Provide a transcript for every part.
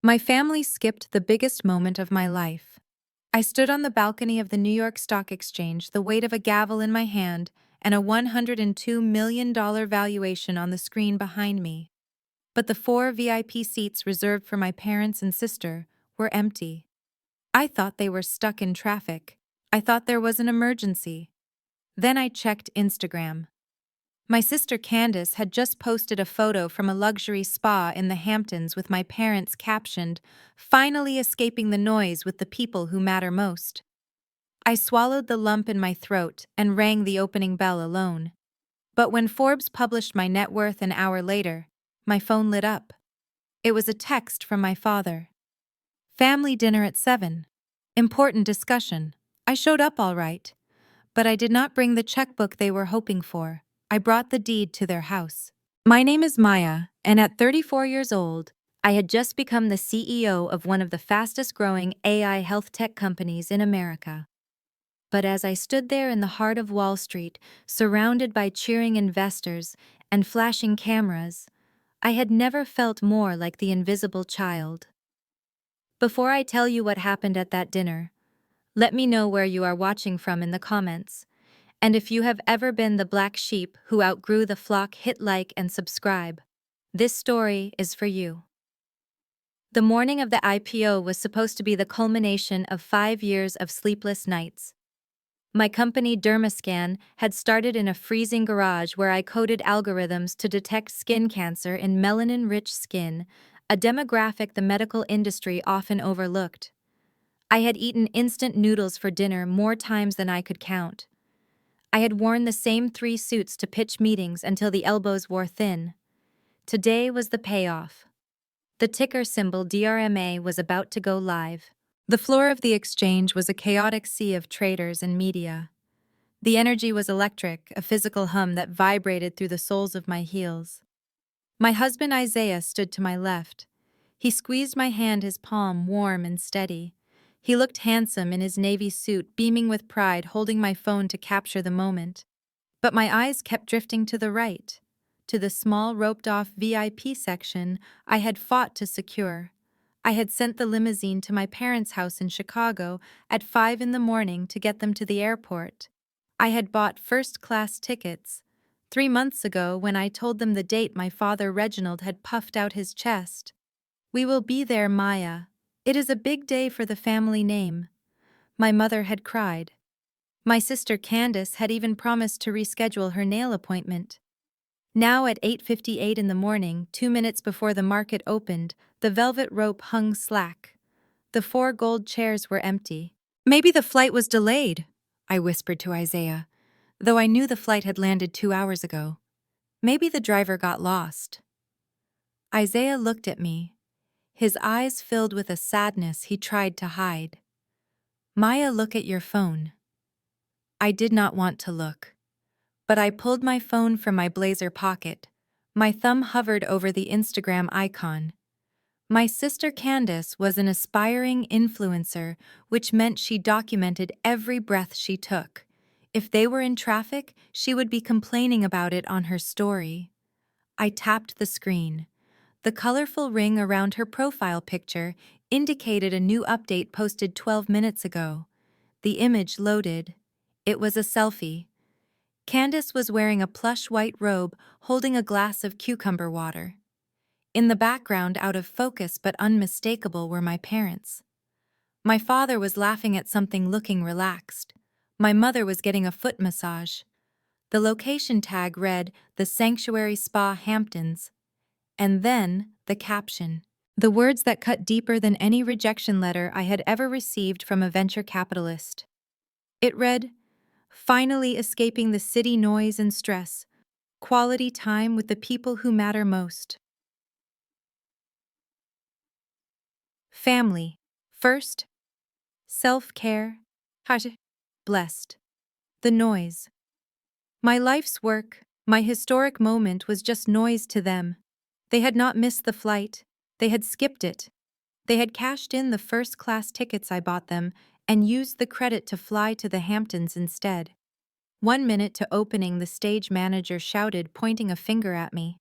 My family skipped the biggest moment of my life. I stood on the balcony of the New York Stock Exchange, the weight of a gavel in my hand and a $102 million valuation on the screen behind me. But the 4 VIP seats reserved for my parents and sister were empty. I thought they were stuck in traffic. I thought there was an emergency. Then I checked Instagram. My sister Candace had just posted a photo from a luxury spa in the Hamptons with my parents captioned, "Finally escaping the noise with the people who matter most." I swallowed the lump in my throat and rang the opening bell alone. But when Forbes published my net worth an hour later, my phone lit up. It was a text from my father. "Family dinner at 7. Important discussion." I showed up all right, but I did not bring the checkbook they were hoping for. I brought the deed to their house. My name is Maya, and at 34 years old, I had just become the CEO of one of the fastest-growing AI health tech companies in America. But as I stood there in the heart of Wall Street, surrounded by cheering investors and flashing cameras, I had never felt more like the invisible child. Before I tell you what happened at that dinner, let me know where you are watching from in the comments. And if you have ever been the black sheep who outgrew the flock, hit like and subscribe. This story is for you. The morning of the IPO was supposed to be the culmination of 5 years of sleepless nights. My company Dermascan had started in a freezing garage where I coded algorithms to detect skin cancer in melanin-rich skin, a demographic the medical industry often overlooked. I had eaten instant noodles for dinner more times than I could count. I had worn the same 3 suits to pitch meetings until the elbows wore thin. Today was the payoff. The ticker symbol DRMA was about to go live. The floor of the exchange was a chaotic sea of traders and media. The energy was electric, a physical hum that vibrated through the soles of my heels. My husband Isaiah stood to my left. He squeezed my hand, his palm warm and steady. He looked handsome in his navy suit, beaming with pride, holding my phone to capture the moment. But my eyes kept drifting to the right, to the small roped-off VIP section I had fought to secure. I had sent the limousine to my parents' house in Chicago at 5 in the morning to get them to the airport. I had bought first-class tickets 3 months ago when I told them the date my father Reginald had puffed out his chest. "We will be there, Maya. It is a big day for the family name." My mother had cried. My sister Candace had even promised to reschedule her nail appointment. Now at 8:58 in the morning, 2 minutes before the market opened, the velvet rope hung slack. The 4 gold chairs were empty. "Maybe the flight was delayed," I whispered to Isaiah, though I knew the flight had landed 2 hours ago. "Maybe the driver got lost." Isaiah looked at me, his eyes filled with a sadness he tried to hide. "Maya, look at your phone." I did not want to look, but I pulled my phone from my blazer pocket. My thumb hovered over the Instagram icon. My sister Candace was an aspiring influencer, which meant she documented every breath she took. If they were in traffic, she would be complaining about it on her story. I tapped the screen. The colorful ring around her profile picture indicated a new update posted 12 minutes ago. The image loaded. It was a selfie. Candace was wearing a plush white robe, holding a glass of cucumber water. In the background, out of focus but unmistakable, were my parents. My father was laughing at something, looking relaxed. My mother was getting a foot massage. The location tag read, "The Sanctuary Spa Hamptons." And then, the caption. The words that cut deeper than any rejection letter I had ever received from a venture capitalist. It read, "Finally escaping the city noise and stress. Quality time with the people who matter most. Family. First. Self-care. Blessed. The noise. My life's work, my historic moment was just noise to them. They had not missed the flight. They had skipped it. They had cashed in the first-class tickets I bought them and used the credit to fly to the Hamptons instead. 1 minute to opening, the stage manager shouted, pointing a finger at me.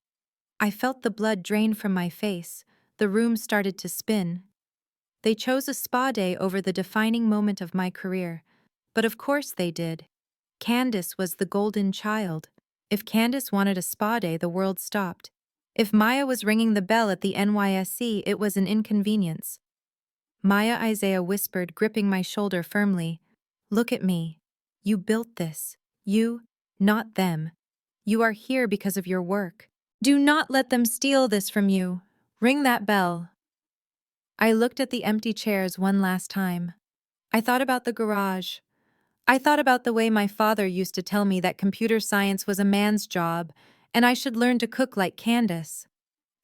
I felt the blood drain from my face, The room started to spin. They chose a spa day over the defining moment of my career. But of course they did. Candace was the golden child. If Candace wanted a spa day, the world stopped. If Maya was ringing the bell at the NYSE, it was an inconvenience. Maya Isaiah whispered, gripping my shoulder firmly. Look at me. You built this. You, not them. You are here because of your work. Do not let them steal this from you. Ring that bell. I looked at the empty chairs one last time. I thought about the garage. I thought about the way my father used to tell me that computer science was a man's job, and I should learn to cook like Candace.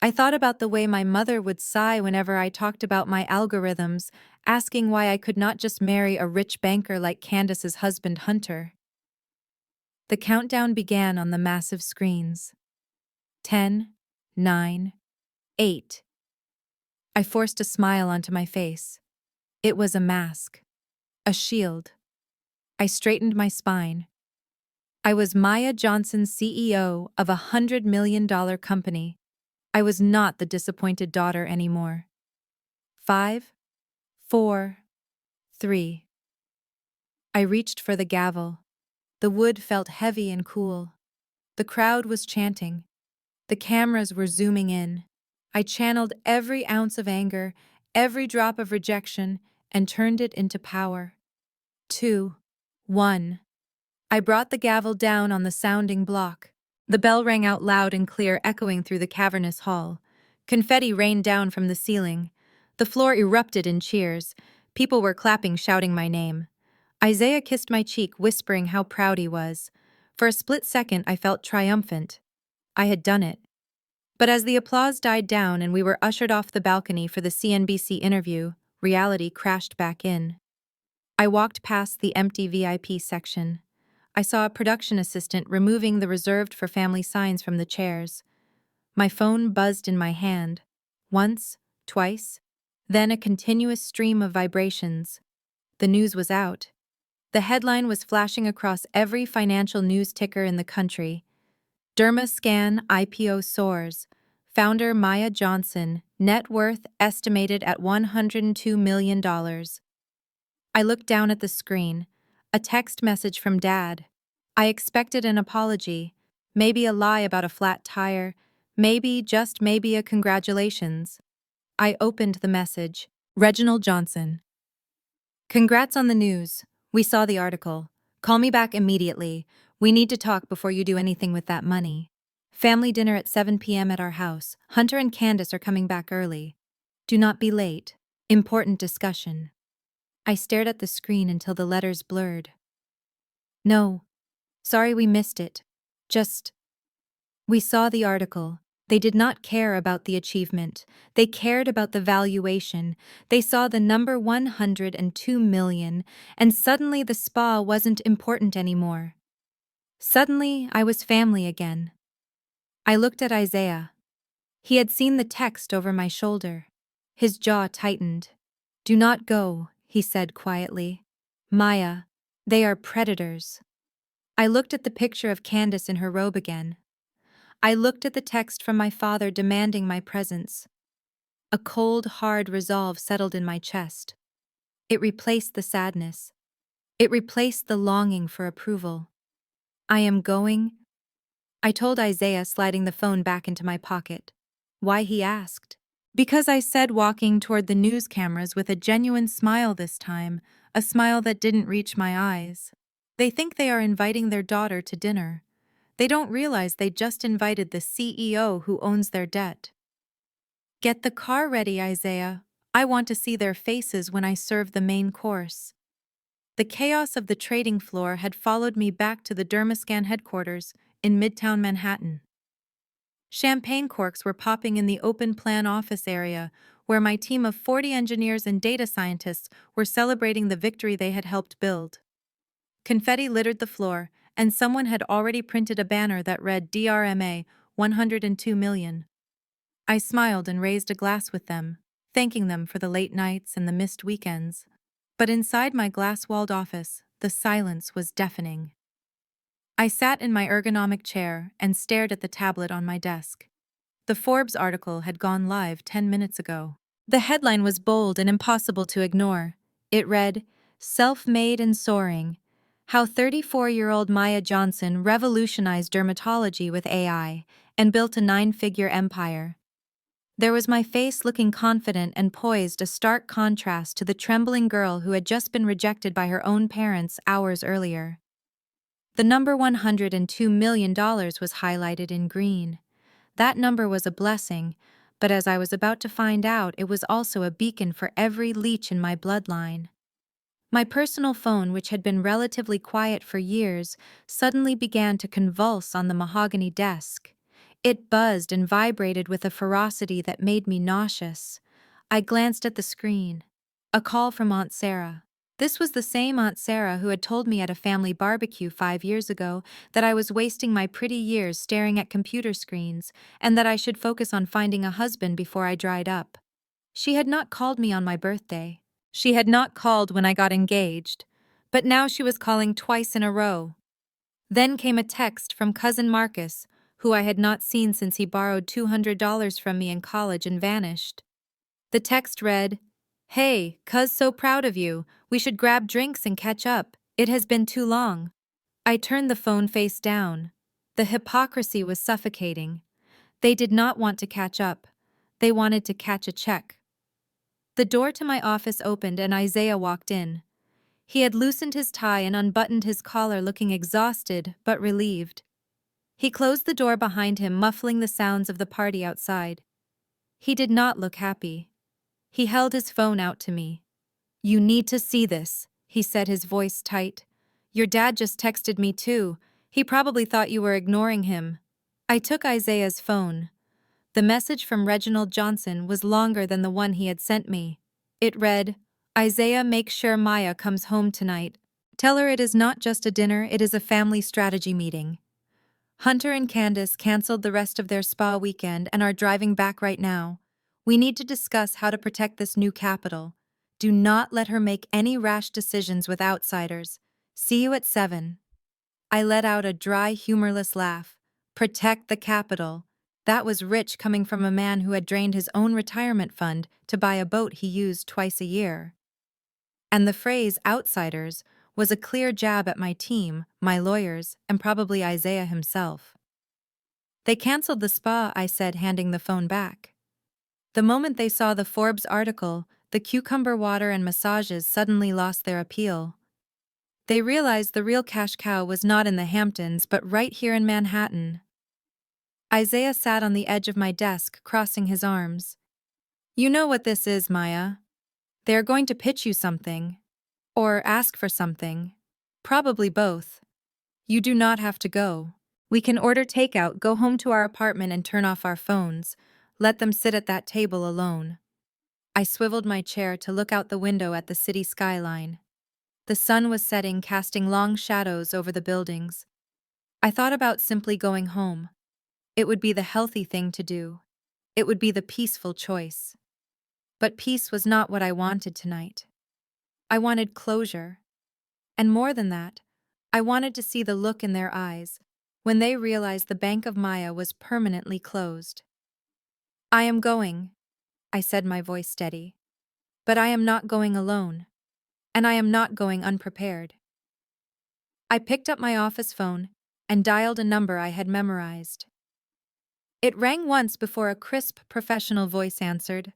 I thought about the way my mother would sigh whenever I talked about my algorithms, asking why I could not just marry a rich banker like Candace's husband Hunter. The countdown began on the massive screens. 10, 9, 8. I forced a smile onto my face. It was a mask. A shield. I straightened my spine. I was Maya Johnson, CEO of $100 million company. I was not the disappointed daughter anymore. 5, 4, 3. I reached for the gavel. The wood felt heavy and cool. The crowd was chanting. The cameras were zooming in. I channeled every ounce of anger, every drop of rejection, and turned it into power. 2, 1. I brought the gavel down on the sounding block. The bell rang out loud and clear, echoing through the cavernous hall. Confetti rained down from the ceiling. The floor erupted in cheers. People were clapping, shouting my name. Isaiah kissed my cheek, whispering how proud he was. For a split second, I felt triumphant. I had done it. But as the applause died down and we were ushered off the balcony for the CNBC interview, reality crashed back in. I walked past the empty VIP section. I saw a production assistant removing the reserved for family signs from the chairs. My phone buzzed in my hand. Once, twice, then a continuous stream of vibrations. The news was out. The headline was flashing across every financial news ticker in the country. Dermascan IPO soars. Founder Maya Johnson, net worth estimated at $102 million. I looked down at the screen. A text message from Dad. I expected an apology, maybe a lie about a flat tire, maybe, just maybe, a congratulations. I opened the message. Reginald Johnson. Congrats on the news. We saw the article. Call me back immediately. We need to talk before you do anything with that money. Family dinner at 7 p.m. at our house. Hunter and Candace are coming back early. Do not be late. Important discussion. I stared at the screen until the letters blurred. No. Sorry we missed it. We saw the article. They did not care about the achievement. They cared about the valuation. They saw the number 102 million, and suddenly the spa wasn't important anymore. Suddenly, I was family again. I looked at Isaiah. He had seen the text over my shoulder. His jaw tightened. Do not go, he said quietly. Maya, they are predators. I looked at the picture of Candace in her robe again. I looked at the text from my father demanding my presence. A cold, hard resolve settled in my chest. It replaced the sadness. It replaced the longing for approval. I am going. I told Isaiah, sliding the phone back into my pocket. Why, he asked. Because I said, walking toward the news cameras with a genuine smile this time, a smile that didn't reach my eyes. They think they are inviting their daughter to dinner. They don't realize they just invited the CEO who owns their debt. Get the car ready, Isaiah. I want to see their faces when I serve the main course. The chaos of the trading floor had followed me back to the Dermascan headquarters in Midtown Manhattan. Champagne corks were popping in the open-plan office area, where my team of 40 engineers and data scientists were celebrating the victory they had helped build. Confetti littered the floor, and someone had already printed a banner that read DRMA 102 million. I smiled and raised a glass with them, thanking them for the late nights and the missed weekends. But inside my glass-walled office, the silence was deafening. I sat in my ergonomic chair and stared at the tablet on my desk. The Forbes article had gone live 10 minutes ago. The headline was bold and impossible to ignore. It read, "Self-made and soaring. How 34-year-old Maya Johnson revolutionized dermatology with AI and built a 9-figure empire." There was my face looking confident and poised, a stark contrast to the trembling girl who had just been rejected by her own parents hours earlier. The number $102 million was highlighted in green. That number was a blessing, but as I was about to find out, it was also a beacon for every leech in my bloodline. My personal phone, which had been relatively quiet for years, suddenly began to convulse on the mahogany desk. It buzzed and vibrated with a ferocity that made me nauseous. I glanced at the screen. A call from Aunt Sarah. This was the same Aunt Sarah who had told me at a family barbecue 5 years ago that I was wasting my pretty years staring at computer screens and that I should focus on finding a husband before I dried up. She had not called me on my birthday. She had not called when I got engaged, but now she was calling twice in a row. Then came a text from cousin Marcus, who I had not seen since he borrowed $200 from me in college and vanished. The text read, "Hey, cuz, so proud of you. We should grab drinks and catch up. It has been too long." I turned the phone face down. The hypocrisy was suffocating. They did not want to catch up. They wanted to catch a check. The door to my office opened and Isaiah walked in. He had loosened his tie and unbuttoned his collar, looking exhausted but relieved. He closed the door behind him, muffling the sounds of the party outside. He did not look happy. He held his phone out to me. "You need to see this," he said, his voice tight. "Your dad just texted me too. He probably thought you were ignoring him." I took Isaiah's phone. The message from Reginald Johnson was longer than the one he had sent me. It read, "Isaiah, make sure Maya comes home tonight. Tell her it is not just a dinner, it is a family strategy meeting. Hunter and Candace canceled the rest of their spa weekend and are driving back right now. We need to discuss how to protect this new capital. Do not let her make any rash decisions with outsiders. See you at 7. I let out a dry, humorless laugh. Protect the capital. That was rich coming from a man who had drained his own retirement fund to buy a boat he used twice a year. And the phrase outsiders was a clear jab at my team, my lawyers, and probably Isaiah himself. "They canceled the spa," I said, handing the phone back. The moment they saw the Forbes article, the cucumber water and massages suddenly lost their appeal. They realized the real cash cow was not in the Hamptons but right here in Manhattan. Isaiah sat on the edge of my desk, crossing his arms. "You know what this is, Maya. They are going to pitch you something. Or ask for something. Probably both. You do not have to go. We can order takeout, go home to our apartment and turn off our phones. Let them sit at that table alone." I swiveled my chair to look out the window at the city skyline. The sun was setting, casting long shadows over the buildings. I thought about simply going home. It would be the healthy thing to do. It would be the peaceful choice. But peace was not what I wanted tonight. I wanted closure. And more than that, I wanted to see the look in their eyes when they realized the Bank of Maya was permanently closed. "I am going," I said, my voice steady. "But I am not going alone. And I am not going unprepared." I picked up my office phone and dialed a number I had memorized. It rang once before a crisp, professional voice answered.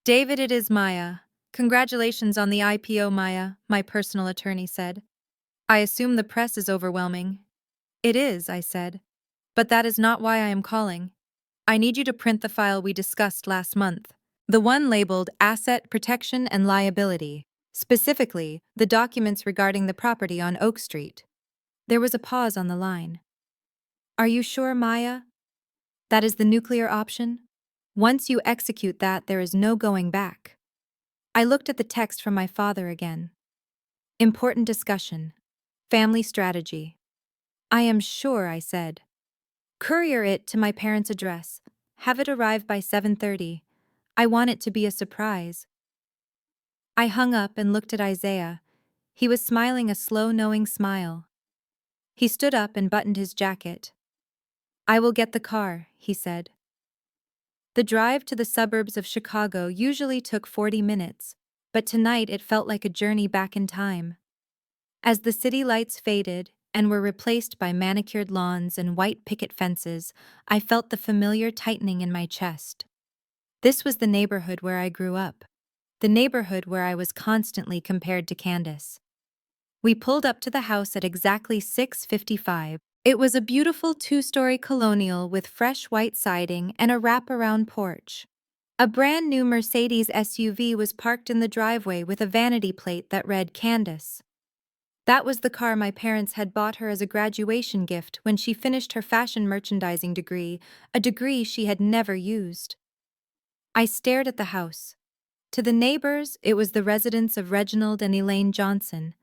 "David, it is Maya. Congratulations on the IPO, Maya," my personal attorney said. "I assume the press is overwhelming." "It is," I said. "But that is not why I am calling. I need you to print the file we discussed last month. The one labeled Asset Protection and Liability. Specifically, the documents regarding the property on Oak Street." There was a pause on the line. "Are you sure, Maya? That is the nuclear option? Once you execute that, there is no going back." I looked at the text from my father again. "Important discussion. Family strategy." "I am sure," I said. "Courier it to my parents' address. Have it arrive by 7:30. I want it to be a surprise." I hung up and looked at Isaiah. He was smiling a slow, knowing smile. He stood up and buttoned his jacket. "I will get the car," he said. The drive to the suburbs of Chicago usually took 40 minutes, but tonight it felt like a journey back in time. As the city lights faded and were replaced by manicured lawns and white picket fences, I felt the familiar tightening in my chest. This was the neighborhood where I grew up, the neighborhood where I was constantly compared to Candace. We pulled up to the house at exactly 6:55. It was a beautiful two-story colonial with fresh white siding and a wraparound porch. A brand new Mercedes SUV was parked in the driveway with a vanity plate that read Candace. That was the car my parents had bought her as a graduation gift when she finished her fashion merchandising degree, a degree she had never used. I stared at the house. To the neighbors, it was the residence of Reginald and Elaine Johnson.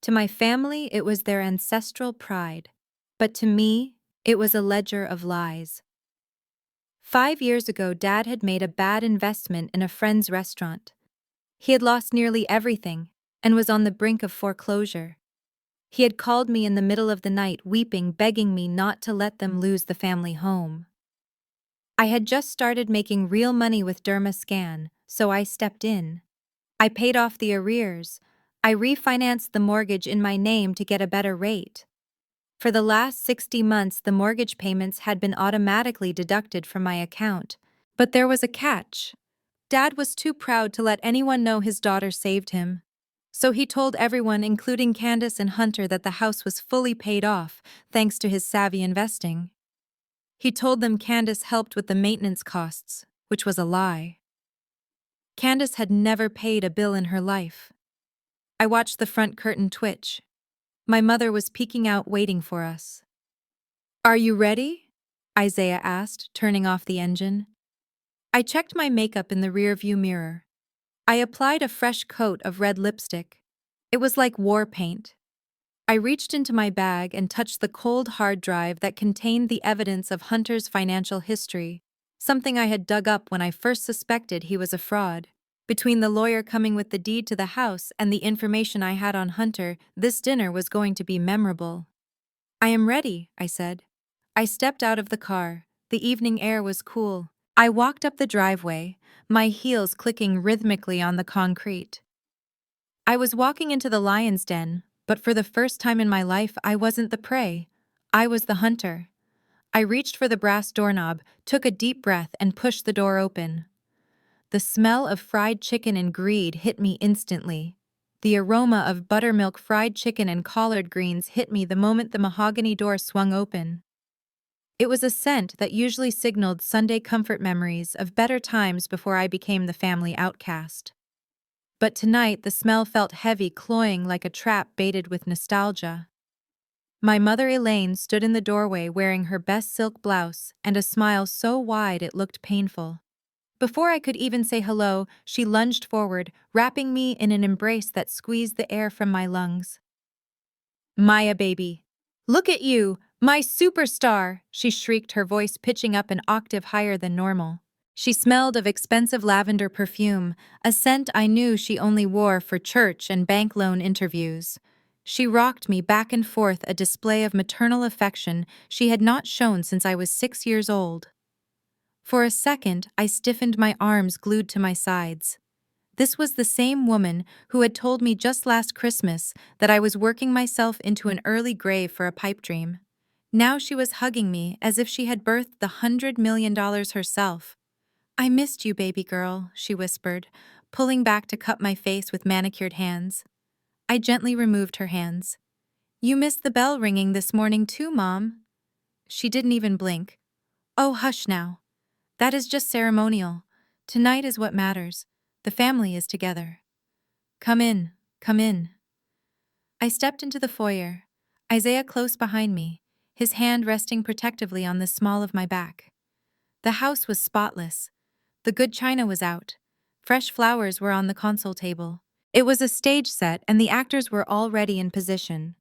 To my family, it was their ancestral pride. But to me, it was a ledger of lies. 5 years ago, Dad had made a bad investment in a friend's restaurant. He had lost nearly everything and was on the brink of foreclosure. He had called me in the middle of the night, weeping, begging me not to let them lose the family home. I had just started making real money with Dermascan, so I stepped in. I paid off the arrears. I refinanced the mortgage in my name to get a better rate. For the last 60 months, the mortgage payments had been automatically deducted from my account. But there was a catch. Dad was too proud to let anyone know his daughter saved him. So he told everyone, including Candace and Hunter, that the house was fully paid off, thanks to his savvy investing. He told them Candace helped with the maintenance costs, which was a lie. Candace had never paid a bill in her life. I watched the front curtain twitch. My mother was peeking out, waiting for us. "Are you ready?" Isaiah asked, turning off the engine. I checked my makeup in the rearview mirror. I applied a fresh coat of red lipstick. It was like war paint. I reached into my bag and touched the cold hard drive that contained the evidence of Hunter's financial history, something I had dug up when I first suspected he was a fraud. Between the lawyer coming with the deed to the house and the information I had on Hunter, this dinner was going to be memorable. "I am ready," I said. I stepped out of the car. The evening air was cool. I walked up the driveway, my heels clicking rhythmically on the concrete. I was walking into the lion's den, but for the first time in my life, I wasn't the prey. I was the hunter. I reached for the brass doorknob, took a deep breath, and pushed the door open. The smell of fried chicken and greed hit me instantly. The aroma of buttermilk fried chicken and collard greens hit me the moment the mahogany door swung open. It was a scent that usually signaled Sunday comfort memories of better times before I became the family outcast. But tonight the smell felt heavy, cloying like a trap baited with nostalgia. My mother Elaine stood in the doorway wearing her best silk blouse and a smile so wide it looked painful. Before I could even say hello, she lunged forward, wrapping me in an embrace that squeezed the air from my lungs. "Maya, baby. Look at you, my superstar," she shrieked, her voice pitching up an octave higher than normal. She smelled of expensive lavender perfume, a scent I knew she only wore for church and bank loan interviews. She rocked me back and forth, a display of maternal affection she had not shown since I was 6 years old. For a second, I stiffened, my arms glued to my sides. This was the same woman who had told me just last Christmas that I was working myself into an early grave for a pipe dream. Now she was hugging me as if she had birthed the $100 million herself. "I missed you, baby girl," she whispered, pulling back to cup my face with manicured hands. I gently removed her hands. "You missed the bell ringing this morning too, Mom." She didn't even blink. "Oh, hush now. That is just ceremonial. Tonight is what matters. The family is together. Come in, come in." I stepped into the foyer, Isaiah close behind me, his hand resting protectively on the small of my back. The house was spotless. The good china was out. Fresh flowers were on the console table. It was a stage set, and the actors were already in position.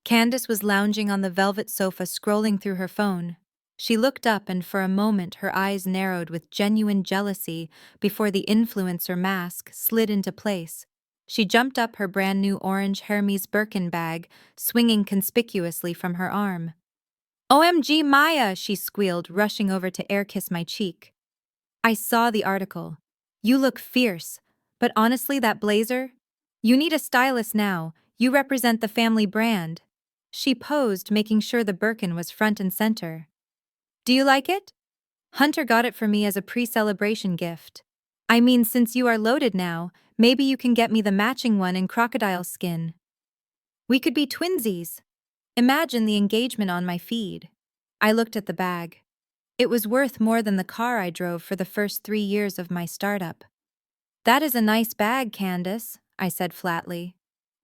Candace was lounging on the velvet sofa, scrolling through her phone. She looked up, and for a moment her eyes narrowed with genuine jealousy before the influencer mask slid into place. She jumped up, her brand new orange Hermes Birkin bag swinging conspicuously from her arm. "OMG, Maya!" she squealed, rushing over to air kiss my cheek. I saw the article. You look fierce, but honestly, that blazer? You need a stylist now. You represent the family brand. She posed, making sure the Birkin was front and center. Do you like it? Hunter got it for me as a pre-celebration gift. I mean, since you are loaded now, maybe you can get me the matching one in crocodile skin. We could be twinsies. Imagine the engagement on my feed. I looked at the bag. It was worth more than the car I drove for the first 3 years of my startup. That is a nice bag, Candace, I said flatly.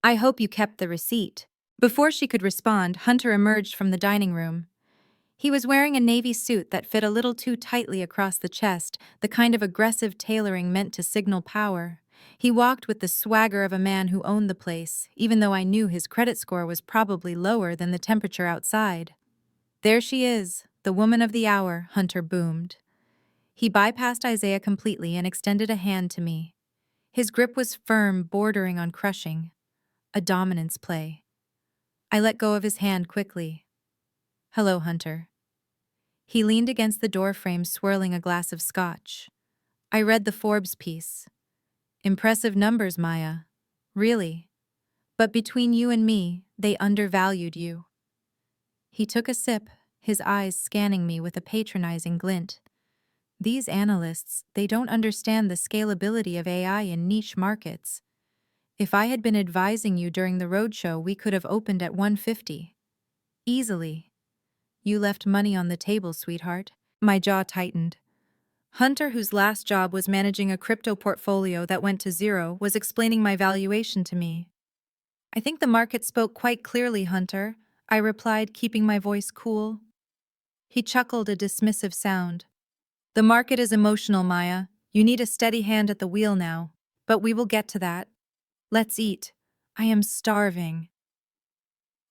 I hope you kept the receipt. Before she could respond, Hunter emerged from the dining room. He was wearing a navy suit that fit a little too tightly across the chest, the kind of aggressive tailoring meant to signal power. He walked with the swagger of a man who owned the place, even though I knew his credit score was probably lower than the temperature outside. There she is, the woman of the hour, Hunter boomed. He bypassed Isaiah completely and extended a hand to me. His grip was firm, bordering on crushing. A dominance play. I let go of his hand quickly. Hello, Hunter. He leaned against the doorframe, swirling a glass of scotch. I read the Forbes piece. Impressive numbers, Maya. Really. But between you and me, they undervalued you. He took a sip, his eyes scanning me with a patronizing glint. These analysts, they don't understand the scalability of AI in niche markets. If I had been advising you during the roadshow, we could have opened at 150. Easily. You left money on the table, sweetheart. My jaw tightened. Hunter, whose last job was managing a crypto portfolio that went to zero, was explaining my valuation to me. I think the market spoke quite clearly, Hunter, I replied, keeping my voice cool. He chuckled, a dismissive sound. The market is emotional, Maya. You need a steady hand at the wheel now. But we will get to that. Let's eat. I am starving.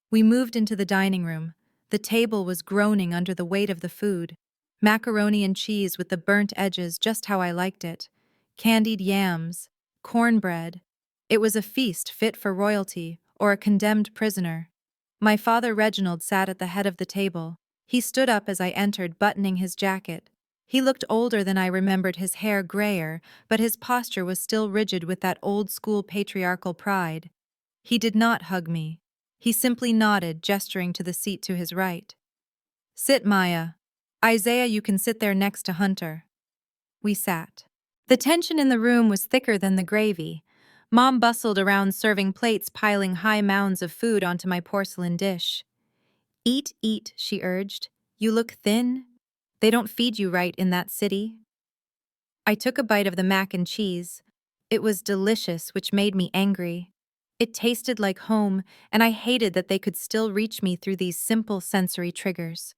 We moved into the dining room. The table was groaning under the weight of the food. Macaroni and cheese with the burnt edges, just how I liked it. Candied yams. Cornbread. It was a feast fit for royalty or a condemned prisoner. My father Reginald sat at the head of the table. He stood up as I entered, buttoning his jacket. He looked older than I remembered, his hair grayer, but his posture was still rigid with that old-school patriarchal pride. He did not hug me. He simply nodded, gesturing to the seat to his right. Sit, Maya. Isaiah, you can sit there next to Hunter. We sat. The tension in the room was thicker than the gravy. Mom bustled around serving plates, piling high mounds of food onto my porcelain dish. Eat, eat, she urged. You look thin. They don't feed you right in that city. I took a bite of the mac and cheese. It was delicious, which made me angry. It tasted like home, and I hated that they could still reach me through these simple sensory triggers.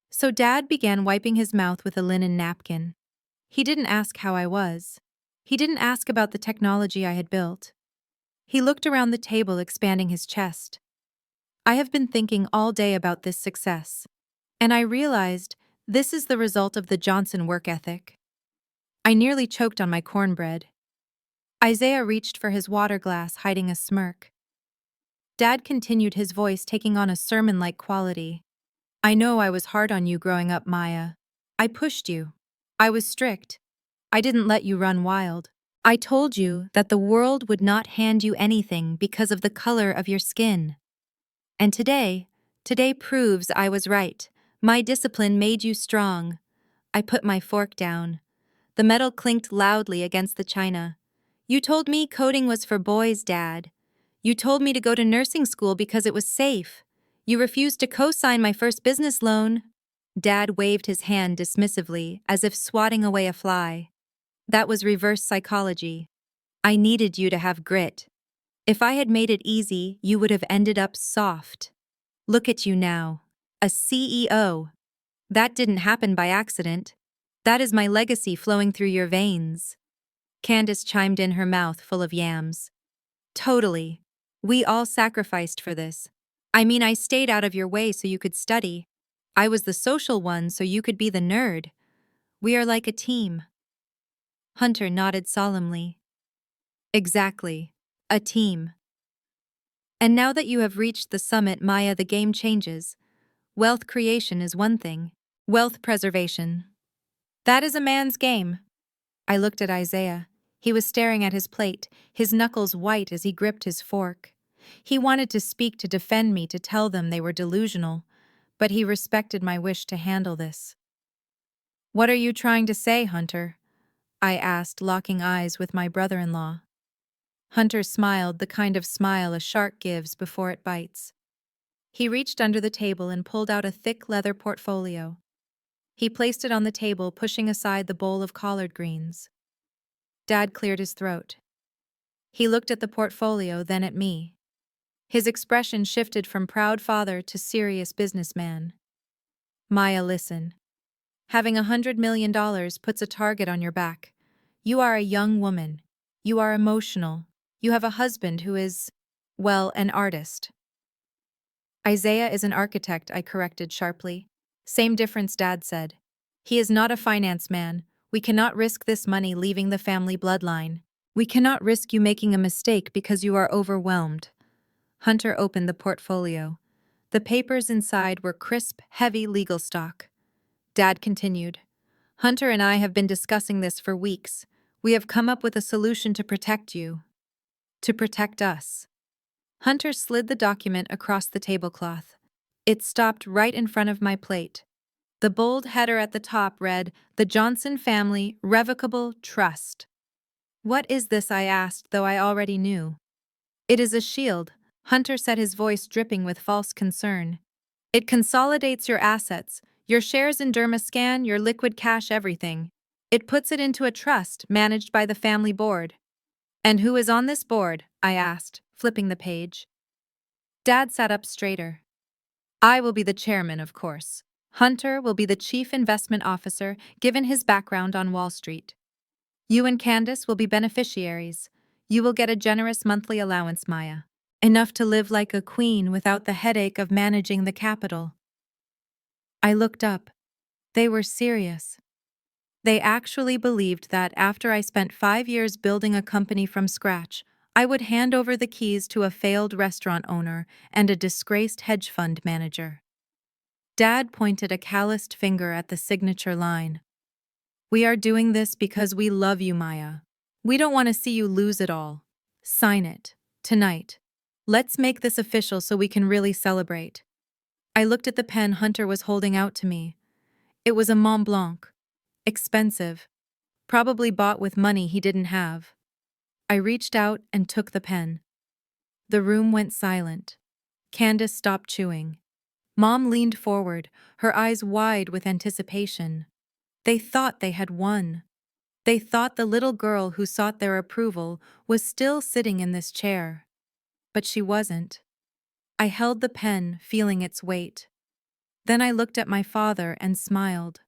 So Dad began wiping his mouth with a linen napkin. He didn't ask how I was. He didn't ask about the technology I had built. He looked around the table, expanding his chest. I have been thinking all day about this success, and I realized this is the result of the Johnson work ethic. I nearly choked on my cornbread. Isaiah reached for his water glass, hiding a smirk. Dad continued, his voice taking on a sermon-like quality. I know I was hard on you growing up, Maya. I pushed you. I was strict. I didn't let you run wild. I told you that the world would not hand you anything because of the color of your skin. And today proves I was right. My discipline made you strong. I put my fork down. The metal clinked loudly against the china. You told me coding was for boys, Dad. You told me to go to nursing school because it was safe. You refused to co-sign my first business loan. Dad waved his hand dismissively, as if swatting away a fly. That was reverse psychology. I needed you to have grit. If I had made it easy, you would have ended up soft. Look at you now. A CEO. That didn't happen by accident. That is my legacy flowing through your veins. Candace chimed in, her mouth full of yams. Totally. We all sacrificed for this. I mean, I stayed out of your way so you could study. I was the social one so you could be the nerd. We are like a team. Hunter nodded solemnly. Exactly. A team. And now that you have reached the summit, Maya, the game changes. Wealth creation is one thing. Wealth preservation. That is a man's game. I looked at Isaiah. He was staring at his plate, his knuckles white as he gripped his fork. He wanted to speak to defend me, to tell them they were delusional, but he respected my wish to handle this. What are you trying to say, Hunter? I asked, locking eyes with my brother-in-law. Hunter smiled, the kind of smile a shark gives before it bites. He reached under the table and pulled out a thick leather portfolio. He placed it on the table, pushing aside the bowl of collard greens. Dad cleared his throat. He looked at the portfolio, then at me. His expression shifted from proud father to serious businessman. Maya, listen. Having $100 million puts a target on your back. You are a young woman. You are emotional. You have a husband who is, well, an artist. Isaiah is an architect, I corrected sharply. Same difference, Dad said. He is not a finance man. We cannot risk this money leaving the family bloodline. We cannot risk you making a mistake because you are overwhelmed. Hunter opened the portfolio. The papers inside were crisp, heavy legal stock. Dad continued. Hunter and I have been discussing this for weeks. We have come up with a solution to protect you. To protect us. Hunter slid the document across the tablecloth. It stopped right in front of my plate. The bold header at the top read, "The Johnson Family Revocable Trust." What is this? I asked, though I already knew. It is a shield, Hunter said, his voice dripping with false concern. It consolidates your assets, your shares in Dermascan, your liquid cash, everything. It puts it into a trust managed by the family board. And who is on this board? I asked, flipping the page. Dad sat up straighter. I will be the chairman, of course. Hunter will be the chief investment officer, given his background on Wall Street. You and Candace will be beneficiaries. You will get a generous monthly allowance, Maya. Enough to live like a queen without the headache of managing the capital. I looked up. They were serious. They actually believed that after I spent 5 years building a company from scratch, I would hand over the keys to a failed restaurant owner and a disgraced hedge fund manager. Dad pointed a calloused finger at the signature line. We are doing this because we love you, Maya. We don't want to see you lose it all. Sign it. Tonight. Let's make this official so we can really celebrate. I looked at the pen Hunter was holding out to me. It was a Mont Blanc. Expensive. Probably bought with money he didn't have. I reached out and took the pen. The room went silent. Candace stopped chewing. Mom leaned forward, her eyes wide with anticipation. They thought they had won. They thought the little girl who sought their approval was still sitting in this chair. But she wasn't. I held the pen, feeling its weight. Then I looked at my father and smiled.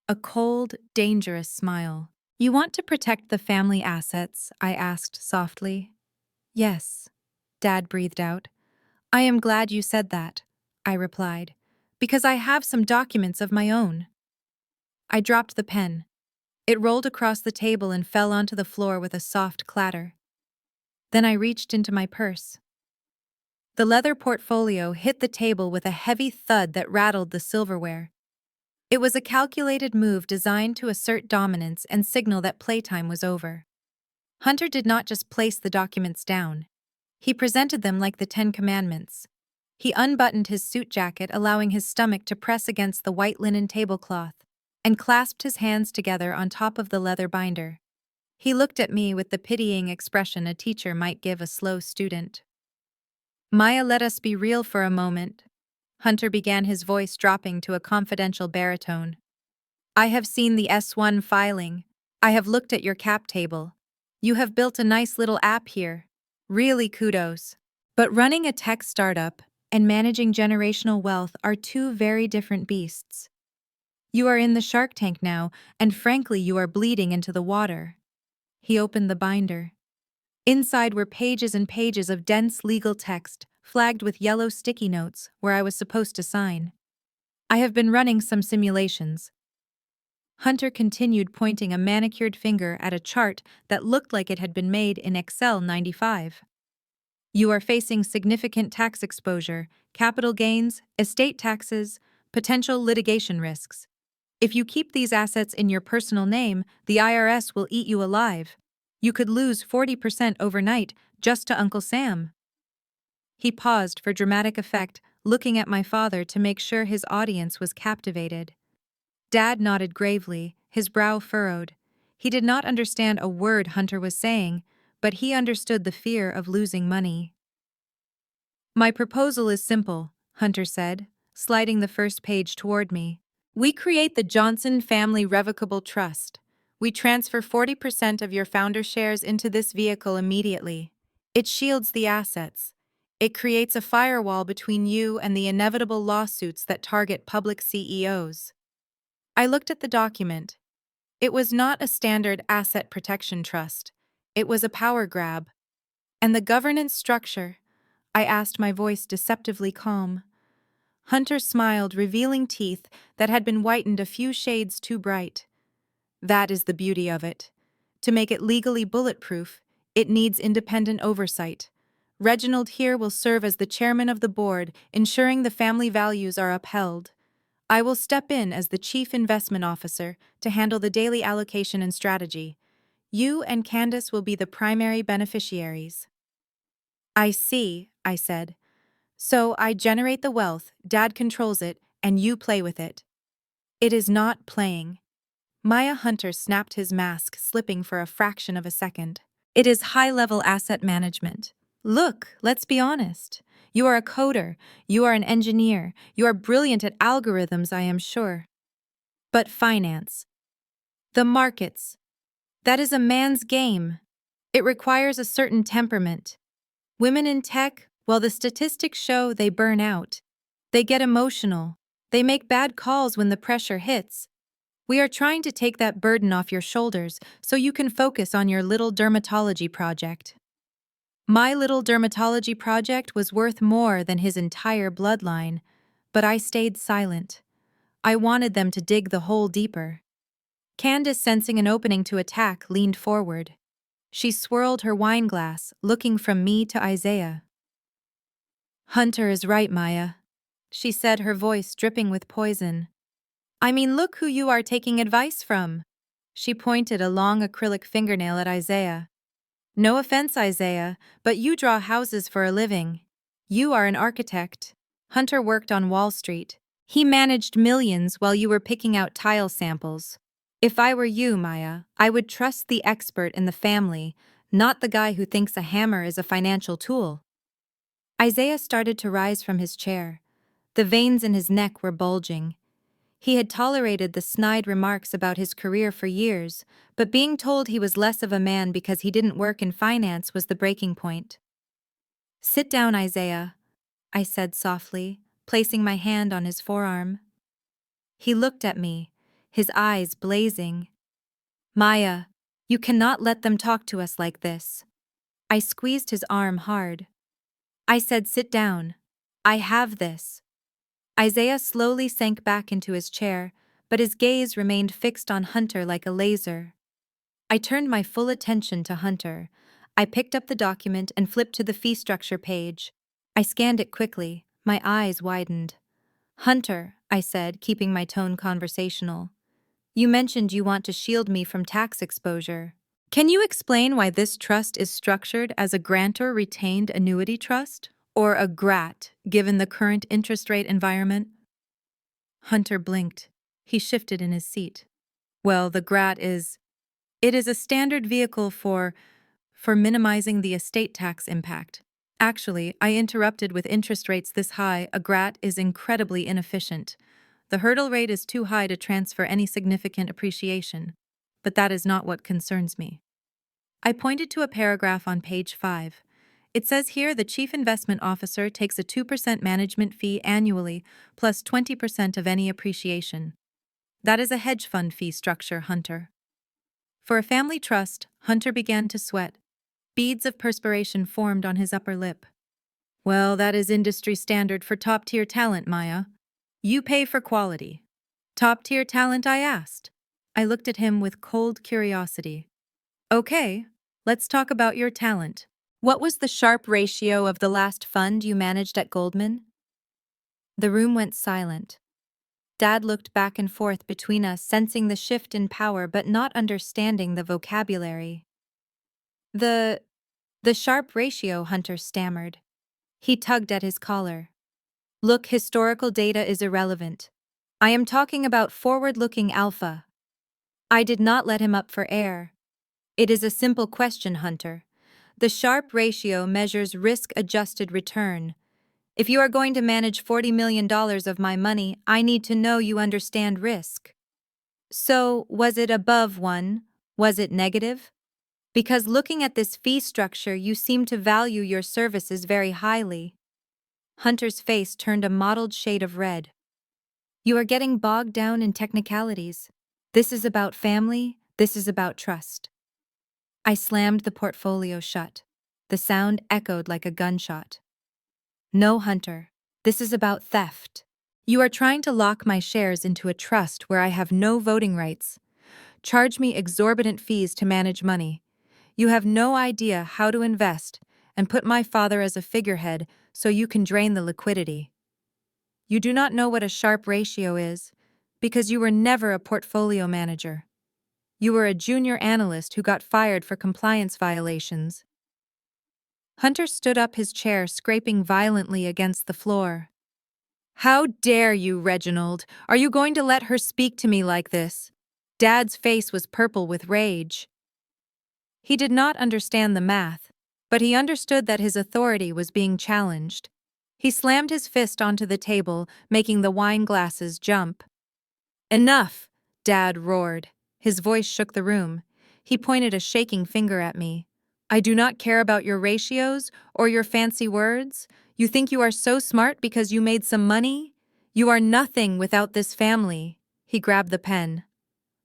A cold, dangerous smile. You want to protect the family assets? I asked softly. Yes, Dad breathed out. I am glad you said that, I replied, because I have some documents of my own. I dropped the pen. It rolled across the table and fell onto the floor with a soft clatter. Then I reached into my purse. The leather portfolio hit the table with a heavy thud that rattled the silverware. It was a calculated move designed to assert dominance and signal that playtime was over. Hunter did not just place the documents down. He presented them like the 10 Commandments. He unbuttoned his suit jacket, allowing his stomach to press against the white linen tablecloth, and clasped his hands together on top of the leather binder. He looked at me with the pitying expression a teacher might give a slow student. Maya, let us be real for a moment. Hunter began, his voice dropping to a confidential baritone. I have seen the S1 filing. I have looked at your cap table. You have built a nice little app here. Really kudos. But running a tech startup and managing generational wealth are two very different beasts. You are in the Shark Tank now, and frankly, you are bleeding into the water. He opened the binder. Inside were pages and pages of dense legal text, flagged with yellow sticky notes where I was supposed to sign. I have been running some simulations. Hunter continued, pointing a manicured finger at a chart that looked like it had been made in Excel 95. You are facing significant tax exposure, capital gains, estate taxes, potential litigation risks. If you keep these assets in your personal name, the IRS will eat you alive. You could lose 40% overnight just to Uncle Sam." He paused for dramatic effect, looking at my father to make sure his audience was captivated. Dad nodded gravely, his brow furrowed. He did not understand a word Hunter was saying, but he understood the fear of losing money. "My proposal is simple," Hunter said, sliding the first page toward me. "We create the Johnson Family Revocable Trust. We transfer 40% of your founder shares into this vehicle immediately. It shields the assets. It creates a firewall between you and the inevitable lawsuits that target public CEOs." I looked at the document. It was not a standard asset protection trust. It was a power grab. "And the governance structure?" I asked, my voice deceptively calm. Hunter smiled, revealing teeth that had been whitened a few shades too bright. "That is the beauty of it. To make it legally bulletproof, it needs independent oversight. Reginald here will serve as the chairman of the board, ensuring the family values are upheld. I will step in as the chief investment officer to handle the daily allocation and strategy. You and Candace will be the primary beneficiaries." "I see," I said. "So I generate the wealth, Dad controls it, and you play with it." "It is not playing." Maya Hunter snapped his mask, slipping for a fraction of a second. "It is high-level asset management. Look, let's be honest. You are a coder, you are an engineer, you are brilliant at algorithms, I am sure. But finance, the markets, that is a man's game. It requires a certain temperament. Women in tech, well, the statistics show they burn out. They get emotional. They make bad calls when the pressure hits. We are trying to take that burden off your shoulders so you can focus on your little dermatology project." My little dermatology project was worth more than his entire bloodline, but I stayed silent. I wanted them to dig the hole deeper. Candace, sensing an opening to attack, leaned forward. She swirled her wine glass, looking from me to Isaiah. "Hunter is right, Maya," she said, her voice dripping with poison. "I mean, look who you are taking advice from." She pointed a long acrylic fingernail at Isaiah. "No offense, Isaiah, but you draw houses for a living. You are an architect. Hunter worked on Wall Street. He managed millions while you were picking out tile samples. If I were you, Maya, I would trust the expert in the family, not the guy who thinks a hammer is a financial tool." Isaiah started to rise from his chair. The veins in his neck were bulging. He had tolerated the snide remarks about his career for years, but being told he was less of a man because he didn't work in finance was the breaking point. "Sit down, Isaiah," I said softly, placing my hand on his forearm. He looked at me, his eyes blazing. "Maya, you cannot let them talk to us like this." I squeezed his arm hard. I said, "Sit down. I have this." Isaiah slowly sank back into his chair, but his gaze remained fixed on Hunter like a laser. I turned my full attention to Hunter. I picked up the document and flipped to the fee structure page. I scanned it quickly, my eyes widened. "Hunter," I said, keeping my tone conversational, "you mentioned you want to shield me from tax exposure. Can you explain why this trust is structured as a grantor-retained annuity trust? Or a GRAT, given the current interest rate environment?" Hunter blinked. He shifted in his seat. "Well, the GRAT is... It is a standard vehicle for minimizing the estate tax impact. Actually, I interrupted, with interest rates this high, a GRAT is incredibly inefficient. The hurdle rate is too high to transfer any significant appreciation. But that is not what concerns me." I pointed to a paragraph on page 5. It says here the chief investment officer takes a 2% management fee annually, plus 20% of any appreciation. That is a hedge fund fee structure, Hunter. For a family trust, Hunter began to sweat. Beads of perspiration formed on his upper lip. "Well, that is industry standard for top-tier talent, Maya. You pay for quality." "Top-tier talent?" I asked. I looked at him with cold curiosity. "Okay, let's talk about your talent. What was the Sharpe ratio of the last fund you managed at Goldman?" The room went silent. Dad looked back and forth between us, sensing the shift in power but not understanding the vocabulary. The sharp ratio, Hunter stammered. He tugged at his collar. Look, historical data is irrelevant. I am talking about forward-looking alpha. I did not let him up for air. It is a simple question, Hunter. The Sharpe ratio measures risk-adjusted return. If you are going to manage $40 million of my money, I need to know you understand risk. So, was it above 1? Was it negative? Because looking at this fee structure, you seem to value your services very highly. Hunter's face turned a mottled shade of red. You are getting bogged down in technicalities. This is about family, this is about trust. I slammed the portfolio shut. The sound echoed like a gunshot. No, Hunter. This is about theft. You are trying to lock my shares into a trust where I have no voting rights. Charge me exorbitant fees to manage money. You have no idea how to invest, and put my father as a figurehead so you can drain the liquidity. You do not know what a Sharpe ratio is, because you were never a portfolio manager. You were a junior analyst who got fired for compliance violations. Hunter stood up, his chair scraping violently against the floor. How dare you, Reginald? Are you going to let her speak to me like this? Dad's face was purple with rage. He did not understand the math, but he understood that his authority was being challenged. He slammed his fist onto the table, making the wine glasses jump. Enough! Dad roared. His voice shook the room. He pointed a shaking finger at me. I do not care about your ratios or your fancy words. You think you are so smart because you made some money? You are nothing without this family. He grabbed the pen.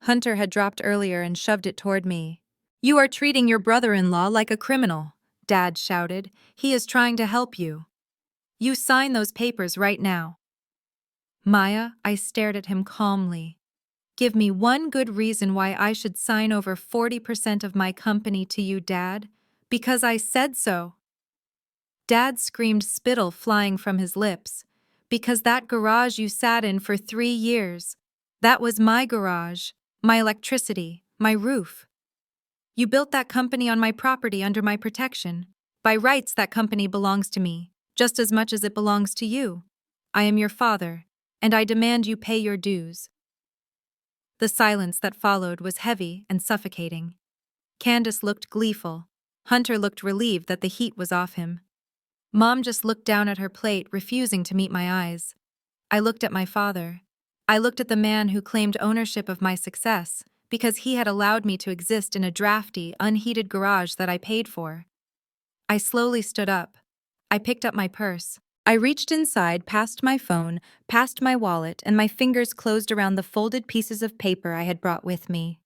Hunter had dropped earlier and shoved it toward me. You are treating your brother-in-law like a criminal, Dad shouted. He is trying to help you. You sign those papers right now. Maya, I stared at him calmly. Give me one good reason why I should sign over 40% of my company to you, Dad. Because I said so. Dad screamed, spittle flying from his lips. Because that garage you sat in for 3 years. That was my garage, my electricity, my roof. You built that company on my property under my protection. By rights, that company belongs to me, just as much as it belongs to you. I am your father, and I demand you pay your dues. The silence that followed was heavy and suffocating. Candace looked gleeful. Hunter looked relieved that the heat was off him. Mom just looked down at her plate, refusing to meet my eyes. I looked at my father. I looked at the man who claimed ownership of my success because he had allowed me to exist in a drafty, unheated garage that I paid for. I slowly stood up. I picked up my purse. I reached inside, past my phone, past my wallet, and my fingers closed around the folded pieces of paper I had brought with me.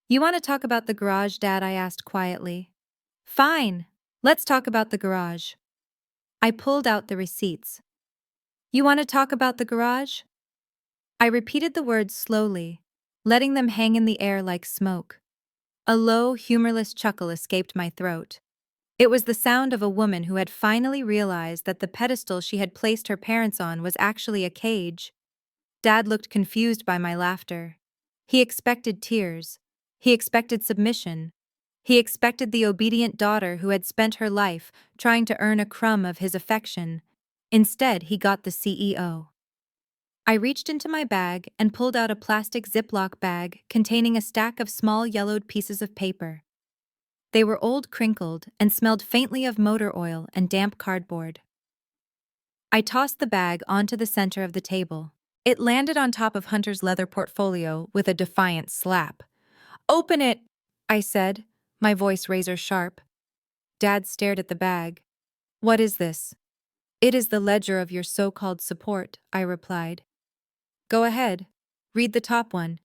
You want to talk about the garage, Dad? I asked quietly. Fine. Let's talk about the garage. I pulled out the receipts. You want to talk about the garage? I repeated the words slowly, letting them hang in the air like smoke. A low, humorless chuckle escaped my throat. It was the sound of a woman who had finally realized that the pedestal she had placed her parents on was actually a cage. Dad looked confused by my laughter. He expected tears. He expected submission. He expected the obedient daughter who had spent her life trying to earn a crumb of his affection. Instead, he got the CEO. I reached into my bag and pulled out a plastic Ziploc bag containing a stack of small yellowed pieces of paper. They were old, crinkled, and smelled faintly of motor oil and damp cardboard. I tossed the bag onto the center of the table. It landed on top of Hunter's leather portfolio with a defiant slap. Open it, I said, my voice razor sharp. Dad stared at the bag. What is this? It is the ledger of your so-called support, I replied. Go ahead. Read the top one.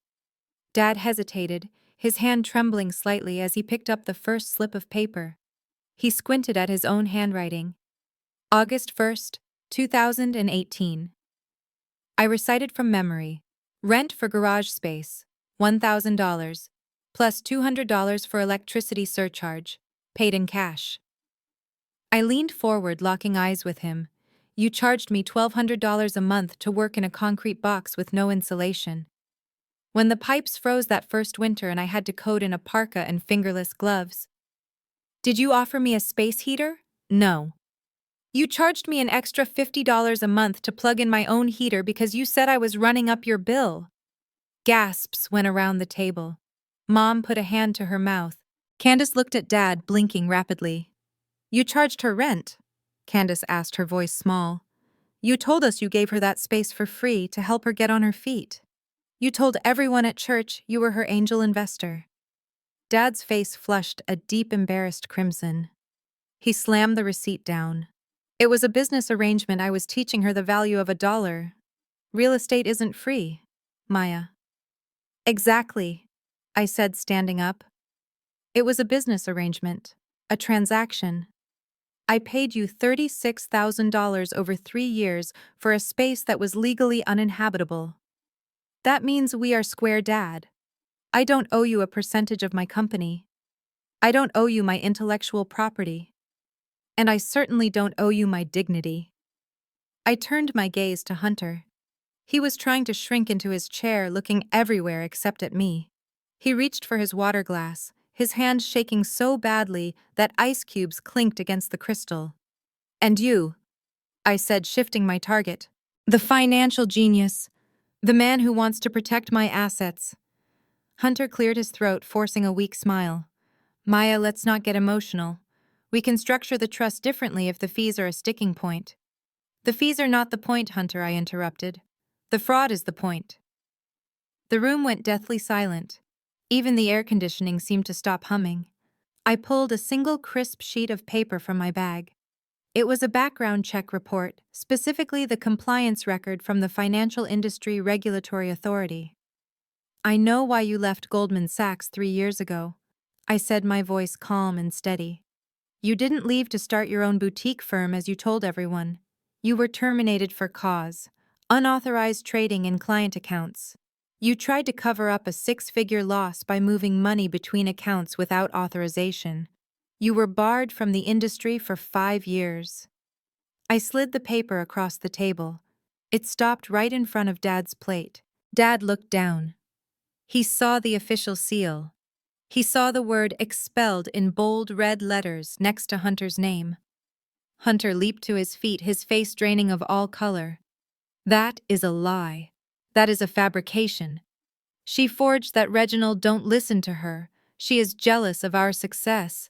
Dad hesitated, his hand trembling slightly as he picked up the first slip of paper. He squinted at his own handwriting. August 1st, 2018. I recited from memory. Rent for garage space, $1,000, plus $200 for electricity surcharge, paid in cash. I leaned forward, locking eyes with him. You charged me $1,200 a month to work in a concrete box with no insulation. When the pipes froze that first winter and I had to code in a parka and fingerless gloves. Did you offer me a space heater? No. You charged me an extra $50 a month to plug in my own heater because you said I was running up your bill. Gasps went around the table. Mom put a hand to her mouth. Candace looked at Dad, blinking rapidly. You charged her rent? Candace asked, her voice small. You told us you gave her that space for free to help her get on her feet. You told everyone at church you were her angel investor. Dad's face flushed a deep, embarrassed crimson. He slammed the receipt down. It was a business arrangement. I was teaching her the value of $1. Real estate isn't free, Maya. Exactly, I said, standing up. It was a business arrangement, a transaction. I paid you $36,000 over 3 years for a space that was legally uninhabitable. That means we are square, Dad. I don't owe you a percentage of my company. I don't owe you my intellectual property. And I certainly don't owe you my dignity. I turned my gaze to Hunter. He was trying to shrink into his chair, looking everywhere except at me. He reached for his water glass, his hand shaking so badly that ice cubes clinked against the crystal. And you, I said, shifting my target. The financial genius. The man who wants to protect my assets. Hunter cleared his throat, forcing a weak smile. Maya, let's not get emotional. We can structure the trust differently if the fees are a sticking point. The fees are not the point, Hunter, I interrupted. The fraud is the point. The room went deathly silent. Even the air conditioning seemed to stop humming. I pulled a single crisp sheet of paper from my bag. It was a background check report, specifically the compliance record from the Financial Industry Regulatory Authority. I know why you left Goldman Sachs 3 years ago, I said, my voice calm and steady. You didn't leave to start your own boutique firm as you told everyone. You were terminated for cause, unauthorized trading in client accounts. You tried to cover up a 6-figure loss by moving money between accounts without authorization. You were barred from the industry for 5 years. I slid the paper across the table. It stopped right in front of Dad's plate. Dad looked down. He saw the official seal. He saw the word expelled in bold red letters next to Hunter's name. Hunter leaped to his feet, his face draining of all color. That is a lie. That is a fabrication. She forged that. Reginald, don't listen to her. She is jealous of our success.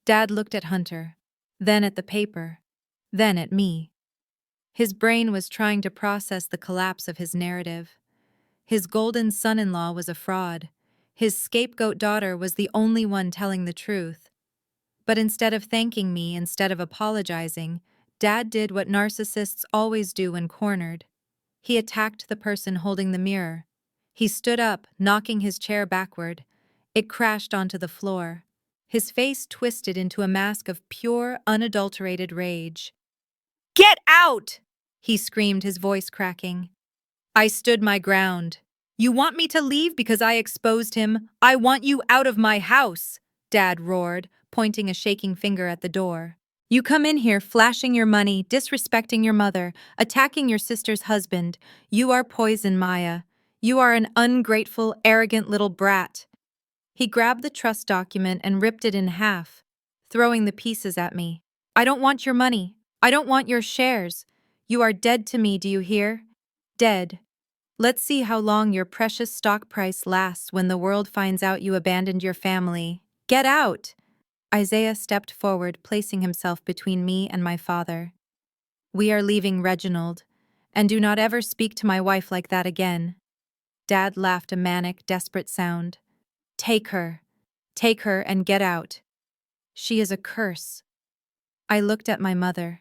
Dad looked at Hunter, then at the paper, then at me. His brain was trying to process the collapse of his narrative. His golden son-in-law was a fraud. His scapegoat daughter was the only one telling the truth. But instead of thanking me, instead of apologizing, Dad did what narcissists always do when cornered. He attacked the person holding the mirror. He stood up, knocking his chair backward. It crashed onto the floor. His face twisted into a mask of pure, unadulterated rage. "Get out!" he screamed, his voice cracking. I stood my ground. "You want me to leave because I exposed him? I want you out of my house!" Dad roared, pointing a shaking finger at the door. "You come in here flashing your money, disrespecting your mother, attacking your sister's husband. You are poison, Maya. You are an ungrateful, arrogant little brat." He grabbed the trust document and ripped it in half, throwing the pieces at me. "I don't want your money. I don't want your shares. You are dead to me, do you hear? Dead. Let's see how long your precious stock price lasts when the world finds out you abandoned your family. Get out!" Isaiah stepped forward, placing himself between me and my father. "We are leaving, Reginald, and do not ever speak to my wife like that again." Dad laughed a manic, desperate sound. Take her and get out. She is a curse." I looked at my mother.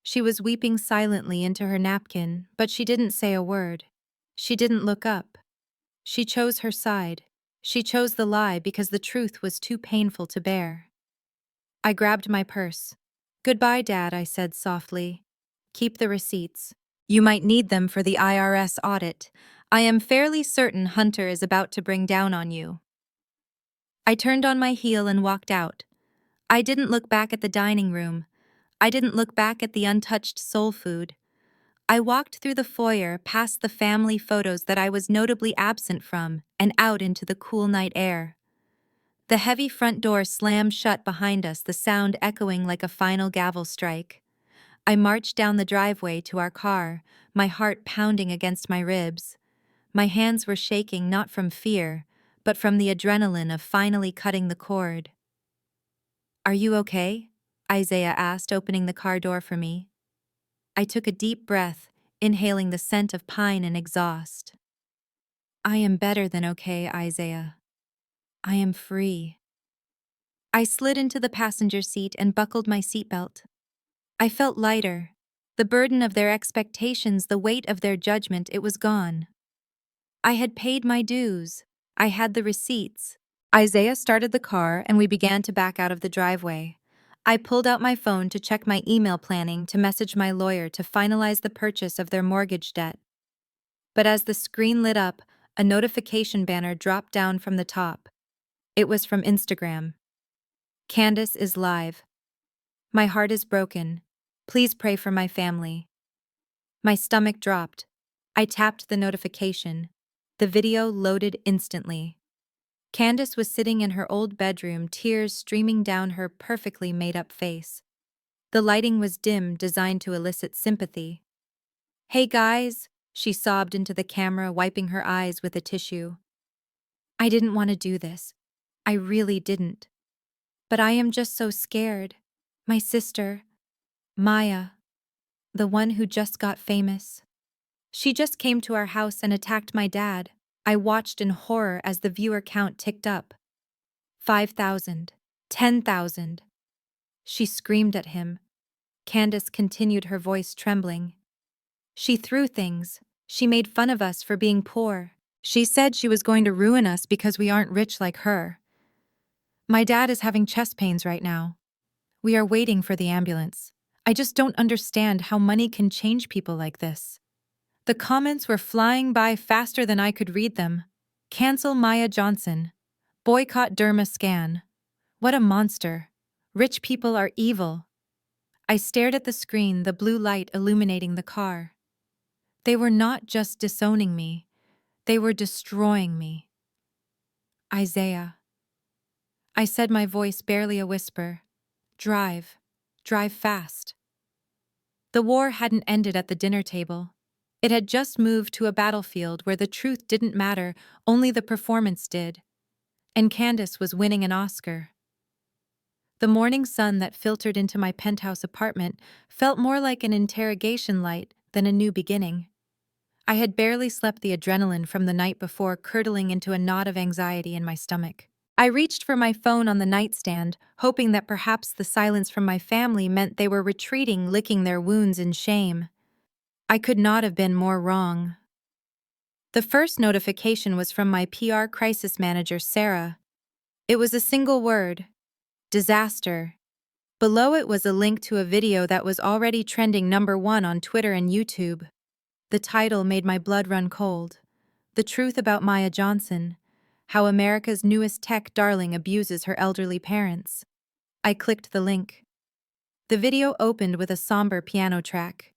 She was weeping silently into her napkin, but she didn't say a word. She didn't look up. She chose her side. She chose the lie because the truth was too painful to bear. I grabbed my purse. "Goodbye, Dad," I said softly. "Keep the receipts. You might need them for the IRS audit. I am fairly certain Hunter is about to bring down on you." I turned on my heel and walked out. I didn't look back at the dining room. I didn't look back at the untouched soul food. I walked through the foyer, past the family photos that I was notably absent from, and out into the cool night air. The heavy front door slammed shut behind us, the sound echoing like a final gavel strike. I marched down the driveway to our car, my heart pounding against my ribs. My hands were shaking not from fear, but from the adrenaline of finally cutting the cord. "Are you okay?" Isaiah asked, opening the car door for me. I took a deep breath, inhaling the scent of pine and exhaust. "I am better than okay, Isaiah. I am free." I slid into the passenger seat and buckled my seatbelt. I felt lighter. The burden of their expectations, the weight of their judgment, it was gone. I had paid my dues. I had the receipts. Isaiah started the car and we began to back out of the driveway. I pulled out my phone to check my email, planning to message my lawyer to finalize the purchase of their mortgage debt. But as the screen lit up, a notification banner dropped down from the top. It was from Instagram. "Candace is live. My heart is broken. Please pray for my family." My stomach dropped. I tapped the notification. The video loaded instantly. Candace was sitting in her old bedroom, tears streaming down her perfectly made-up face. The lighting was dim, designed to elicit sympathy. "Hey guys," she sobbed into the camera, wiping her eyes with a tissue. "I didn't want to do this. I really didn't. But I am just so scared. My sister, Maya, the one who just got famous. She just came to our house and attacked my dad." I watched in horror as the viewer count ticked up. 5,000. 10,000. She screamed at him. Candace continued, her voice trembling. "She threw things. She made fun of us for being poor. She said she was going to ruin us because we aren't rich like her. My dad is having chest pains right now. We are waiting for the ambulance. I just don't understand how money can change people like this." The comments were flying by faster than I could read them. "Cancel Maya Johnson. Boycott Derma Scan. What a monster. Rich people are evil." I stared at the screen, the blue light illuminating the car. They were not just disowning me, they were destroying me. "Isaiah," I said, my voice barely a whisper. Drive. Drive fast." The war hadn't ended at the dinner table. It had just moved to a battlefield where the truth didn't matter, only the performance did. And Candace was winning an Oscar. The morning sun that filtered into my penthouse apartment felt more like an interrogation light than a new beginning. I had barely slept, the adrenaline from the night before curdling into a knot of anxiety in my stomach. I reached for my phone on the nightstand, hoping that perhaps the silence from my family meant they were retreating, licking their wounds in shame. I could not have been more wrong. The first notification was from my PR crisis manager, Sarah. It was a single word: disaster. Below it was a link to a video that was already trending #1 on Twitter and YouTube. The title made my blood run cold. "The Truth About Maya Johnson: How America's Newest Tech Darling Abuses Her Elderly Parents." I clicked the link. The video opened with a somber piano track.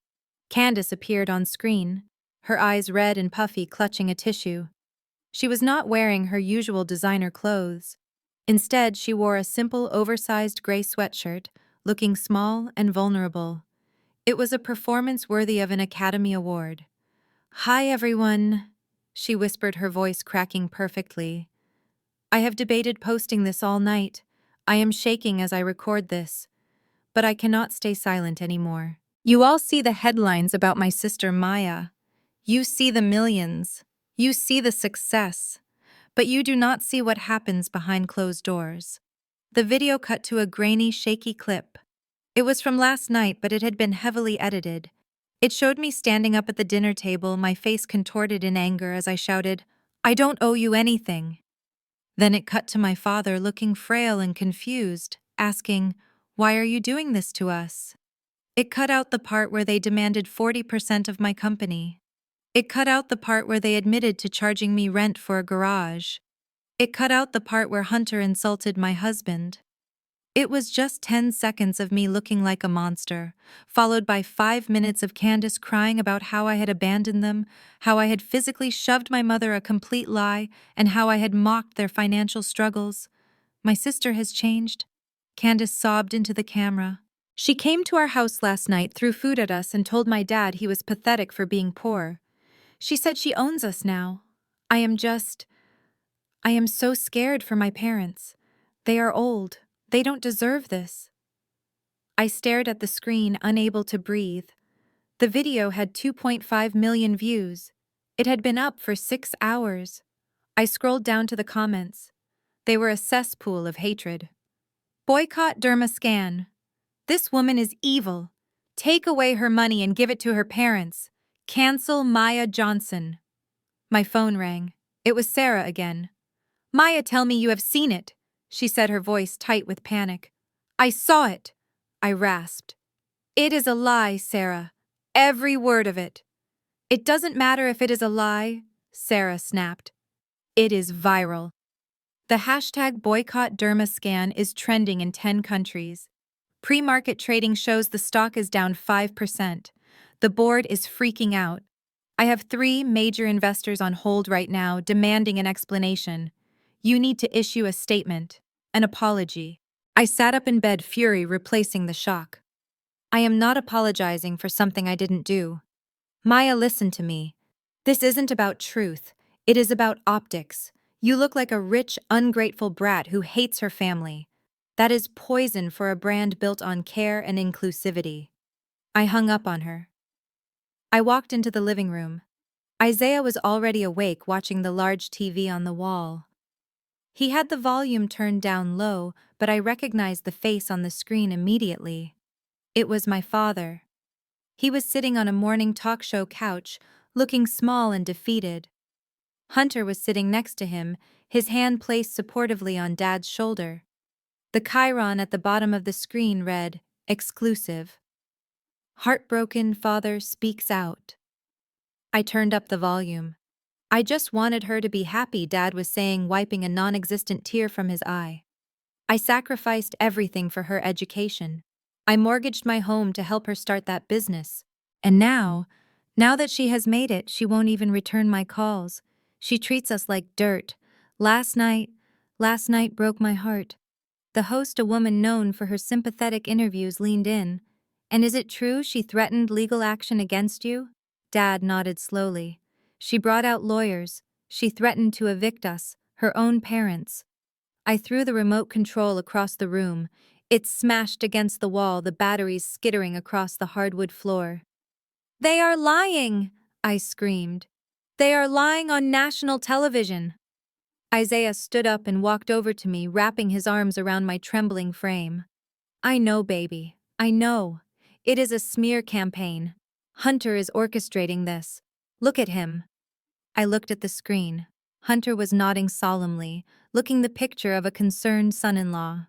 Candace appeared on screen, her eyes red and puffy, clutching a tissue. She was not wearing her usual designer clothes. Instead, she wore a simple, oversized gray sweatshirt, looking small and vulnerable. It was a performance worthy of an Academy Award. "Hi, everyone," she whispered, her voice cracking perfectly. "I have debated posting this all night. I am shaking as I record this. But I cannot stay silent anymore. You all see the headlines about my sister Maya. You see the millions. You see the success. But you do not see what happens behind closed doors." The video cut to a grainy, shaky clip. It was from last night, but it had been heavily edited. It showed me standing up at the dinner table, my face contorted in anger as I shouted, "I don't owe you anything." Then it cut to my father, looking frail and confused, asking, "Why are you doing this to us?" It cut out the part where they demanded 40% of my company. It cut out the part where they admitted to charging me rent for a garage. It cut out the part where Hunter insulted my husband. It was just 10 seconds of me looking like a monster, followed by 5 minutes of Candace crying about how I had abandoned them, how I had physically shoved my mother a complete lie, and how I had mocked their financial struggles. My sister has changed. Candace sobbed into the camera. She came to our house last night, threw food at us, and told my dad he was pathetic for being poor. She said she owns us now. I am so scared for my parents. They are old. They don't deserve this. I stared at the screen, unable to breathe. The video had 2.5 million views. It had been up for 6 hours. I scrolled down to the comments. They were a cesspool of hatred. Boycott Dermascan. This woman is evil. Take away her money and give it to her parents. Cancel Maya Johnson. My phone rang. It was Sarah again. Maya, tell me you have seen it, she said, her voice tight with panic. I saw it, I rasped. It is a lie, Sarah. Every word of it. It doesn't matter if it is a lie, Sarah snapped. It is viral. The hashtag boycott Dermascan is trending in 10 countries. Pre-market trading shows the stock is down 5%. The board is freaking out. I have 3 major investors on hold right now demanding an explanation. You need to issue a statement, an apology. I sat up in bed, fury replacing the shock. I am not apologizing for something I didn't do. Maya, listen to me. This isn't about truth. It is about optics. You look like a rich, ungrateful brat who hates her family. That is poison for a brand built on care and inclusivity. I hung up on her. I walked into the living room. Isaiah was already awake, watching the large TV on the wall. He had the volume turned down low, but I recognized the face on the screen immediately. It was my father. He was sitting on a morning talk show couch, looking small and defeated. Hunter was sitting next to him, his hand placed supportively on Dad's shoulder. The chyron at the bottom of the screen read, "Exclusive." Heartbroken father speaks out. I turned up the volume. I just wanted her to be happy, Dad was saying, wiping a non-existent tear from his eye. I sacrificed everything for her education. I mortgaged my home to help her start that business. And now that she has made it, she won't even return my calls. She treats us like dirt. Last night broke my heart. The host, a woman known for her sympathetic interviews, leaned in. And is it true she threatened legal action against you? Dad nodded slowly. She brought out lawyers. She threatened to evict us, her own parents. I threw the remote control across the room. It smashed against the wall, the batteries skittering across the hardwood floor. They are lying, I screamed. They are lying on national television. Isaiah stood up and walked over to me, wrapping his arms around my trembling frame. I know, baby. I know. It is a smear campaign. Hunter is orchestrating this. Look at him. I looked at the screen. Hunter was nodding solemnly, looking the picture of a concerned son-in-law.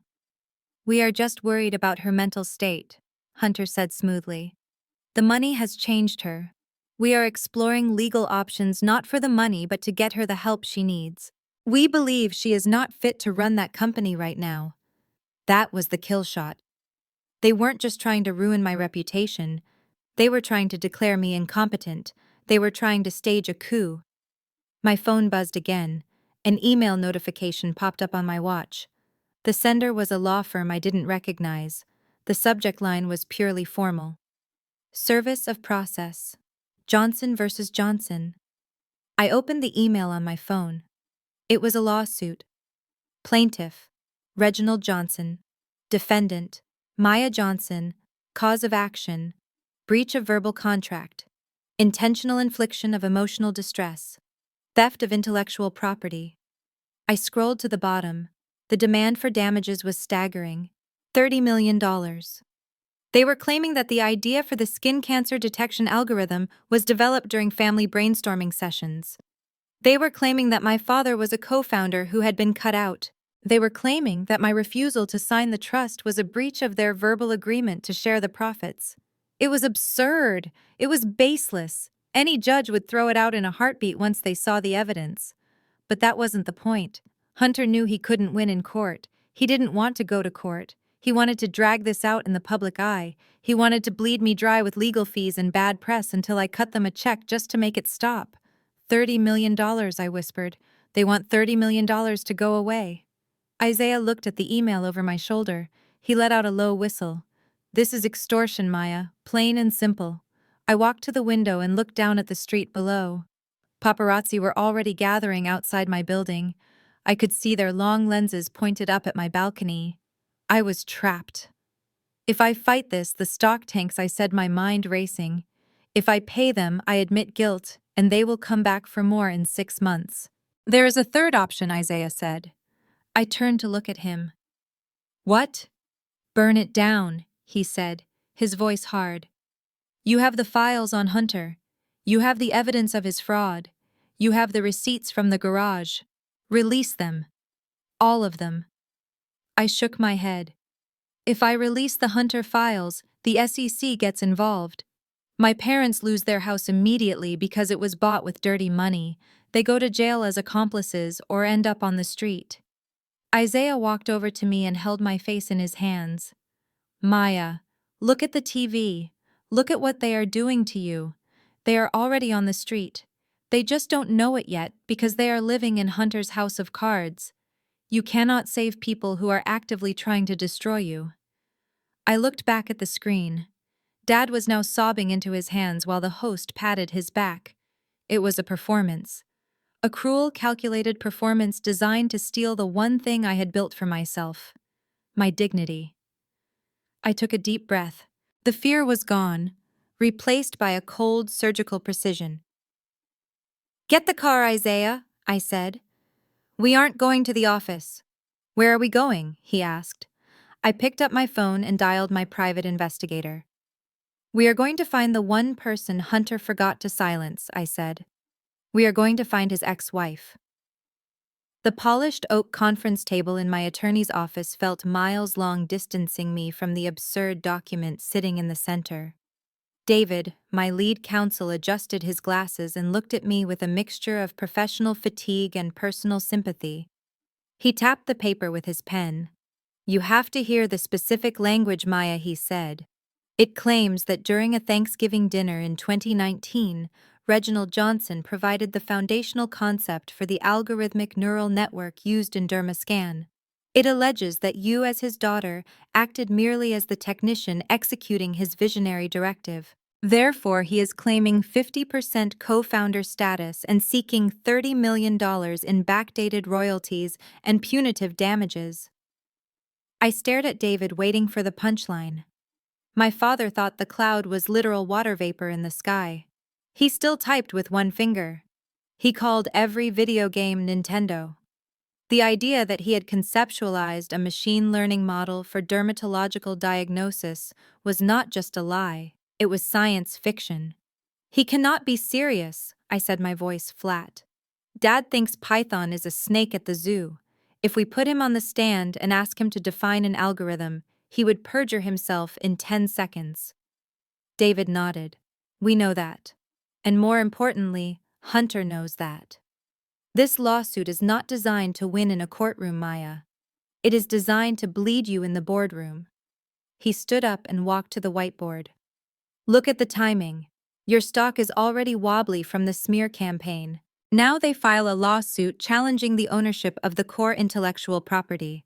We are just worried about her mental state, Hunter said smoothly. The money has changed her. We are exploring legal options, not for the money but to get her the help she needs. We believe she is not fit to run that company right now. That was the kill shot. They weren't just trying to ruin my reputation. They were trying to declare me incompetent. They were trying to stage a coup. My phone buzzed again. An email notification popped up on my watch. The sender was a law firm I didn't recognize. The subject line was purely formal. Service of process. Johnson versus Johnson. I opened the email on my phone. It was a lawsuit. Plaintiff, Reginald Johnson. Defendant, Maya Johnson. Cause of action, breach of verbal contract. Intentional infliction of emotional distress. Theft of intellectual property. I scrolled to the bottom. The demand for damages was staggering. $30 million. They were claiming that the idea for the skin cancer detection algorithm was developed during family brainstorming sessions. They were claiming that my father was a co-founder who had been cut out. They were claiming that my refusal to sign the trust was a breach of their verbal agreement to share the profits. It was absurd. It was baseless. Any judge would throw it out in a heartbeat once they saw the evidence. But that wasn't the point. Hunter knew he couldn't win in court. He didn't want to go to court. He wanted to drag this out in the public eye. He wanted to bleed me dry with legal fees and bad press until I cut them a check just to make it stop. $30 million, I whispered. They want $30 million to go away. Isaiah looked at the email over my shoulder. He let out a low whistle. This is extortion, Maya, plain and simple. I walked to the window and looked down at the street below. Paparazzi were already gathering outside my building. I could see their long lenses pointed up at my balcony. I was trapped. If I fight this, the stock tanks, I said, my mind racing. If I pay them, I admit guilt, and they will come back for more in 6 months. There is a third option, Isaiah said. I turned to look at him. What? Burn it down, he said, his voice hard. You have the files on Hunter. You have the evidence of his fraud. You have the receipts from the garage. Release them. All of them. I shook my head. If I release the Hunter files, the SEC gets involved. My parents lose their house immediately because it was bought with dirty money. They go to jail as accomplices or end up on the street. Isaiah walked over to me and held my face in his hands. Maya, look at the TV. Look at what they are doing to you. They are already on the street. They just don't know it yet because they are living in Hunter's house of cards. You cannot save people who are actively trying to destroy you. I looked back at the screen. Dad was now sobbing into his hands while the host patted his back. It was a performance. A cruel, calculated performance designed to steal the one thing I had built for myself. My dignity. I took a deep breath. The fear was gone, replaced by a cold, surgical precision. Get the car, Isaiah, I said. We aren't going to the office. Where are we going? He asked. I picked up my phone and dialed my private investigator. We are going to find the one person Hunter forgot to silence, I said. We are going to find his ex-wife. The polished oak conference table in my attorney's office felt miles long, distancing me from the absurd document sitting in the center. David, my lead counsel, adjusted his glasses and looked at me with a mixture of professional fatigue and personal sympathy. He tapped the paper with his pen. You have to hear the specific language, Maya, he said. It claims that during a Thanksgiving dinner in 2019, Reginald Johnson provided the foundational concept for the algorithmic neural network used in Dermascan. It alleges that you, as his daughter, acted merely as the technician executing his visionary directive. Therefore, he is claiming 50% co-founder status and seeking $30 million in backdated royalties and punitive damages. I stared at David, waiting for the punchline. My father thought the cloud was literal water vapor in the sky. He still typed with one finger. He called every video game Nintendo. The idea that he had conceptualized a machine learning model for dermatological diagnosis was not just a lie, it was science fiction. He cannot be serious, I said, my voice flat. Dad thinks Python is a snake at the zoo. If we put him on the stand and ask him to define an algorithm, he would perjure himself in 10 seconds. David nodded. We know that. And more importantly, Hunter knows that. This lawsuit is not designed to win in a courtroom, Maya. It is designed to bleed you in the boardroom. He stood up and walked to the whiteboard. Look at the timing. Your stock is already wobbly from the smear campaign. Now they file a lawsuit challenging the ownership of the core intellectual property.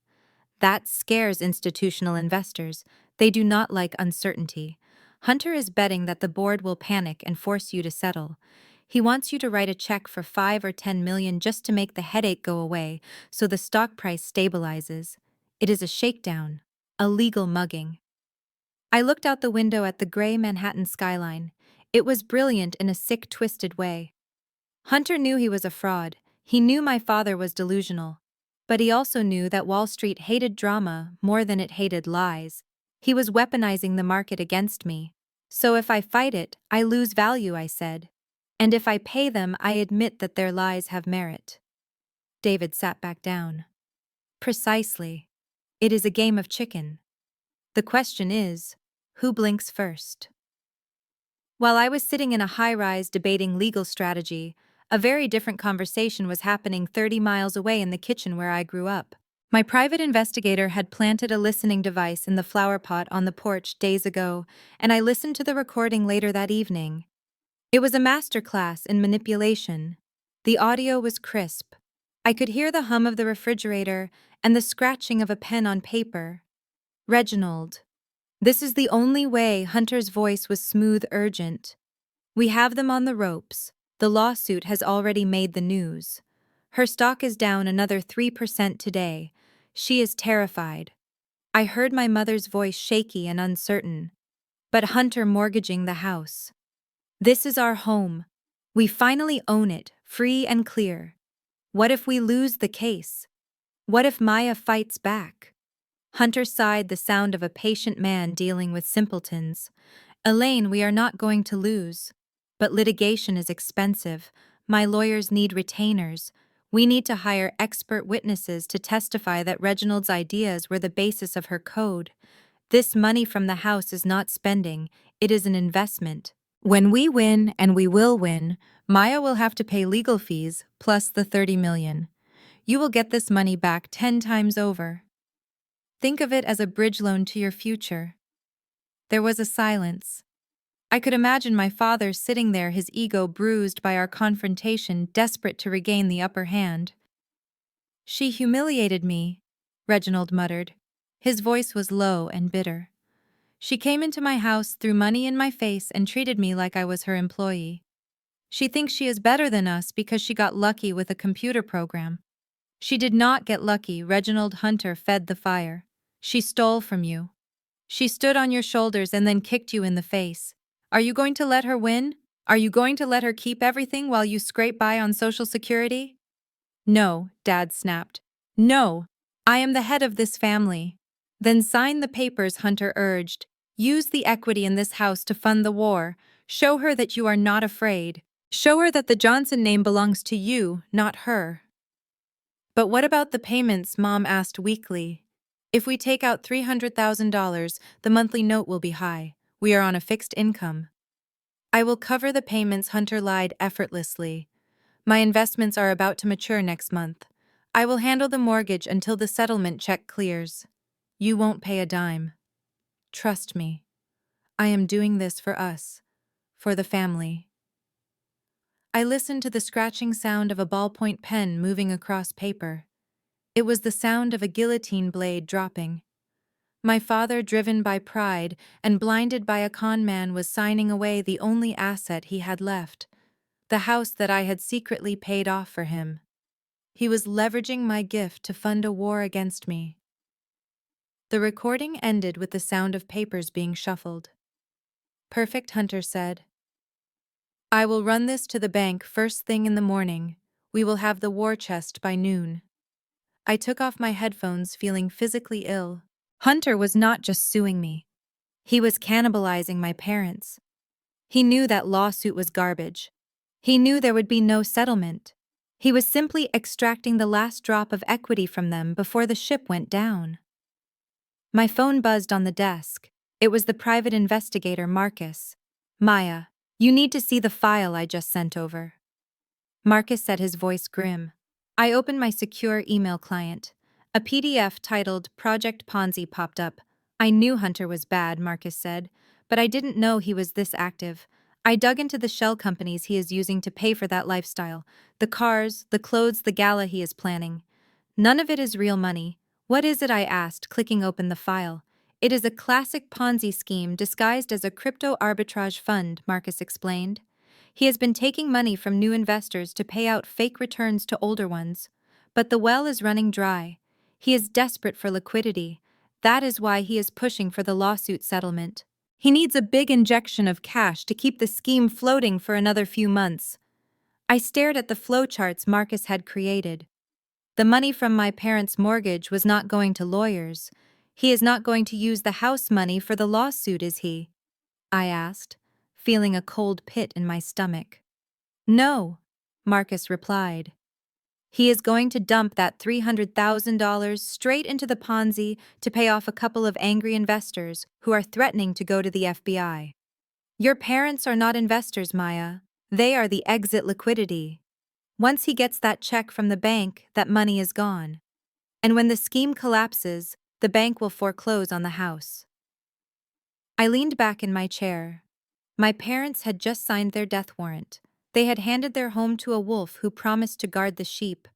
That scares institutional investors. They do not like uncertainty. Hunter is betting that the board will panic and force you to settle. He wants you to write a check for $5 or $10 million just to make the headache go away, so the stock price stabilizes. It is a shakedown, a legal mugging. I looked out the window at the gray Manhattan skyline. It was brilliant in a sick, twisted way. Hunter knew he was a fraud. He knew my father was delusional. But he also knew that Wall Street hated drama more than it hated lies. He was weaponizing the market against me. So if I fight it, I lose value, I said. And if I pay them, I admit that their lies have merit. David sat back down. Precisely. It is a game of chicken. The question is, who blinks first? While I was sitting in a high-rise debating legal strategy, a very different conversation was happening 30 miles away in the kitchen where I grew up. My private investigator had planted a listening device in the flower pot on the porch days ago, and I listened to the recording later that evening. It was a master class in manipulation. The audio was crisp. I could hear the hum of the refrigerator and the scratching of a pen on paper. Reginald. This is the only way. Hunter's voice was smooth, urgent. We have them on the ropes. The lawsuit has already made the news. Her stock is down another 3% today. She is terrified. I heard my mother's voice shaky and uncertain. But Hunter mortgaging the house. This is our home. We finally own it, free and clear. What if we lose the case? What if Maya fights back? Hunter sighed, the sound of a patient man dealing with simpletons. Elaine, we are not going to lose. But litigation is expensive. My lawyers need retainers. We need to hire expert witnesses to testify that Reginald's ideas were the basis of her code. This money from the house is not spending, it is an investment. When we win, and we will win, Maya will have to pay legal fees plus the $30 million. You will get this money back 10 times over. Think of it as a bridge loan to your future. There was a silence. I could imagine my father sitting there, his ego bruised by our confrontation, desperate to regain the upper hand. She humiliated me, Reginald muttered. His voice was low and bitter. She came into my house, threw money in my face, and treated me like I was her employee. She thinks she is better than us because she got lucky with a computer program. She did not get lucky. Reginald. Hunter fed the fire. She stole from you. She stood on your shoulders and then kicked you in the face. Are you going to let her win? Are you going to let her keep everything while you scrape by on Social Security? No, Dad snapped. No. I am the head of this family. Then sign the papers, Hunter urged. Use the equity in this house to fund the war. Show her that you are not afraid. Show her that the Johnson name belongs to you, not her. But what about the payments? Mom asked weakly. If we take out $300,000, the monthly note will be high. We are on a fixed income. I will cover the payments, Hunter lied effortlessly. My investments are about to mature next month. I will handle the mortgage until the settlement check clears. You won't pay a dime. Trust me. I am doing this for us, for the family. I listened to the scratching sound of a ballpoint pen moving across paper. It was the sound of a guillotine blade dropping. My father, driven by pride and blinded by a con man, was signing away the only asset he had left, the house that I had secretly paid off for him. He was leveraging my gift to fund a war against me. The recording ended with the sound of papers being shuffled. Perfect, Hunter said. I will run this to the bank first thing in the morning. We will have the war chest by noon. I took off my headphones, feeling physically ill. Hunter was not just suing me. He was cannibalizing my parents. He knew that lawsuit was garbage. He knew there would be no settlement. He was simply extracting the last drop of equity from them before the ship went down. My phone buzzed on the desk. It was the private investigator, Marcus. Maya, you need to see the file I just sent over. Marcus said, his voice grim. I opened my secure email client. A PDF titled Project Ponzi popped up. I knew Hunter was bad, Marcus said, but I didn't know he was this active. I dug into the shell companies he is using to pay for that lifestyle. The cars, the clothes, the gala he is planning. None of it is real money. What is it? I asked, clicking open the file. It is a classic Ponzi scheme disguised as a crypto arbitrage fund, Marcus explained. He has been taking money from new investors to pay out fake returns to older ones. But the well is running dry. He is desperate for liquidity. That is why he is pushing for the lawsuit settlement. He needs a big injection of cash to keep the scheme floating for another few months. I stared at the flowcharts Marcus had created. The money from my parents' mortgage was not going to lawyers. He is not going to use the house money for the lawsuit, is he? I asked, feeling a cold pit in my stomach. No, Marcus replied. He is going to dump that $300,000 straight into the Ponzi to pay off a couple of angry investors who are threatening to go to the FBI. Your parents are not investors, Maya. They are the exit liquidity. Once he gets that check from the bank, that money is gone. And when the scheme collapses, the bank will foreclose on the house. I leaned back in my chair. My parents had just signed their death warrant. They had handed their home to a wolf who promised to guard the sheep.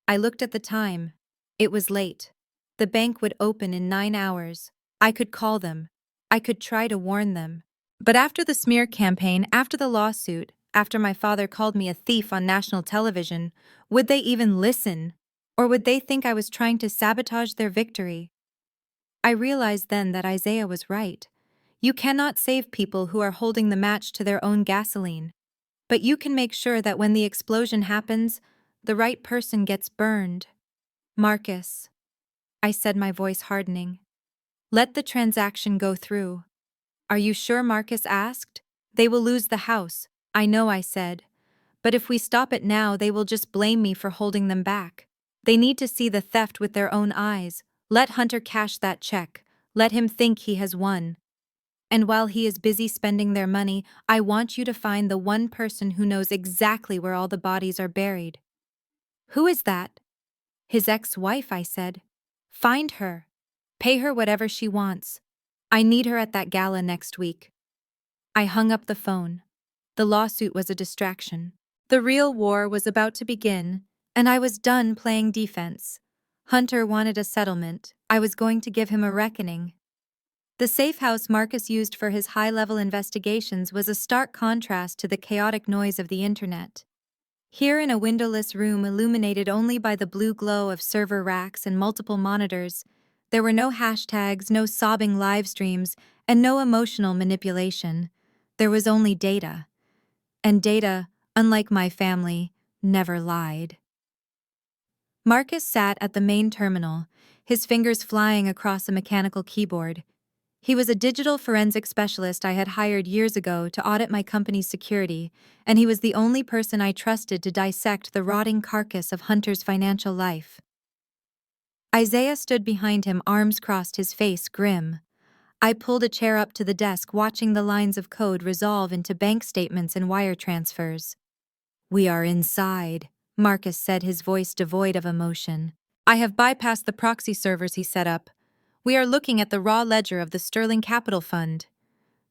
I looked at the time. It was late. The bank would open in 9 hours. I could call them. I could try to warn them. But after the smear campaign, after the lawsuit, after my father called me a thief on national television, would they even listen? Or would they think I was trying to sabotage their victory? I realized then that Isaiah was right. You cannot save people who are holding the match to their own gasoline. But you can make sure that when the explosion happens, the right person gets burned. Marcus, I said, my voice hardening. Let the transaction go through. Are you sure? Marcus asked. They will lose the house. I know, I said. But if we stop it now, they will just blame me for holding them back. They need to see the theft with their own eyes. Let Hunter cash that check. Let him think he has won. And while he is busy spending their money, I want you to find the one person who knows exactly where all the bodies are buried. Who is that? His ex-wife, I said. Find her. Pay her whatever she wants. I need her at that gala next week. I hung up the phone. The lawsuit was a distraction. The real war was about to begin, and I was done playing defense. Hunter wanted a settlement. I was going to give him a reckoning. The safe house Marcus used for his high-level investigations was a stark contrast to the chaotic noise of the internet. Here, in a windowless room illuminated only by the blue glow of server racks and multiple monitors, there were no hashtags, no sobbing live streams, and no emotional manipulation. There was only data. And data, unlike my family, never lied. Marcus sat at the main terminal, his fingers flying across a mechanical keyboard. He was a digital forensic specialist I had hired years ago to audit my company's security, and he was the only person I trusted to dissect the rotting carcass of Hunter's financial life. Isaiah stood behind him, arms crossed, his face grim. I pulled a chair up to the desk, watching the lines of code resolve into bank statements and wire transfers. "We are inside," Marcus said, his voice devoid of emotion. "I have bypassed the proxy servers he set up. We are looking at the raw ledger of the Sterling Capital Fund."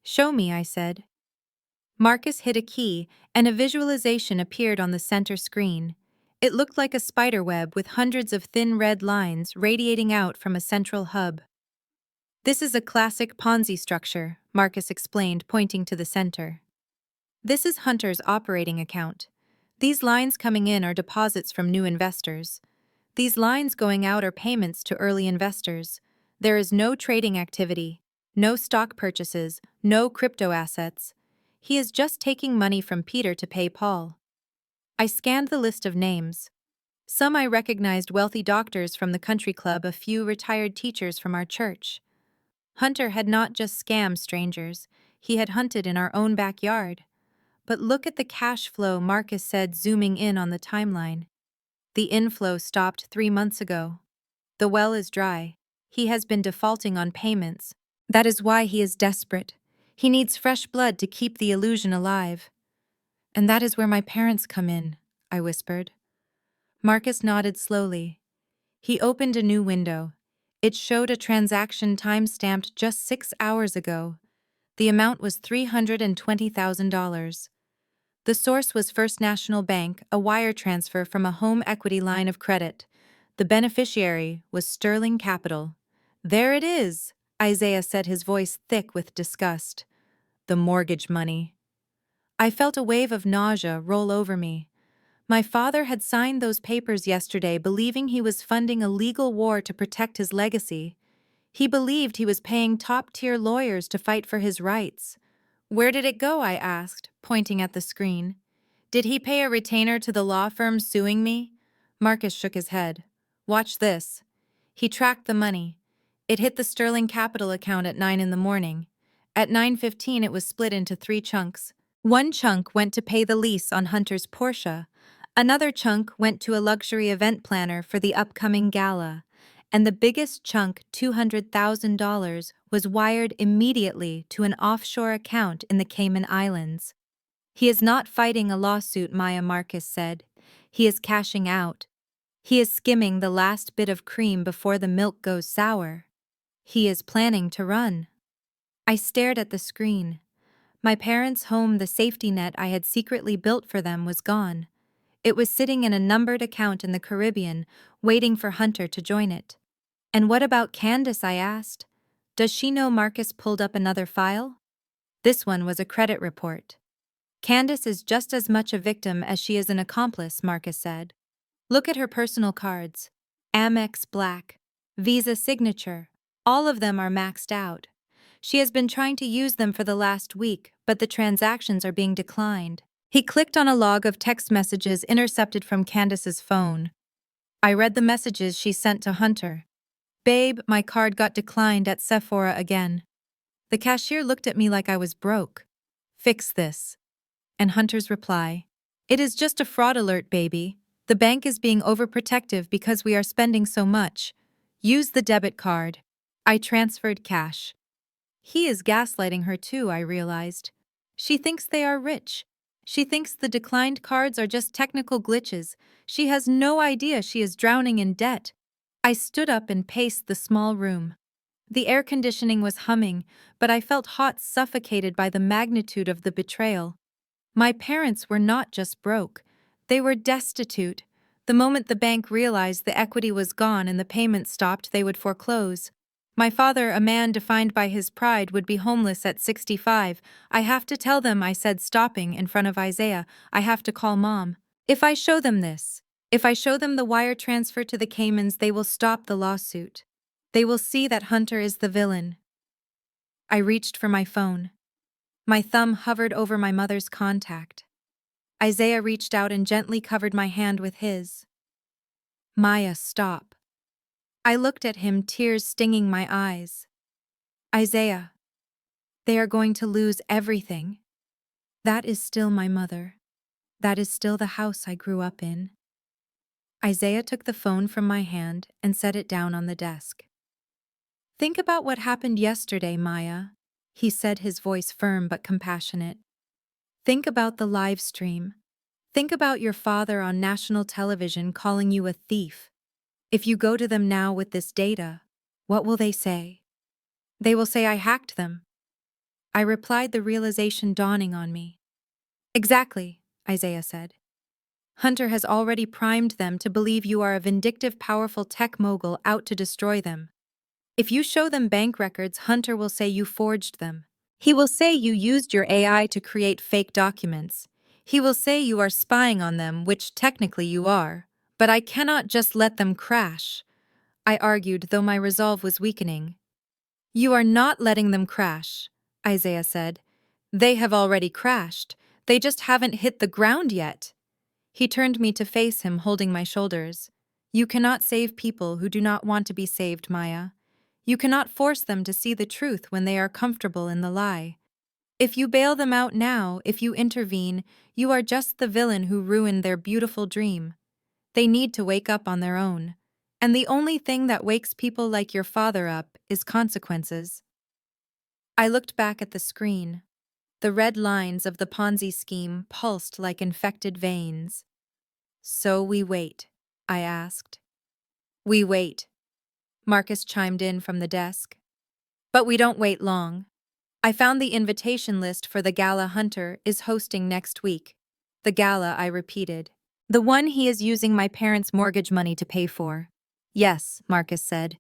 "Show me," I said. Marcus hit a key, and a visualization appeared on the center screen. It looked like a spider web with hundreds of thin red lines radiating out from a central hub. "This is a classic Ponzi structure," Marcus explained, pointing to the center. "This is Hunter's operating account. These lines coming in are deposits from new investors. These lines going out are payments to early investors. There is no trading activity, no stock purchases, no crypto assets. He is just taking money from Peter to pay Paul." I scanned the list of names. Some I recognized: wealthy doctors from the country club, a few retired teachers from our church. Hunter had not just scammed strangers, he had hunted in our own backyard. But look at the cash flow, Marcus said, zooming in on the timeline. The inflow stopped 3 months ago. The well is dry. He has been defaulting on payments. That is why he is desperate. He needs fresh blood to keep the illusion alive. "And that is where my parents come in," I whispered. Marcus nodded slowly. He opened a new window. It showed a transaction time-stamped just 6 hours ago. The amount was $320,000. The source was First National Bank, a wire transfer from a home equity line of credit. The beneficiary was Sterling Capital. "There it is," Isaiah said, his voice thick with disgust. "The mortgage money." I felt a wave of nausea roll over me. My father had signed those papers yesterday, believing he was funding a legal war to protect his legacy. He believed he was paying top-tier lawyers to fight for his rights. "Where did it go?" I asked, pointing at the screen. "Did he pay a retainer to the law firm suing me?" Marcus shook his head. "Watch this." He tracked the money. It hit the Sterling Capital account at 9 in the morning. At 9:15, it was split into 3 chunks. One chunk went to pay the lease on Hunter's Porsche. Another chunk went to a luxury event planner for the upcoming gala. And the biggest chunk, $200,000, was wired immediately to an offshore account in the Cayman Islands. "He is not fighting a lawsuit," Maya Marcus said. "He is cashing out. He is skimming the last bit of cream before the milk goes sour. He is planning to run. I stared at the screen. My parents' home, the safety net I had secretly built for them, was gone. It was sitting in a numbered account in the Caribbean, waiting for Hunter to join it. And what about Candace, I asked. Does she know Marcus pulled up another file? This one was a credit report. Candace is just as much a victim as she is an accomplice, Marcus said. Look at her personal cards. Amex Black, Visa Signature, all of them are maxed out. She has been trying to use them for the last week, but the transactions are being declined. He clicked on a log of text messages intercepted from Candace's phone. I read the messages she sent to Hunter. Babe, my card got declined at Sephora again. The cashier looked at me like I was broke. Fix this. And Hunter's reply. It is just a fraud alert, baby. The bank is being overprotective because we are spending so much. Use the debit card. I transferred cash. He is gaslighting her too, I realized. She thinks they are rich. She thinks the declined cards are just technical glitches. She has no idea she is drowning in debt. I stood up and paced the small room. The air conditioning was humming, but I felt hot, suffocated by the magnitude of the betrayal. My parents were not just broke. They were destitute. The moment the bank realized the equity was gone and the payments stopped, they would foreclose. My father, a man defined by his pride, would be homeless at 65. I have to tell them, I said, stopping in front of Isaiah. I have to call Mom. If I show them this, if I show them the wire transfer to the Caymans, they will stop the lawsuit. They will see that Hunter is the villain. I reached for my phone. My thumb hovered over my mother's contact. Isaiah reached out and gently covered my hand with his. Maya, stop. I looked at him, tears stinging my eyes. Isaiah, they are going to lose everything. That is still my mother. That is still the house I grew up in. Isaiah took the phone from my hand and set it down on the desk. Think about what happened yesterday, Maya, he said, his voice firm but compassionate. Think about the live stream. Think about your father on national television calling you a thief. If you go to them now with this data, what will they say? They will say I hacked them. I replied, the realization dawning on me. Exactly, Isaiah said. Hunter has already primed them to believe you are a vindictive, powerful tech mogul out to destroy them. If you show them bank records, Hunter will say you forged them. He will say you used your AI to create fake documents. He will say you are spying on them, which technically you are. But I cannot just let them crash, I argued, though my resolve was weakening. You are not letting them crash, Isaiah said. They have already crashed. They just haven't hit the ground yet. He turned me to face him, holding my shoulders. You cannot save people who do not want to be saved, Maya. You cannot force them to see the truth when they are comfortable in the lie. If you bail them out now, if you intervene, you are just the villain who ruined their beautiful dream. They need to wake up on their own. And the only thing that wakes people like your father up is consequences. I looked back at the screen. The red lines of the Ponzi scheme pulsed like infected veins. So we wait, I asked. We wait, Marcus chimed in from the desk. But we don't wait long. I found the invitation list for the gala Hunter is hosting next week. The gala, I repeated. The one he is using my parents' mortgage money to pay for. Yes, Marcus said.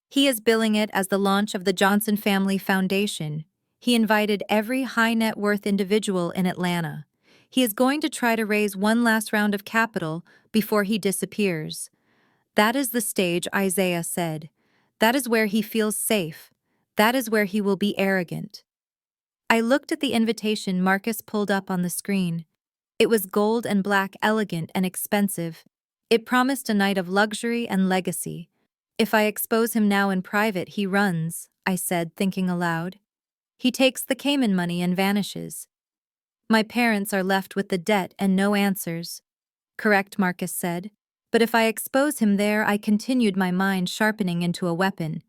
He is billing it as the launch of the Johnson Family Foundation. He invited every high net worth individual in Atlanta. He is going to try to raise one last round of capital before he disappears. That is the stage, Isaiah said. That is where he feels safe. That is where he will be arrogant. I looked at the invitation Marcus pulled up on the screen. It was gold and black, elegant and expensive. It promised a night of luxury and legacy. If I expose him now in private, he runs, I said, thinking aloud. He takes the Cayman money and vanishes. My parents are left with the debt and no answers. Correct, Marcus said. But if I expose him there, I continued, my mind sharpening into a weapon.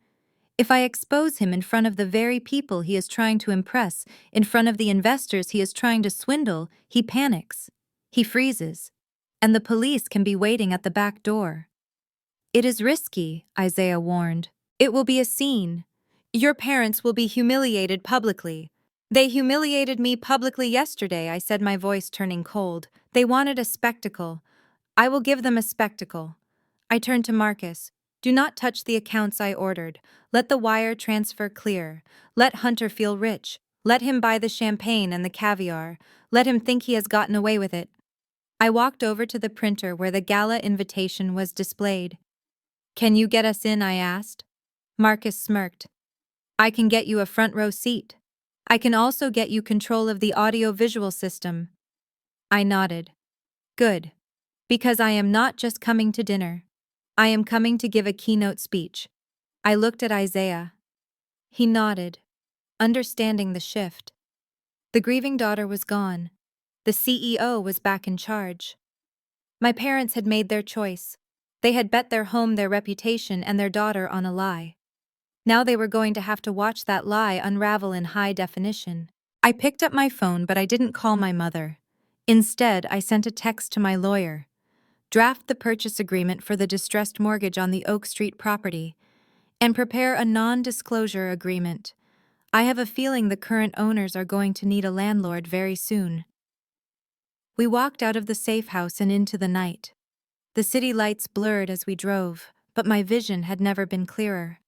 If I expose him in front of the very people he is trying to impress, in front of the investors he is trying to swindle, he panics. He freezes. And the police can be waiting at the back door. It is risky, Isaiah warned. It will be a scene. Your parents will be humiliated publicly. They humiliated me publicly yesterday, I said, my voice turning cold. They wanted a spectacle. I will give them a spectacle. I turned to Marcus. Do not touch the accounts I ordered. Let the wire transfer clear. Let Hunter feel rich. Let him buy the champagne and the caviar. Let him think he has gotten away with it. I walked over to the printer where the gala invitation was displayed. Can you get us in? I asked. Marcus smirked. I can get you a front row seat. I can also get you control of the audio-visual system. I nodded. Good. Because I am not just coming to dinner. I am coming to give a keynote speech. I looked at Isaiah. He nodded, understanding the shift. The grieving daughter was gone. The CEO was back in charge. My parents had made their choice. They had bet their home, their reputation, and their daughter on a lie. Now they were going to have to watch that lie unravel in high definition. I picked up my phone, but I didn't call my mother. Instead, I sent a text to my lawyer. Draft the purchase agreement for the distressed mortgage on the Oak Street property, and prepare a non-disclosure agreement. I have a feeling the current owners are going to need a landlord very soon. We walked out of the safe house and into the night. The city lights blurred as we drove, but my vision had never been clearer.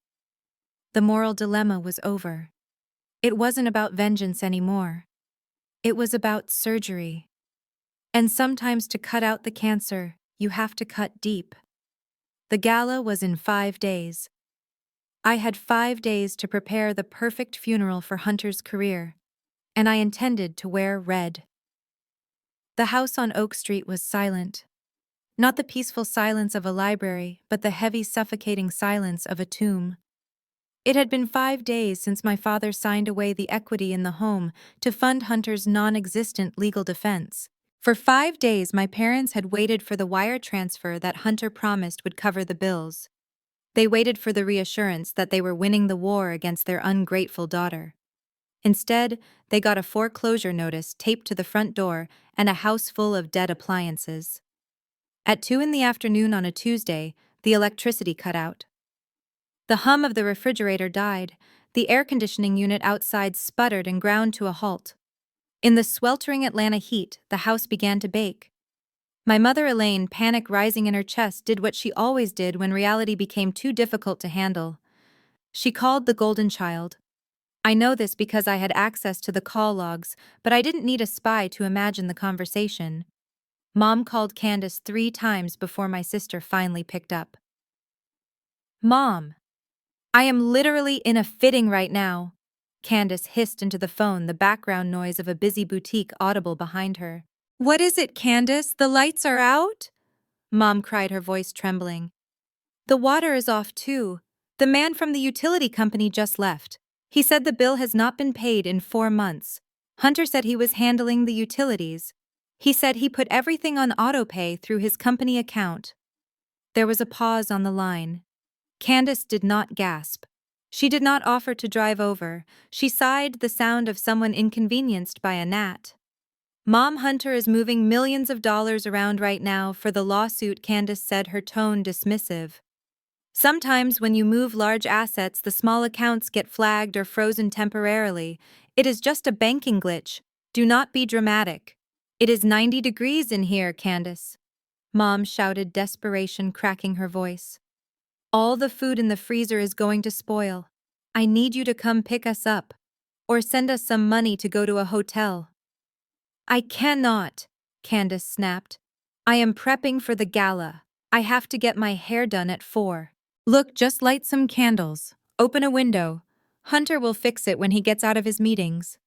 The moral dilemma was over. It wasn't about vengeance anymore. It was about surgery. And sometimes to cut out the cancer, you have to cut deep. The gala was in 5 days. I had 5 days to prepare the perfect funeral for Hunter's career, and I intended to wear red. The house on Oak Street was silent. Not the peaceful silence of a library, but the heavy, suffocating silence of a tomb. It had been 5 days since my father signed away the equity in the home to fund Hunter's non-existent legal defense. For 5 days, my parents had waited for the wire transfer that Hunter promised would cover the bills. They waited for the reassurance that they were winning the war against their ungrateful daughter. Instead, they got a foreclosure notice taped to the front door and a house full of dead appliances. At 2 in the afternoon on a Tuesday, the electricity cut out. The hum of the refrigerator died. The air conditioning unit outside sputtered and ground to a halt. In the sweltering Atlanta heat, the house began to bake. My mother Elaine, panic rising in her chest, did what she always did when reality became too difficult to handle. She called the golden child. I know this because I had access to the call logs, but I didn't need a spy to imagine the conversation. Mom called Candace 3 times before my sister finally picked up. Mom! I am literally in a fitting right now. Candace hissed into the phone, the background noise of a busy boutique audible behind her. What is it, Candace? The lights are out? Mom cried, her voice trembling. The water is off too. The man from the utility company just left. He said the bill has not been paid in 4 months. Hunter said he was handling the utilities. He said he put everything on autopay through his company account. There was a pause on the line. Candace did not gasp. She did not offer to drive over. She sighed, the sound of someone inconvenienced by a gnat. Mom, Hunter is moving millions of dollars around right now for the lawsuit, Candace said, her tone dismissive. Sometimes when you move large assets, the small accounts get flagged or frozen temporarily. It is just a banking glitch. Do not be dramatic. It is 90 degrees in here, Candace. Mom shouted, desperation cracking her voice. All the food in the freezer is going to spoil. I need you to come pick us up. Or send us some money to go to a hotel. I cannot, Candace snapped. I am prepping for the gala. I have to get my hair done at 4. Look, just light some candles. Open a window. Hunter will fix it when he gets out of his meetings.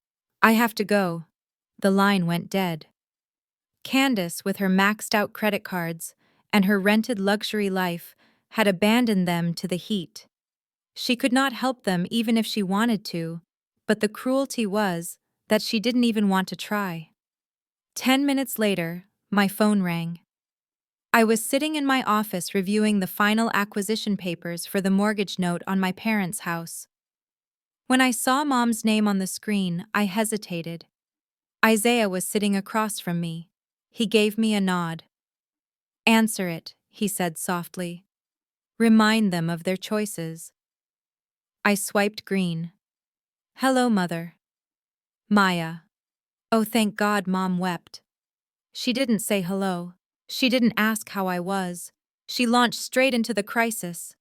I have to go. The line went dead. Candace, with her maxed-out credit cards and her rented luxury life, had abandoned them to the heat. She could not help them even if she wanted to, but the cruelty was that she didn't even want to try. 10 minutes later, my phone rang. I was sitting in my office reviewing the final acquisition papers for the mortgage note on my parents' house. When I saw Mom's name on the screen, I hesitated. Isaiah was sitting across from me. He gave me a nod. Answer it, he said softly. Remind them of their choices. I swiped green. Hello, Mother. Maya. Oh, thank God, Mom wept. She didn't say hello. She didn't ask how I was. She launched straight into the crisis.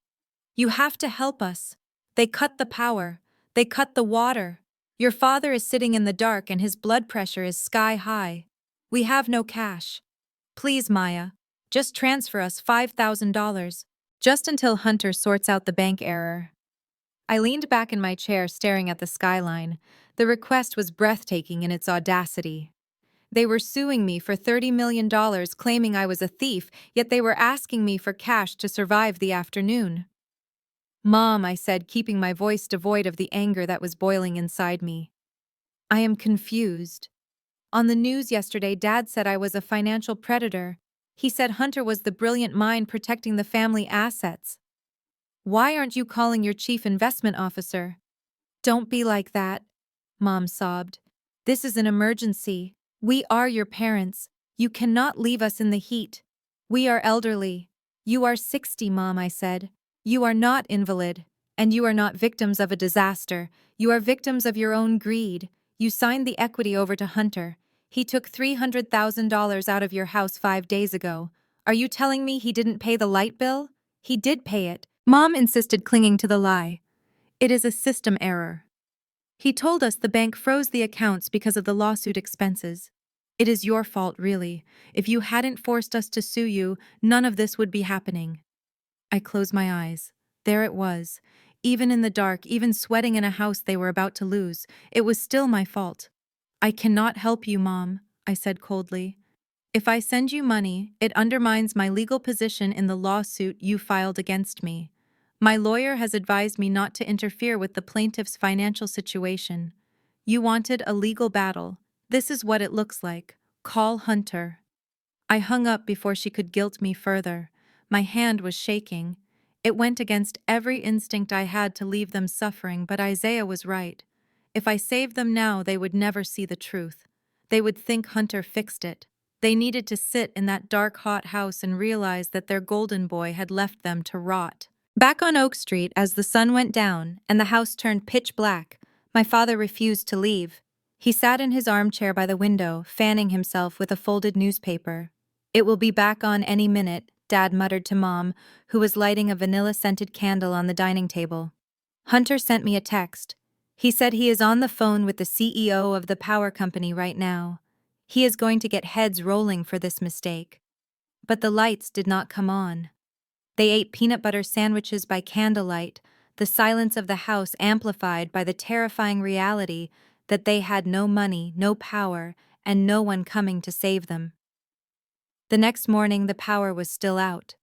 You have to help us. They cut the power. They cut the water. Your father is sitting in the dark and his blood pressure is sky high. We have no cash. Please, Maya, just transfer us $5,000. Just until Hunter sorts out the bank error. I leaned back in my chair staring at the skyline. The request was breathtaking in its audacity. They were suing me for $30 million, claiming I was a thief, yet they were asking me for cash to survive the afternoon. Mom, I said, keeping my voice devoid of the anger that was boiling inside me. I am confused. On the news yesterday, Dad said I was a financial predator. He said Hunter was the brilliant mind protecting the family assets. Why aren't you calling your chief investment officer? Don't be like that, Mom sobbed. This is an emergency. We are your parents. You cannot leave us in the heat. We are elderly. You are 60, Mom, I said. You are not invalid. And you are not victims of a disaster. You are victims of your own greed. You signed the equity over to Hunter. He took $300,000 out of your house 5 days ago. Are you telling me he didn't pay the light bill? He did pay it. Mom insisted, clinging to the lie. It is a system error. He told us the bank froze the accounts because of the lawsuit expenses. It is your fault, really. If you hadn't forced us to sue you, none of this would be happening. I closed my eyes. There it was. Even in the dark, even sweating in a house they were about to lose, it was still my fault. I cannot help you, Mom, I said coldly. If I send you money, it undermines my legal position in the lawsuit you filed against me. My lawyer has advised me not to interfere with the plaintiff's financial situation. You wanted a legal battle. This is what it looks like. Call Hunter. I hung up before she could guilt me further. My hand was shaking. It went against every instinct I had to leave them suffering, but Isaiah was right. If I saved them now, they would never see the truth. They would think Hunter fixed it. They needed to sit in that dark, hot house and realize that their golden boy had left them to rot. Back on Oak Street, as the sun went down and the house turned pitch black, my father refused to leave. He sat in his armchair by the window, fanning himself with a folded newspaper. It will be back on any minute, Dad muttered to Mom, who was lighting a vanilla-scented candle on the dining table. Hunter sent me a text. He said he is on the phone with the CEO of the power company right now. He is going to get heads rolling for this mistake. But the lights did not come on. They ate peanut butter sandwiches by candlelight, the silence of the house amplified by the terrifying reality that they had no money, no power, and no one coming to save them. The next morning, the power was still out.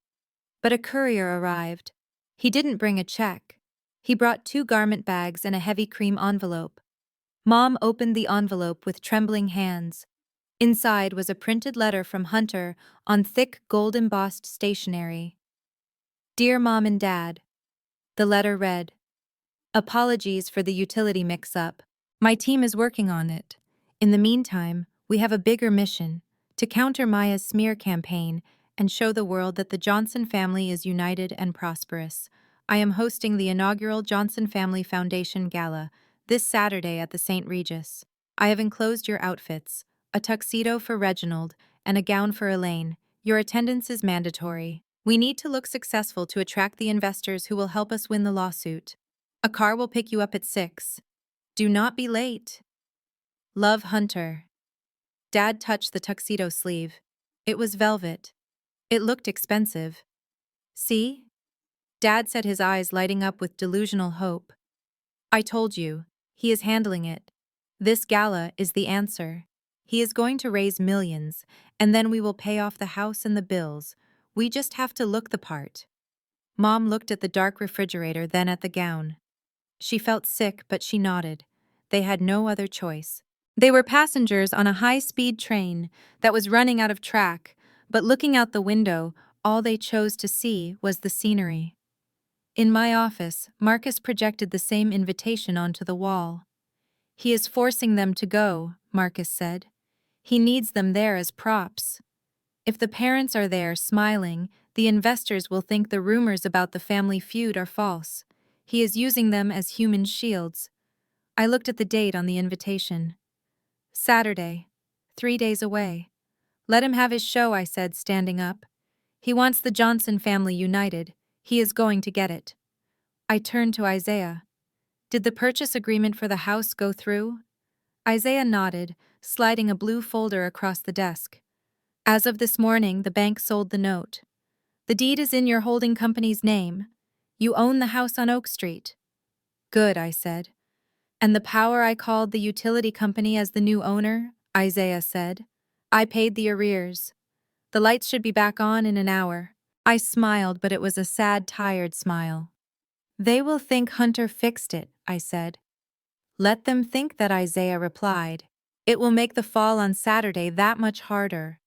But a courier arrived. He didn't bring a check. He brought 2 garment bags and a heavy cream envelope. Mom opened the envelope with trembling hands. Inside was a printed letter from Hunter on thick gold-embossed stationery. Dear Mom and Dad, the letter read, apologies for the utility mix-up. My team is working on it. In the meantime, we have a bigger mission, to counter Maya's smear campaign and show the world that the Johnson family is united and prosperous. I am hosting the inaugural Johnson Family Foundation Gala this Saturday at the St. Regis. I have enclosed your outfits, a tuxedo for Reginald and a gown for Elaine. Your attendance is mandatory. We need to look successful to attract the investors who will help us win the lawsuit. A car will pick you up at 6. Do not be late. Love, Hunter. Dad touched the tuxedo sleeve. It was velvet. It looked expensive. See? Dad said, his eyes lighting up with delusional hope. I told you, he is handling it. This gala is the answer. He is going to raise millions, and then we will pay off the house and the bills. We just have to look the part. Mom looked at the dark refrigerator, then at the gown. She felt sick, but she nodded. They had no other choice. They were passengers on a high-speed train that was running out of track, but looking out the window, all they chose to see was the scenery. In my office, Marcus projected the same invitation onto the wall. He is forcing them to go, Marcus said. He needs them there as props. If the parents are there smiling, The investors will think the rumors about the family feud are false. He is using them as human shields. I looked at the date on the invitation. Saturday. 3 days away. Let him have his show, I said, standing up. He wants the Johnson family united. He is going to get it. I turned to Isaiah. Did the purchase agreement for the house go through? Isaiah nodded, sliding a blue folder across the desk. As of this morning, the bank sold the note. The deed is in your holding company's name. You own the house on Oak Street. Good, I said. And the power I called the utility company as the new owner, Isaiah said. I paid the arrears. The lights should be back on in an hour. I smiled, but it was a sad, tired smile. They will think Hunter fixed it, I said. Let them think that, Isaiah replied. It will make the fall on Saturday that much harder.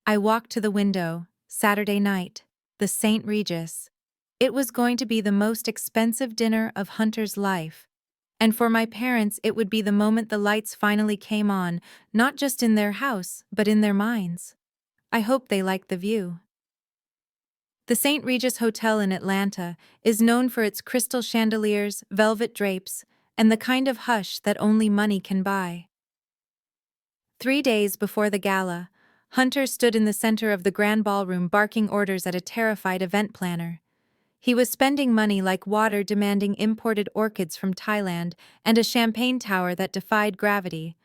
I walked to the window. Saturday night. The St. Regis. It was going to be the most expensive dinner of Hunter's life. And for my parents, it would be the moment the lights finally came on, not just in their house, but in their minds. I hope they liked the view. The St. Regis Hotel in Atlanta is known for its crystal chandeliers, velvet drapes, and the kind of hush that only money can buy. 3 days before the gala, Hunter stood in the center of the grand ballroom barking orders at a terrified event planner. He was spending money like water, demanding imported orchids from Thailand and a champagne tower that defied gravity.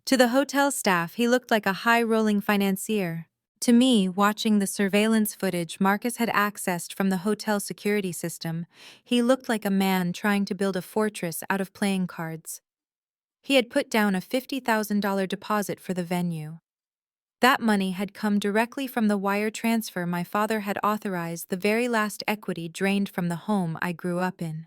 To the hotel staff, he looked like a high-rolling financier. To me, watching the surveillance footage Marcus had accessed from the hotel security system, he looked like a man trying to build a fortress out of playing cards. He had put down a $50,000 deposit for the venue. That money had come directly from the wire transfer my father had authorized, the very last equity drained from the home I grew up in.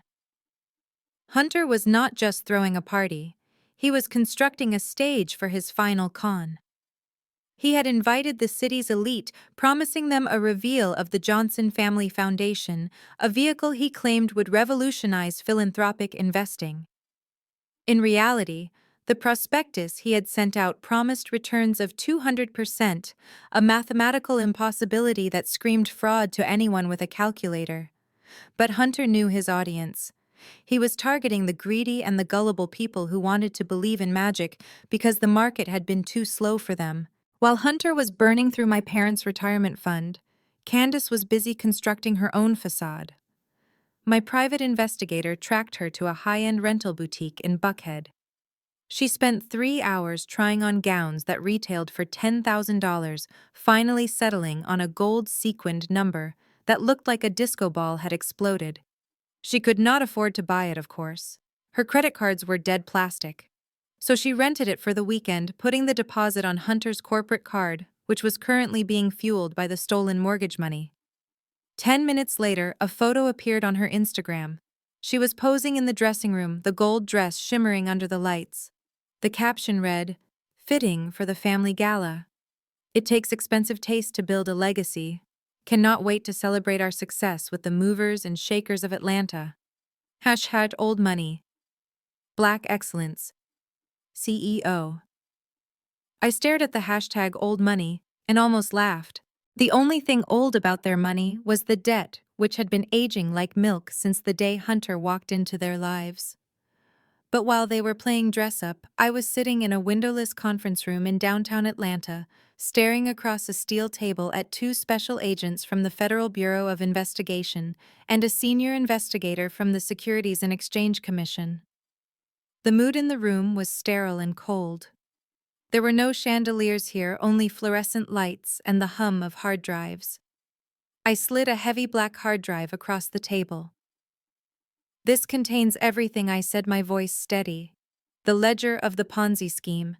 Hunter was not just throwing a party. He was constructing a stage for his final con. He had invited the city's elite, promising them a reveal of the Johnson Family Foundation, a vehicle he claimed would revolutionize philanthropic investing. In reality, the prospectus he had sent out promised returns of 200%, a mathematical impossibility that screamed fraud to anyone with a calculator. But Hunter knew his audience. He was targeting the greedy and the gullible people who wanted to believe in magic because the market had been too slow for them. While Hunter was burning through my parents' retirement fund, Candace was busy constructing her own facade. My private investigator tracked her to a high-end rental boutique in Buckhead. She spent 3 hours trying on gowns that retailed for $10,000, finally settling on a gold-sequined number that looked like a disco ball had exploded. She could not afford to buy it, of course. Her credit cards were dead plastic. So she rented it for the weekend, putting the deposit on Hunter's corporate card, which was currently being fueled by the stolen mortgage money. 10 minutes later, a photo appeared on her Instagram. She was posing in the dressing room, the gold dress shimmering under the lights. The caption read, "Fitting for the family gala. It takes expensive taste to build a legacy. Cannot wait to celebrate our success with the movers and shakers of Atlanta. # old money. Black excellence. CEO." I stared at the hashtag old money and almost laughed. The only thing old about their money was the debt, which had been aging like milk since the day Hunter walked into their lives. But while they were playing dress-up, I was sitting in a windowless conference room in downtown Atlanta, staring across a steel table at 2 special agents from the Federal Bureau of Investigation and a senior investigator from the Securities and Exchange Commission. The mood in the room was sterile and cold. There were no chandeliers here, only fluorescent lights and the hum of hard drives. I slid a heavy black hard drive across the table. "This contains everything," I said, my voice steady. "The ledger of the Ponzi scheme,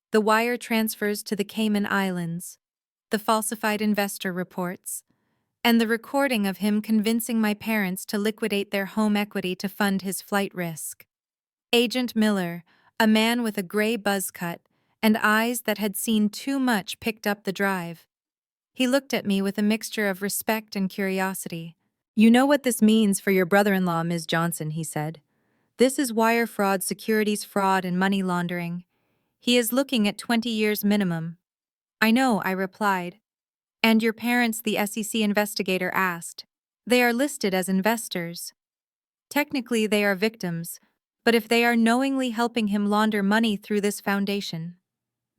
the wire transfers to the Cayman Islands, the falsified investor reports, and the recording of him convincing my parents to liquidate their home equity to fund his flight risk." Agent Miller, a man with a gray buzz cut and eyes that had seen too much, picked up the drive. He looked at me with a mixture of respect and curiosity. "You know what this means for your brother-in-law, Ms. Johnson," he said. "This is wire fraud, securities fraud, and money laundering. He is looking at 20 years minimum." "I know," I replied. And your parents, the SEC investigator asked. They are listed as investors. Technically, they are victims, but if they are knowingly helping him launder money through this foundation,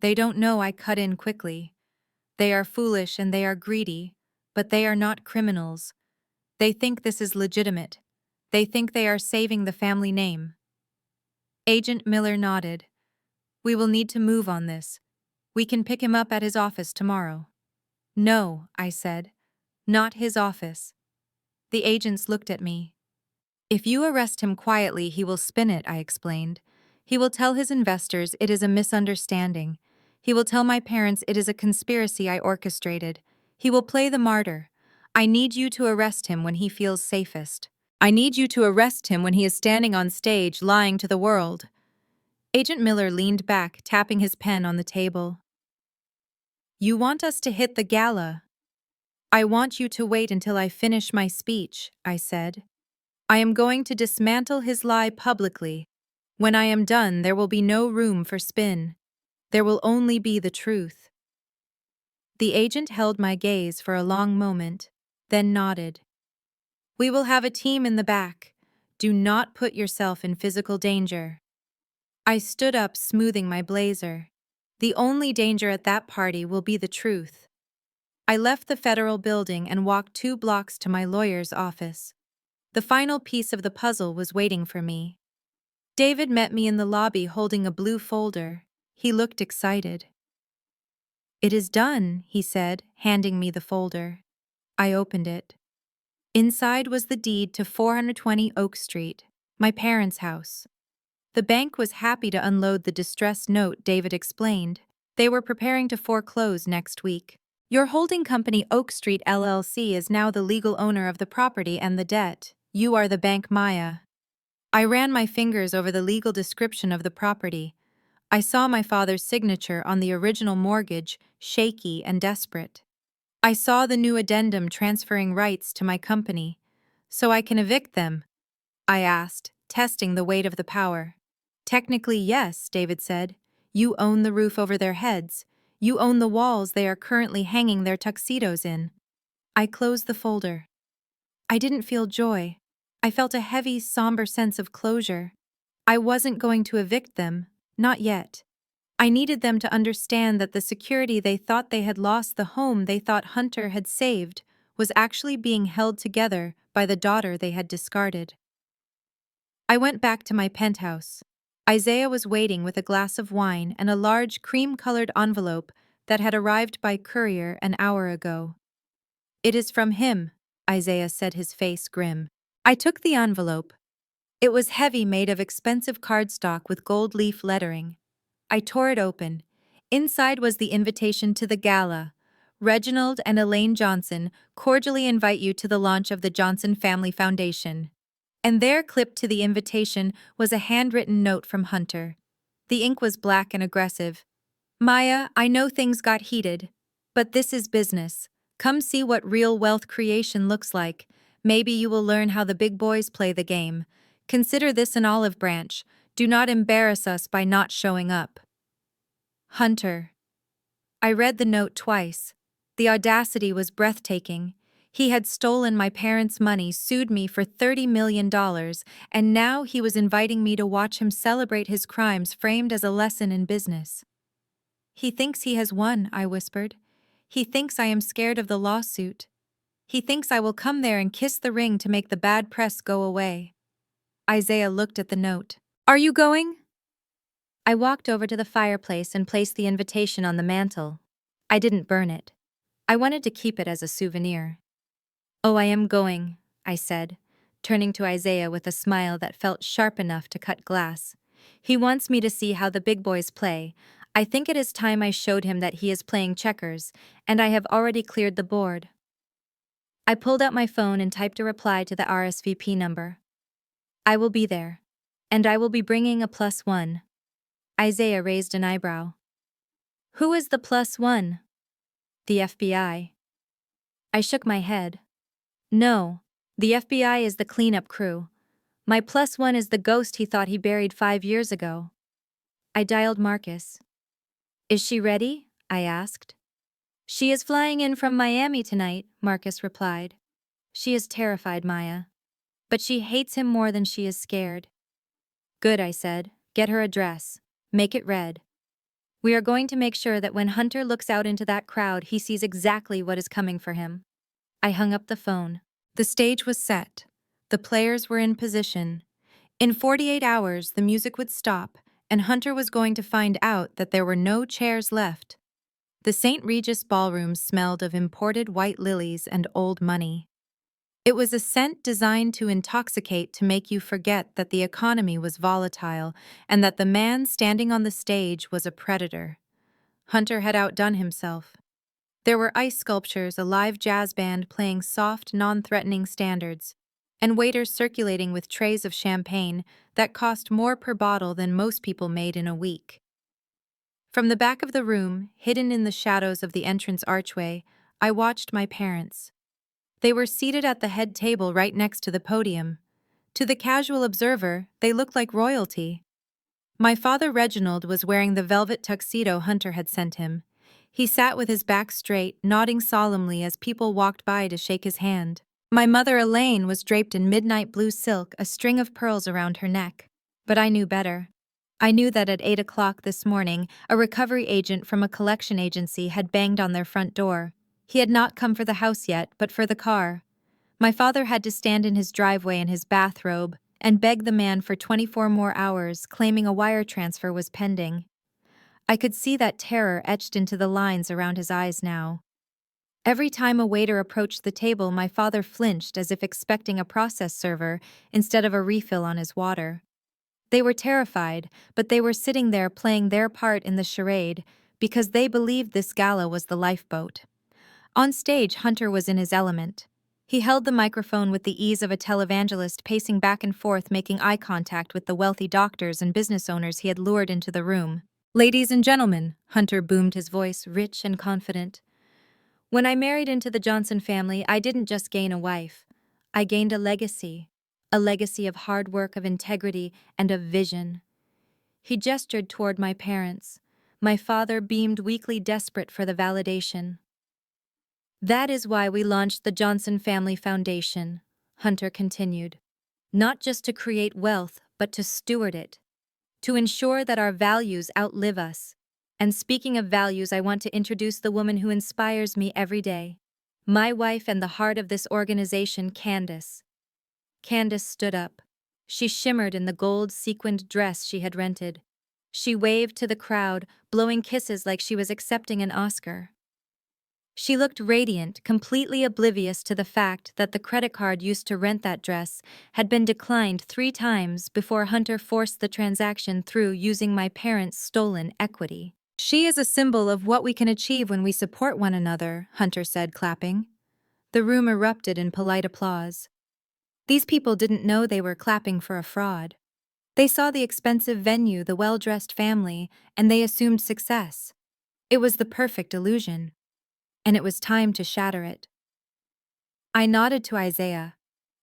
they don't know. I cut in quickly. They are foolish and they are greedy, but they are not criminals. They think this is legitimate. They think they are saving the family name. Agent Miller nodded. We will need to move on this. We can pick him up at his office tomorrow. No, I said. Not his office. The agents looked at me. If you arrest him quietly, he will spin it, I explained. He will tell his investors it is a misunderstanding. He will tell my parents it is a conspiracy I orchestrated. He will play the martyr. I need you to arrest him when he feels safest. I need you to arrest him when he is standing on stage lying to the world. Agent Miller leaned back, tapping his pen on the table. You want us to hit the gala? I want you to wait until I finish my speech, I said. I am going to dismantle his lie publicly. When I am done, there will be no room for spin. There will only be the truth. The agent held my gaze for a long moment, then nodded. We will have a team in the back. Do not put yourself in physical danger. I stood up, smoothing my blazer. The only danger at that party will be the truth. I left the federal building and walked 2 blocks to my lawyer's office. The final piece of the puzzle was waiting for me. David met me in the lobby holding a blue folder. He looked excited. It is done, he said, handing me the folder. I opened it. Inside was the deed to 420 Oak Street, my parents' house. The bank was happy to unload the distress note, David explained. They were preparing to foreclose next week. Your holding company Oak Street LLC is now the legal owner of the property and the debt. You are the bank, Maya. I ran my fingers over the legal description of the property. I saw my father's signature on the original mortgage, shaky and desperate. I saw the new addendum transferring rights to my company. So I can evict them? I asked, testing the weight of the power. Technically, yes, David said. You own the roof over their heads. You own the walls they are currently hanging their tuxedos in. I closed the folder. I didn't feel joy. I felt a heavy, somber sense of closure. I wasn't going to evict them, not yet. I needed them to understand that the security they thought they had lost, the home they thought Hunter had saved, was actually being held together by the daughter they had discarded. I went back to my penthouse. Isaiah was waiting with a glass of wine and a large cream-colored envelope that had arrived by courier an hour ago. It is from him, Isaiah said, his face grim. I took the envelope. It was heavy, made of expensive cardstock with gold leaf lettering. I tore it open. Inside was the invitation to the gala. Reginald and Elaine Johnson cordially invite you to the launch of the Johnson Family Foundation. And there, clipped to the invitation, was a handwritten note from Hunter. The ink was black and aggressive. Maya, I know things got heated, but this is business. Come see what real wealth creation looks like. Maybe you will learn how the big boys play the game. Consider this an olive branch. Do not embarrass us by not showing up. Hunter. I read the note twice. The audacity was breathtaking. He had stolen my parents' money, sued me for $30 million, and now he was inviting me to watch him celebrate his crimes, framed as a lesson in business. He thinks he has won, I whispered. He thinks I am scared of the lawsuit. He thinks I will come there and kiss the ring to make the bad press go away. Isaiah looked at the note. Are you going? I walked over to the fireplace and placed the invitation on the mantel. I didn't burn it. I wanted to keep it as a souvenir. Oh, I am going, I said, turning to Isaiah with a smile that felt sharp enough to cut glass. He wants me to see how the big boys play. I think it is time I showed him that he is playing checkers, and I have already cleared the board. I pulled out my phone and typed a reply to the RSVP number. I will be there, and I will be bringing a +1. Isaiah raised an eyebrow. Who is the +1? The FBI. I shook my head. No, the FBI is the cleanup crew. My +1 is the ghost he thought he buried 5 years ago. I dialed Marcus. Is she ready? I asked. She is flying in from Miami tonight, Marcus replied. She is terrified, Maya. But she hates him more than she is scared. Good, I said. Get her a dress. Make it red. We are going to make sure that when Hunter looks out into that crowd, he sees exactly what is coming for him. I hung up the phone. The stage was set. The players were in position. In 48 hours, the music would stop, and Hunter was going to find out that there were no chairs left. The St. Regis ballroom smelled of imported white lilies and old money. It was a scent designed to intoxicate, to make you forget that the economy was volatile and that the man standing on the stage was a predator. Hunter had outdone himself. There were ice sculptures, a live jazz band playing soft, non-threatening standards, and waiters circulating with trays of champagne that cost more per bottle than most people made in a week. From the back of the room, hidden in the shadows of the entrance archway, I watched my parents. They were seated at the head table right next to the podium. To the casual observer, they looked like royalty. My father Reginald was wearing the velvet tuxedo Hunter had sent him. He sat with his back straight, nodding solemnly as people walked by to shake his hand. My mother Elaine was draped in midnight blue silk, a string of pearls around her neck. But I knew better. I knew that at 8 o'clock this morning, a recovery agent from a collection agency had banged on their front door. He had not come for the house yet, but for the car. My father had to stand in his driveway in his bathrobe and beg the man for 24 more hours, claiming a wire transfer was pending. I could see that terror etched into the lines around his eyes now. Every time a waiter approached the table, my father flinched as if expecting a process server instead of a refill on his water. They were terrified, but they were sitting there playing their part in the charade because they believed this gala was the lifeboat. On stage, Hunter was in his element. He held the microphone with the ease of a televangelist, pacing back and forth, making eye contact with the wealthy doctors and business owners he had lured into the room. Ladies and gentlemen, Hunter boomed his voice, rich and confident. When I married into the Johnson family, I didn't just gain a wife. I gained a legacy of hard work, of integrity, and of vision. He gestured toward my parents. My father beamed weakly, desperate for the validation. That is why we launched the Johnson Family Foundation, Hunter continued. Not just to create wealth, but to steward it. To ensure that our values outlive us. And speaking of values, I want to introduce the woman who inspires me every day. My wife and the heart of this organization, Candace. Candace stood up. She shimmered in the gold sequined dress she had rented. She waved to the crowd, blowing kisses like she was accepting an Oscar. She looked radiant, completely oblivious to the fact that the credit card used to rent that dress had been declined 3 times before Hunter forced the transaction through using my parents' stolen equity. She is a symbol of what we can achieve when we support one another, Hunter said, clapping. The room erupted in polite applause. These people didn't know they were clapping for a fraud. They saw the expensive venue, the well-dressed family, and they assumed success. It was the perfect illusion. And it was time to shatter it. I nodded to Isaiah.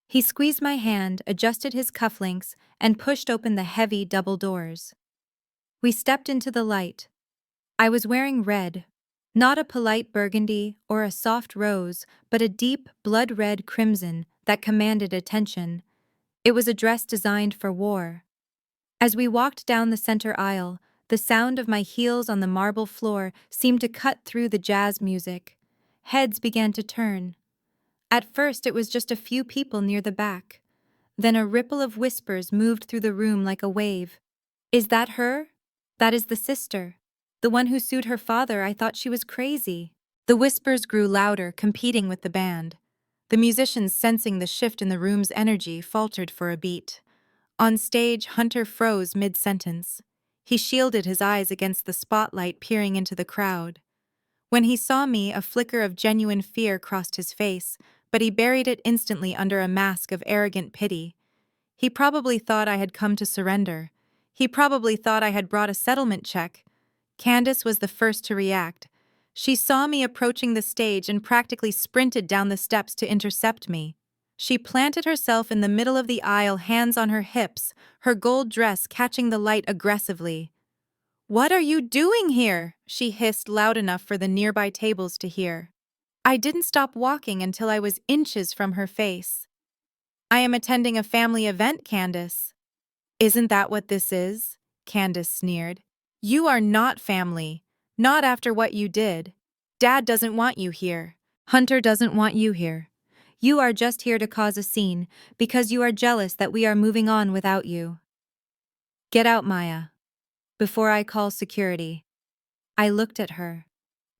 He squeezed my hand, adjusted his cufflinks, and pushed open the heavy double doors. We stepped into the light. I was wearing red, not a polite burgundy or a soft rose, but a deep, blood-red crimson that commanded attention. It was a dress designed for war. As we walked down the center aisle, the sound of my heels on the marble floor seemed to cut through the jazz music. Heads began to turn. At first, it was just a few people near the back. Then a ripple of whispers moved through the room like a wave. Is that her? That is the sister. The one who sued her father. I thought she was crazy. The whispers grew louder, competing with the band. The musicians, sensing the shift in the room's energy, faltered for a beat. On stage, Hunter froze mid-sentence. He shielded his eyes against the spotlight peering into the crowd. When he saw me, a flicker of genuine fear crossed his face, but he buried it instantly under a mask of arrogant pity. He probably thought I had come to surrender. He probably thought I had brought a settlement check. Candace was the first to react. She saw me approaching the stage and practically sprinted down the steps to intercept me. She planted herself in the middle of the aisle, hands on her hips, her gold dress catching the light aggressively. "What are you doing here?" she hissed loud enough for the nearby tables to hear. I didn't stop walking until I was inches from her face. "I am attending a family event, Candace." "Isn't that what this is?" Candace sneered. "You are not family. Not after what you did. Dad doesn't want you here. Hunter doesn't want you here. You are just here to cause a scene because you are jealous that we are moving on without you. Get out, Maya, before I call security." I looked at her.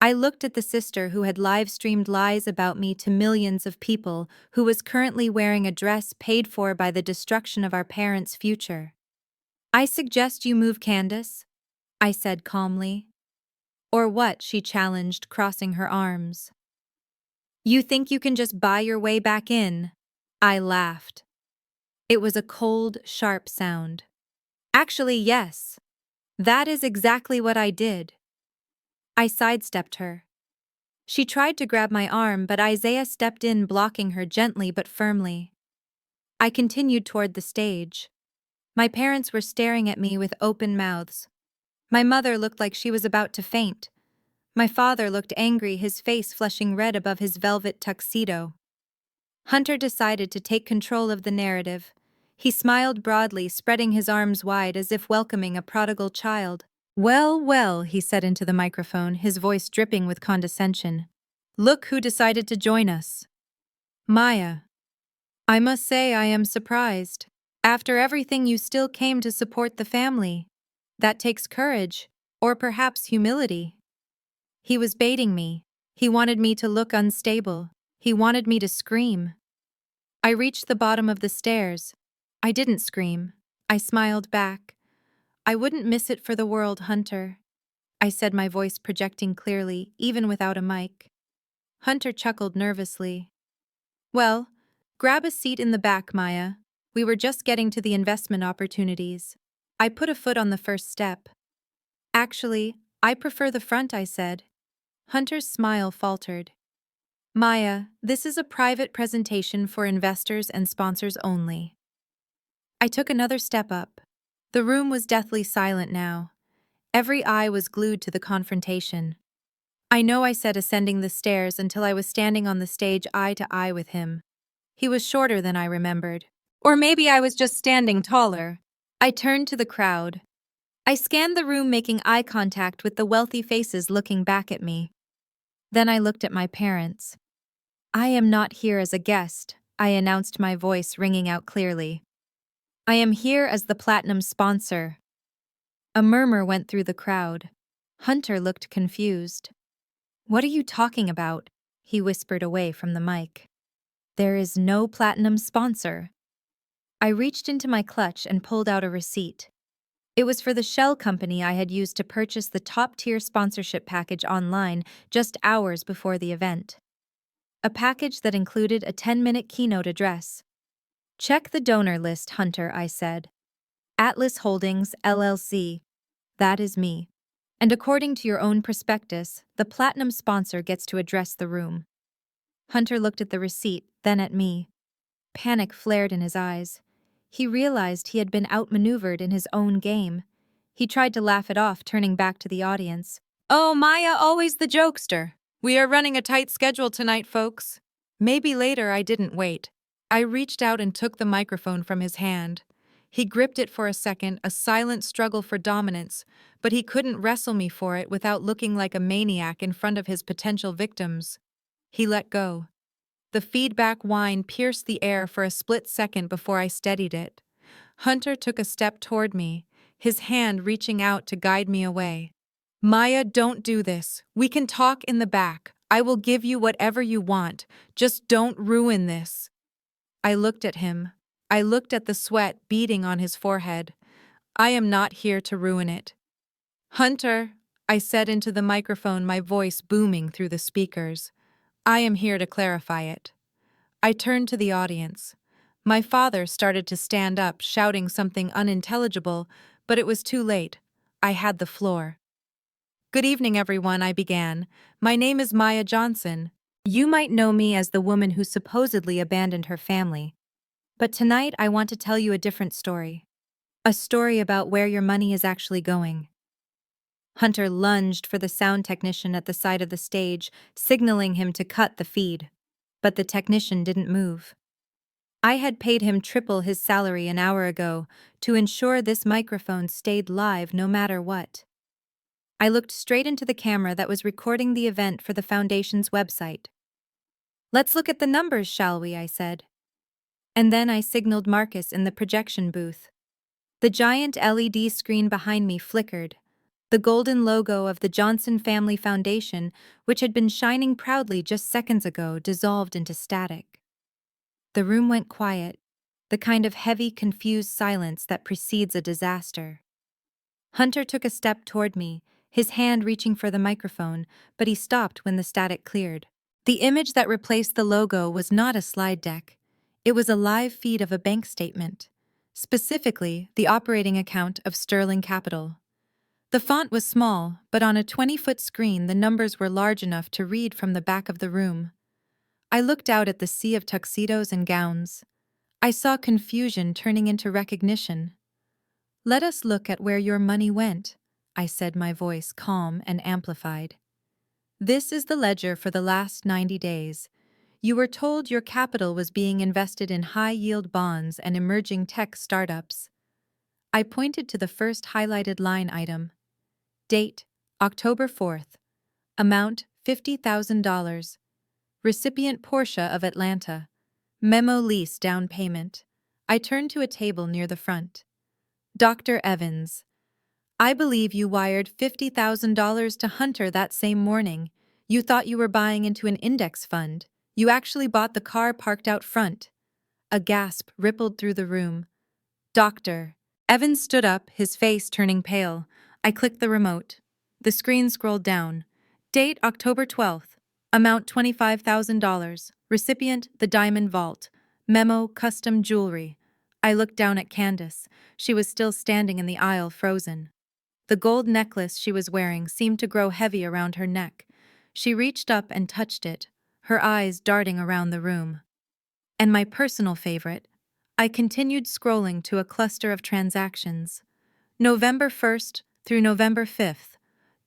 I looked at the sister who had live-streamed lies about me to millions of people, who was currently wearing a dress paid for by the destruction of our parents' future. "I suggest you move, Candace," I said calmly. "Or what?" she challenged, crossing her arms. "You think you can just buy your way back in?" I laughed. It was a cold, sharp sound. "Actually, yes. That is exactly what I did." I sidestepped her. She tried to grab my arm, but Isaiah stepped in, blocking her gently but firmly. I continued toward the stage. My parents were staring at me with open mouths. My mother looked like she was about to faint. My father looked angry, his face flushing red above his velvet tuxedo. Hunter decided to take control of the narrative. He smiled broadly, spreading his arms wide as if welcoming a prodigal child. "Well, well," he said into the microphone, his voice dripping with condescension. "Look who decided to join us. Maya. I must say I am surprised. After everything, you still came to support the family. That takes courage, or perhaps humility." He was baiting me. He wanted me to look unstable. He wanted me to scream. I reached the bottom of the stairs. I didn't scream. I smiled back. "I wouldn't miss it for the world, Hunter," I said, my voice projecting clearly, even without a mic. Hunter chuckled nervously. "Well, grab a seat in the back, Maya. We were just getting to the investment opportunities." I put a foot on the first step. "Actually, I prefer the front," I said. Hunter's smile faltered. "Maya, this is a private presentation for investors and sponsors only." I took another step up. The room was deathly silent now. Every eye was glued to the confrontation. I know I said ascending the stairs until I was standing on the stage eye to eye with him. He was shorter than I remembered. Or maybe I was just standing taller. I turned to the crowd. I scanned the room, making eye contact with the wealthy faces looking back at me. Then I looked at my parents. "I am not here as a guest," I announced, my voice ringing out clearly. "I am here as the platinum sponsor." A murmur went through the crowd. Hunter looked confused. "What are you talking about?" he whispered away from the mic. "There is no platinum sponsor." I reached into my clutch and pulled out a receipt. It was for the shell company I had used to purchase the top-tier sponsorship package online just hours before the event. A package that included a 10-minute keynote address. "Check the donor list, Hunter," I said. "Atlas Holdings, LLC. That is me. And according to your own prospectus, the platinum sponsor gets to address the room." Hunter looked at the receipt, then at me. Panic flared in his eyes. He realized he had been outmaneuvered in his own game. He tried to laugh it off, turning back to the audience. "Oh, Maya, always the jokester. We are running a tight schedule tonight, folks." Maybe later. I didn't wait. I reached out and took the microphone from his hand. He gripped it for a second, a silent struggle for dominance, but he couldn't wrestle me for it without looking like a maniac in front of his potential victims. He let go. The feedback whine pierced the air for a split second before I steadied it. Hunter took a step toward me, his hand reaching out to guide me away. "Maya, don't do this. We can talk in the back. I will give you whatever you want. Just don't ruin this." I looked at him. I looked at the sweat beading on his forehead. "I am not here to ruin it." "Hunter," I said into the microphone, my voice booming through the speakers, "I am here to clarify it." I turned to the audience. My father started to stand up, shouting something unintelligible, but it was too late. I had the floor. "Good evening, everyone," I began. "My name is Maya Johnson. You might know me as the woman who supposedly abandoned her family. But tonight I want to tell you a different story. A story about where your money is actually going." Hunter lunged for the sound technician at the side of the stage, signaling him to cut the feed. But the technician didn't move. I had paid him triple his salary an hour ago to ensure this microphone stayed live no matter what. I looked straight into the camera that was recording the event for the Foundation's website. "Let's look at the numbers, shall we?" I said. And then I signaled Marcus in the projection booth. The giant LED screen behind me flickered. The golden logo of the Johnson Family Foundation, which had been shining proudly just seconds ago, dissolved into static. The room went quiet, the kind of heavy, confused silence that precedes a disaster. Hunter took a step toward me, his hand reaching for the microphone, but he stopped when the static cleared. The image that replaced the logo was not a slide deck. It was a live feed of a bank statement, specifically the operating account of Sterling Capital. The font was small, but on a 20-foot screen the numbers were large enough to read from the back of the room. I looked out at the sea of tuxedos and gowns. I saw confusion turning into recognition. "Let us look at where your money went," I said, my voice calm and amplified. "This is the ledger for the last 90 days. You were told your capital was being invested in high-yield bonds and emerging tech startups." I pointed to the first highlighted line item. Date, October 4th. Amount, $50,000. Recipient Portia of Atlanta. Memo lease down payment. I turned to a table near the front. "Dr. Evans, I believe you wired $50,000 to Hunter that same morning. You thought you were buying into an index fund. You actually bought the car parked out front." A gasp rippled through the room. "Doctor." Evans stood up, his face turning pale. I clicked the remote. The screen scrolled down. Date, October 12th. Amount, $25,000. Recipient, the Diamond Vault. Memo, custom jewelry. I looked down at Candace. She was still standing in the aisle, frozen. The gold necklace she was wearing seemed to grow heavy around her neck. She reached up and touched it, her eyes darting around the room. And my personal favorite, I continued scrolling to a cluster of transactions. November 1st through November 5th.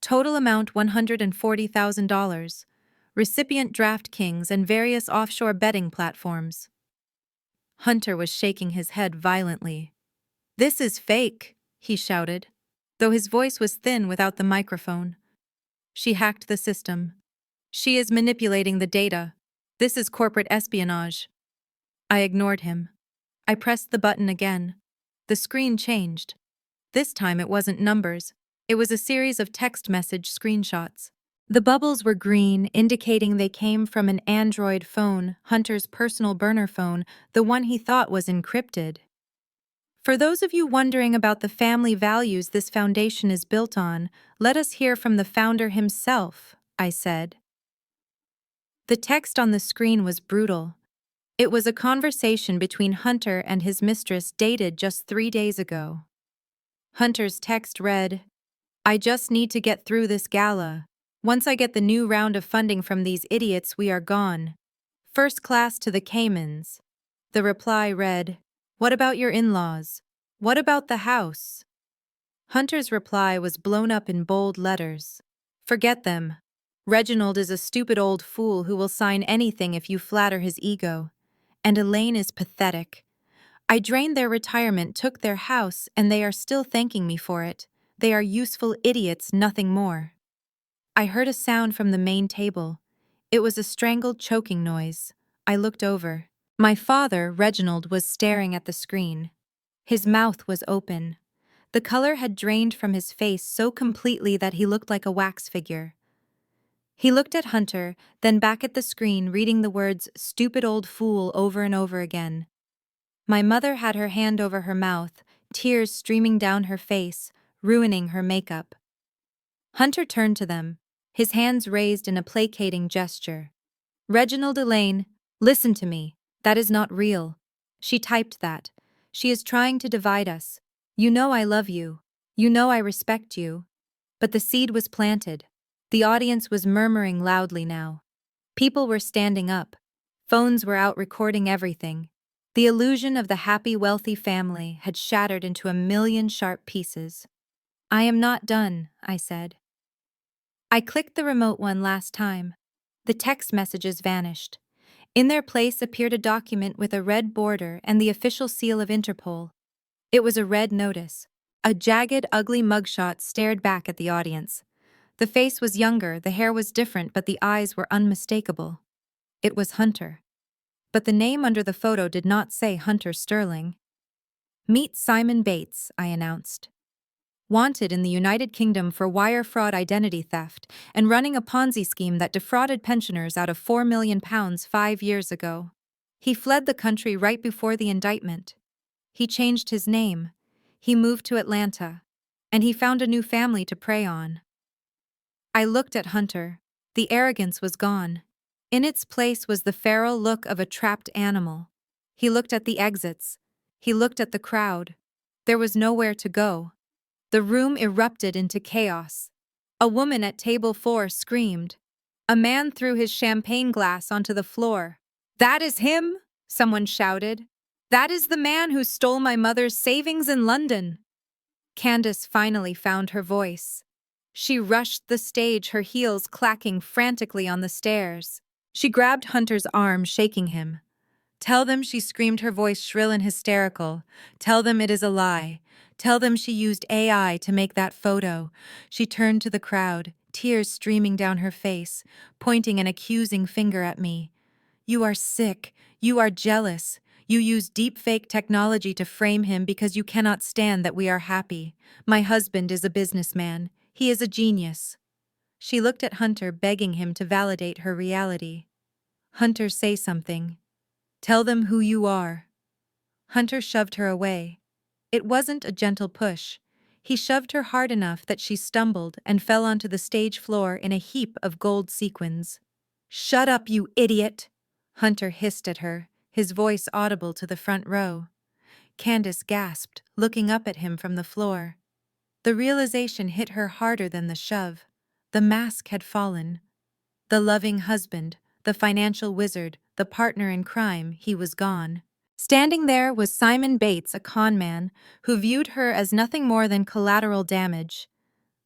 Total amount $140,000. Recipient DraftKings and various offshore betting platforms. Hunter was shaking his head violently. "This is fake," he shouted, though his voice was thin without the microphone. "She hacked the system. She is manipulating the data. This is corporate espionage." I ignored him. I pressed the button again. The screen changed. This time it wasn't numbers. It was a series of text message screenshots. The bubbles were green, indicating they came from an Android phone, Hunter's personal burner phone, the one he thought was encrypted. "For those of you wondering about the family values this foundation is built on, let us hear from the founder himself," I said. The text on the screen was brutal. It was a conversation between Hunter and his mistress dated just 3 days ago. Hunter's text read, "I just need to get through this gala. Once I get the new round of funding from these idiots, we are gone. First class to the Caymans." The reply read, "What about your in-laws? What about the house?" Hunter's reply was blown up in bold letters. "Forget them. Reginald is a stupid old fool who will sign anything if you flatter his ego. And Elaine is pathetic. I drained their retirement, took their house, and they are still thanking me for it. They are useful idiots, nothing more." I heard a sound from the main table. It was a strangled choking noise. I looked over. My father, Reginald, was staring at the screen. His mouth was open. The color had drained from his face so completely that he looked like a wax figure. He looked at Hunter, then back at the screen, reading the words "stupid old fool" over and over again. My mother had her hand over her mouth, tears streaming down her face, ruining her makeup. Hunter turned to them, his hands raised in a placating gesture. "Reginald, Elaine, listen to me. That is not real. She typed that. She is trying to divide us. You know I love you. You know I respect you." But the seed was planted. The audience was murmuring loudly now. People were standing up. Phones were out recording everything. The illusion of the happy, wealthy family had shattered into a million sharp pieces. "I am not done," I said. I clicked the remote one last time. The text messages vanished. In their place appeared a document with a red border and the official seal of Interpol. It was a red notice. A jagged, ugly mugshot stared back at the audience. The face was younger, the hair was different, but the eyes were unmistakable. It was Hunter. But the name under the photo did not say Hunter Sterling. "Meet Simon Bates," I announced. "Wanted in the United Kingdom for wire fraud, identity theft, and running a Ponzi scheme that defrauded pensioners out of £4 million 5 years ago. He fled the country right before the indictment. He changed his name. He moved to Atlanta. And he found a new family to prey on." I looked at Hunter. The arrogance was gone. In its place was the feral look of a trapped animal. He looked at the exits. He looked at the crowd. There was nowhere to go. The room erupted into chaos. A woman at table 4 screamed. A man threw his champagne glass onto the floor. "That is him!" someone shouted. "That is the man who stole my mother's savings in London." Candace finally found her voice. She rushed the stage, her heels clacking frantically on the stairs. She grabbed Hunter's arm, shaking him. "Tell them," she screamed, her voice shrill and hysterical. "Tell them it is a lie. Tell them she used AI to make that photo." She turned to the crowd, tears streaming down her face, pointing an accusing finger at me. "You are sick. You are jealous. You use deepfake technology to frame him because you cannot stand that we are happy. My husband is a businessman. He is a genius." She looked at Hunter, begging him to validate her reality. "Hunter, say something. Tell them who you are." Hunter shoved her away. It wasn't a gentle push. He shoved her hard enough that she stumbled and fell onto the stage floor in a heap of gold sequins. "Shut up, you idiot!" Hunter hissed at her, his voice audible to the front row. Candace gasped, looking up at him from the floor. The realization hit her harder than the shove. The mask had fallen. The loving husband, the financial wizard, the partner in crime, he was gone. Standing there was Simon Bates, a con man, who viewed her as nothing more than collateral damage.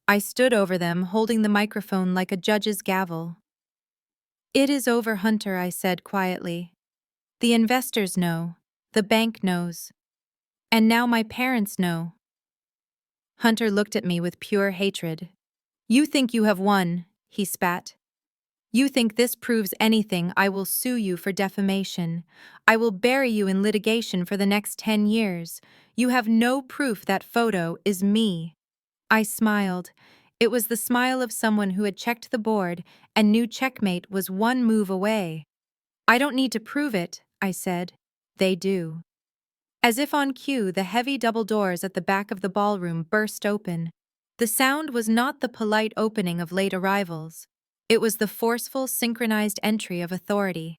I stood over them, holding the microphone like a judge's gavel. "It is over, Hunter," I said quietly. "The investors know. The bank knows. And now my parents know." Hunter looked at me with pure hatred. "You think you have won," he spat. "You think this proves anything? I will sue you for defamation. I will bury you in litigation for the next 10 years. You have no proof that photo is me." I smiled. It was the smile of someone who had checked the board and knew checkmate was one move away. "I don't need to prove it," I said. "They do." As if on cue, the heavy double doors at the back of the ballroom burst open. The sound was not the polite opening of late arrivals. It was the forceful, synchronized entry of authority.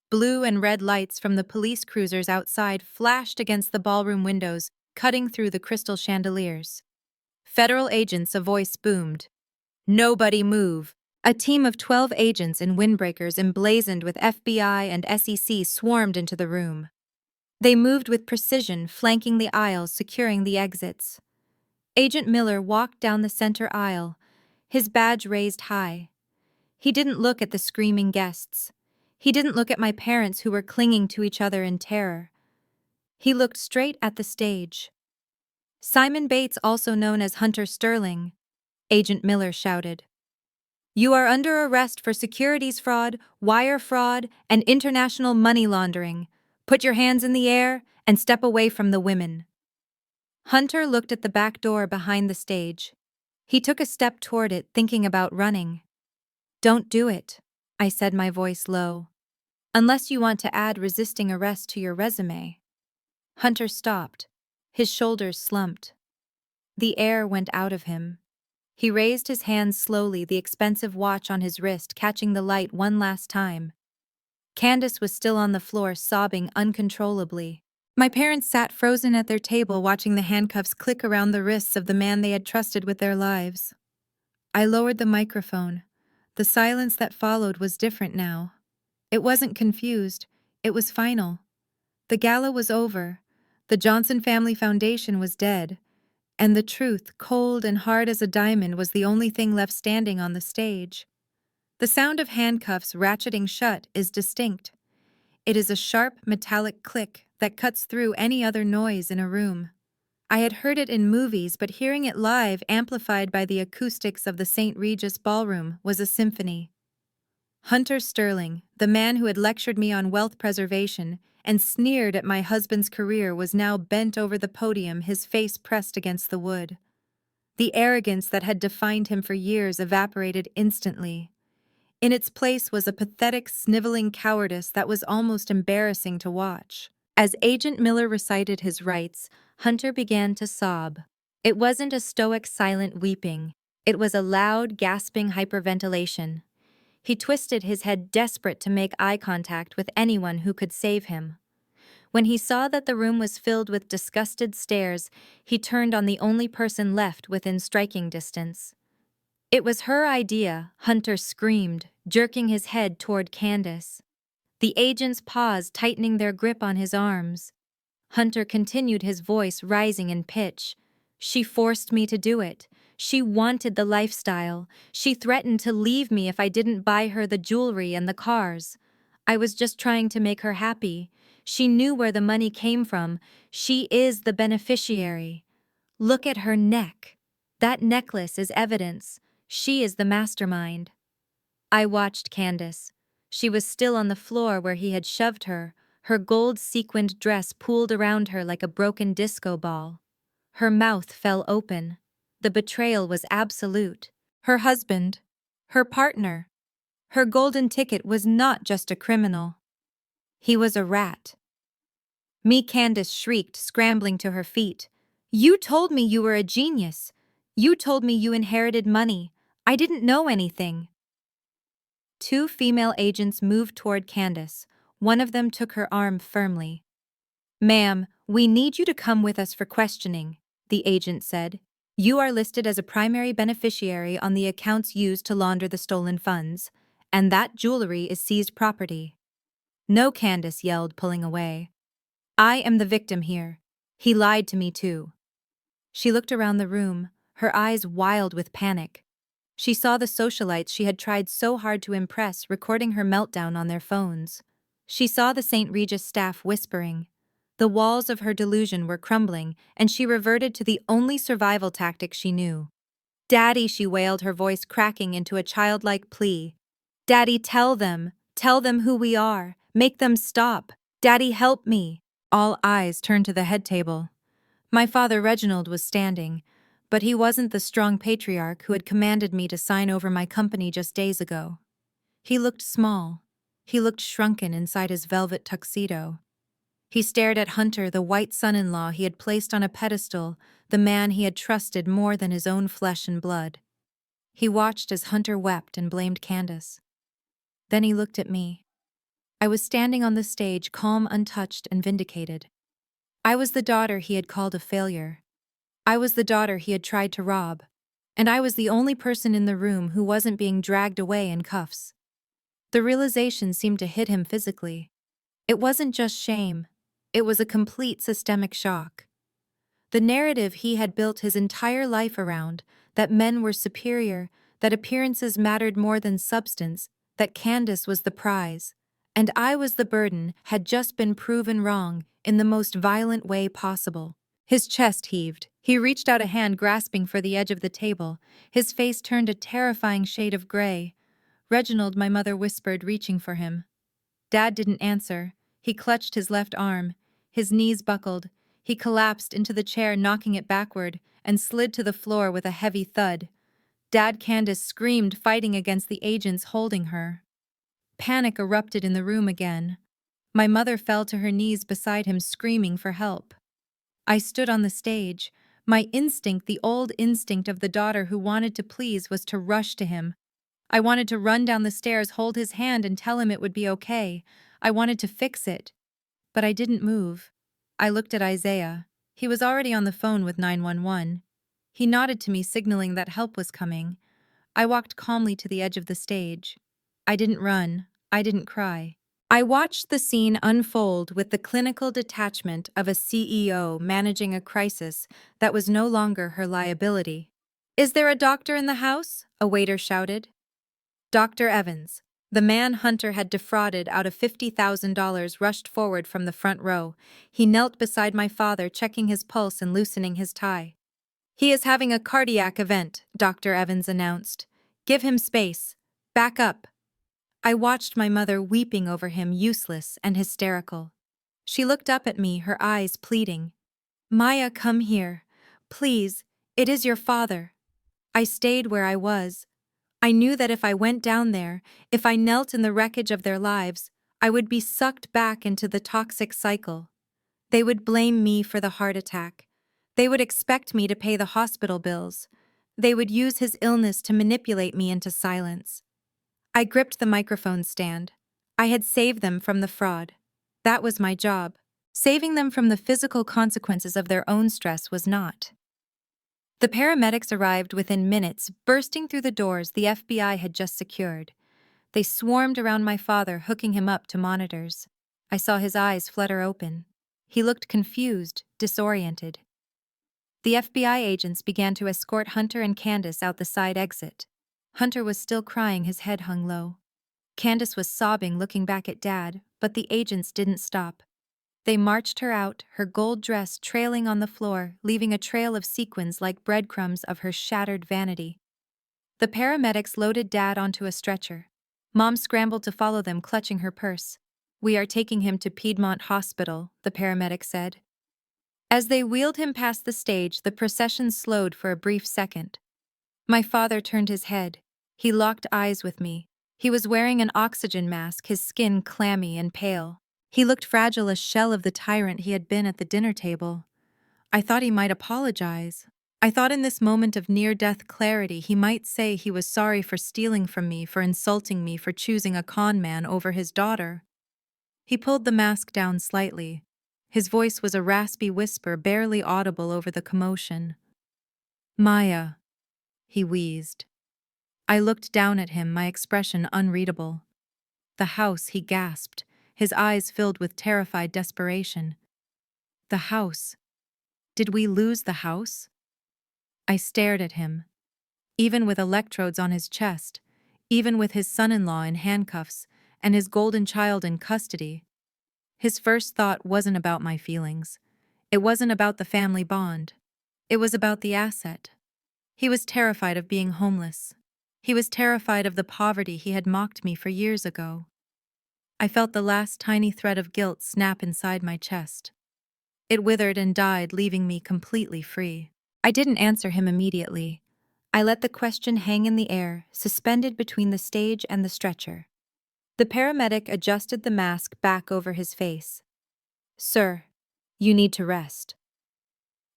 Blue and red lights from the police cruisers outside flashed against the ballroom windows, cutting through the crystal chandeliers. "Federal agents," a voice boomed. "Nobody move." A team of 12 agents in windbreakers emblazoned with FBI and SEC swarmed into the room. They moved with precision, flanking the aisles, securing the exits. Agent Miller walked down the center aisle, his badge raised high. He didn't look at the screaming guests. He didn't look at my parents who were clinging to each other in terror. He looked straight at the stage. "Simon Bates, also known as Hunter Sterling," Agent Miller shouted. "You are under arrest for securities fraud, wire fraud, and international money laundering. Put your hands in the air and step away from the women." Hunter looked at the back door behind the stage. He took a step toward it, thinking about running. "Don't do it," I said, my voice low. "Unless you want to add resisting arrest to your resume." Hunter stopped. His shoulders slumped. The air went out of him. He raised his hands slowly, the expensive watch on his wrist catching the light one last time. Candace was still on the floor, sobbing uncontrollably. My parents sat frozen at their table, watching the handcuffs click around the wrists of the man they had trusted with their lives. I lowered the microphone. The silence that followed was different now. It wasn't confused. It was final. The gala was over. The Johnson Family Foundation was dead. And the truth, cold and hard as a diamond, was the only thing left standing on the stage. The sound of handcuffs ratcheting shut is distinct. It is a sharp, metallic click that cuts through any other noise in a room. I had heard it in movies, but hearing it live, amplified by the acoustics of the St. Regis Ballroom, was a symphony. Hunter Sterling, the man who had lectured me on wealth preservation and sneered at my husband's career, was now bent over the podium, his face pressed against the wood. The arrogance that had defined him for years evaporated instantly. In its place was a pathetic, sniveling cowardice that was almost embarrassing to watch. As Agent Miller recited his rights, Hunter began to sob. It wasn't a stoic, silent weeping. It was a loud, gasping hyperventilation. He twisted his head, desperate to make eye contact with anyone who could save him. When he saw that the room was filled with disgusted stares, he turned on the only person left within striking distance. "It was her idea," Hunter screamed, jerking his head toward Candace. The agents paused, tightening their grip on his arms. Hunter continued, his voice rising in pitch. "She forced me to do it. She wanted the lifestyle. She threatened to leave me if I didn't buy her the jewelry and the cars. I was just trying to make her happy. She knew where the money came from. She is the beneficiary. Look at her neck. That necklace is evidence. She is the mastermind." I watched Candace. She was still on the floor where he had shoved her, her gold-sequined dress pooled around her like a broken disco ball. Her mouth fell open. The betrayal was absolute. Her husband, her partner, her golden ticket was not just a criminal. He was a rat. Me, Candace shrieked, scrambling to her feet. "You told me you were a genius. You told me you inherited money. I didn't know anything." Two female agents moved toward Candace. One of them took her arm firmly. "Ma'am, we need you to come with us for questioning," the agent said. "You are listed as a primary beneficiary on the accounts used to launder the stolen funds, and that jewelry is seized property." "No," Candace yelled, pulling away. "I am the victim here. He lied to me too." She looked around the room, her eyes wild with panic. She saw the socialites she had tried so hard to impress recording her meltdown on their phones. She saw the St. Regis staff whispering. The walls of her delusion were crumbling, and she reverted to the only survival tactic she knew. "Daddy," she wailed, her voice cracking into a childlike plea. "Daddy, tell them who we are. Make them stop. Daddy, help me." All eyes turned to the head table. My father Reginald was standing, but he wasn't the strong patriarch who had commanded me to sign over my company just days ago. He looked small. He looked shrunken inside his velvet tuxedo. He stared at Hunter, the white son-in-law he had placed on a pedestal, the man he had trusted more than his own flesh and blood. He watched as Hunter wept and blamed Candace. Then he looked at me. I was standing on the stage, calm, untouched, and vindicated. I was the daughter he had called a failure. I was the daughter he had tried to rob. And I was the only person in the room who wasn't being dragged away in cuffs. The realization seemed to hit him physically. It wasn't just shame. It was a complete systemic shock. The narrative he had built his entire life around, that men were superior, that appearances mattered more than substance, that Candace was the prize, and I was the burden, had just been proven wrong in the most violent way possible. His chest heaved. He reached out a hand, grasping for the edge of the table. His face turned a terrifying shade of gray. "Reginald," my mother whispered, reaching for him. Dad didn't answer. He clutched his left arm. His knees buckled. He collapsed into the chair, knocking it backward, and slid to the floor with a heavy thud. Dad, Candace screamed, fighting against the agents holding her. Panic erupted in the room again. My mother fell to her knees beside him, screaming for help. I stood on the stage. My instinct, the old instinct of the daughter who wanted to please, was to rush to him. I wanted to run down the stairs, hold his hand, and tell him it would be okay. I wanted to fix it. But I didn't move. I looked at Isaiah. He was already on the phone with 911. He nodded to me, signaling that help was coming. I walked calmly to the edge of the stage. I didn't run. I didn't cry. I watched the scene unfold with the clinical detachment of a CEO managing a crisis that was no longer her liability. "Is there a doctor in the house?" a waiter shouted. Dr. Evans, the man Hunter had defrauded out of $50,000, rushed forward from the front row. He knelt beside my father, checking his pulse and loosening his tie. "He is having a cardiac event," Dr. Evans announced. "Give him space. Back up." I watched my mother weeping over him, useless and hysterical. She looked up at me, her eyes pleading. "Maya, come here. Please, it is your father." I stayed where I was. I knew that if I went down there, if I knelt in the wreckage of their lives, I would be sucked back into the toxic cycle. They would blame me for the heart attack. They would expect me to pay the hospital bills. They would use his illness to manipulate me into silence. I gripped the microphone stand. I had saved them from the fraud. That was my job. Saving them from the physical consequences of their own stress was not. The paramedics arrived within minutes, bursting through the doors the FBI had just secured. They swarmed around my father, hooking him up to monitors. I saw his eyes flutter open. He looked confused, disoriented. The FBI agents began to escort Hunter and Candace out the side exit. Hunter was still crying, his head hung low. Candace was sobbing, looking back at Dad, but the agents didn't stop. They marched her out, her gold dress trailing on the floor, leaving a trail of sequins like breadcrumbs of her shattered vanity. The paramedics loaded Dad onto a stretcher. Mom scrambled to follow them, clutching her purse. "We are taking him to Piedmont Hospital," the paramedic said. As they wheeled him past the stage, the procession slowed for a brief second. My father turned his head. He locked eyes with me. He was wearing an oxygen mask, his skin clammy and pale. He looked fragile, a shell of the tyrant he had been at the dinner table. I thought he might apologize. I thought in this moment of near-death clarity he might say he was sorry for stealing from me, for insulting me, for choosing a con man over his daughter. He pulled the mask down slightly. His voice was a raspy whisper, barely audible over the commotion. "Maya," he wheezed. I looked down at him, my expression unreadable. "The house," he gasped, his eyes filled with terrified desperation. "The house. Did we lose the house?" I stared at him. Even with electrodes on his chest, even with his son-in-law in handcuffs and his golden child in custody, his first thought wasn't about my feelings. It wasn't about the family bond. It was about the asset. He was terrified of being homeless. He was terrified of the poverty he had mocked me for years ago. I felt the last tiny thread of guilt snap inside my chest. It withered and died, leaving me completely free. I didn't answer him immediately. I let the question hang in the air, suspended between the stage and the stretcher. The paramedic adjusted the mask back over his face. "Sir, you need to rest."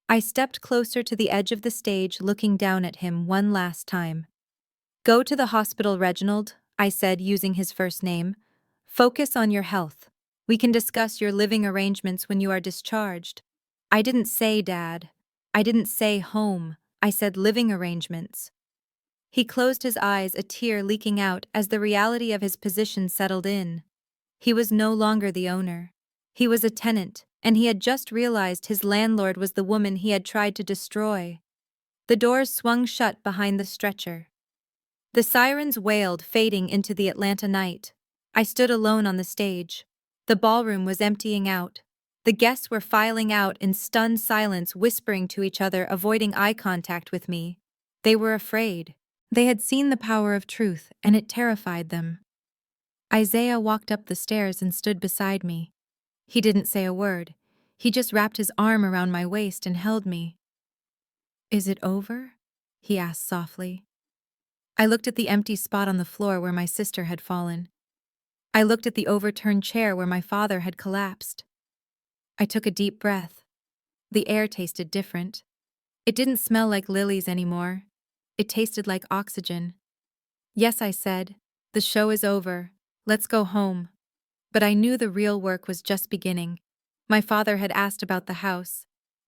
I stepped closer to the edge of the stage, looking down at him one last time. "Go to the hospital, Reginald," I said, using his first name. "Focus on your health. We can discuss your living arrangements when you are discharged." I didn't say Dad. I didn't say home. I said living arrangements. He closed his eyes, a tear leaking out as the reality of his position settled in. He was no longer the owner. He was a tenant, and he had just realized his landlord was the woman he had tried to destroy. The doors swung shut behind the stretcher. The sirens wailed, fading into the Atlanta night. I stood alone on the stage. The ballroom was emptying out. The guests were filing out in stunned silence, whispering to each other, avoiding eye contact with me. They were afraid. They had seen the power of truth, and it terrified them. Isaiah walked up the stairs and stood beside me. He didn't say a word. He just wrapped his arm around my waist and held me. "Is it over?" he asked softly. I looked at the empty spot on the floor where my sister had fallen. I looked at the overturned chair where my father had collapsed. I took a deep breath. The air tasted different. It didn't smell like lilies anymore. It tasted like oxygen. "Yes," I said, "the show is over. Let's go home." But I knew the real work was just beginning. My father had asked about the house,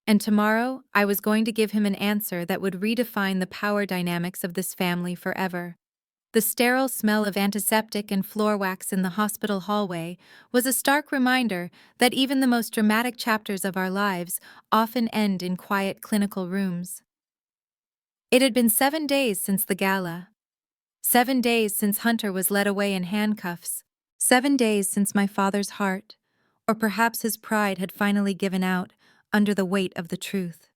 and tomorrow I was going to give him an answer that would redefine the power dynamics of this family forever. The sterile smell of antiseptic and floor wax in the hospital hallway was a stark reminder that even the most dramatic chapters of our lives often end in quiet clinical rooms. It had been 7 days since the gala. 7 days since Hunter was led away in handcuffs. 7 days since my father's heart, or perhaps his pride, had finally given out under the weight of the truth.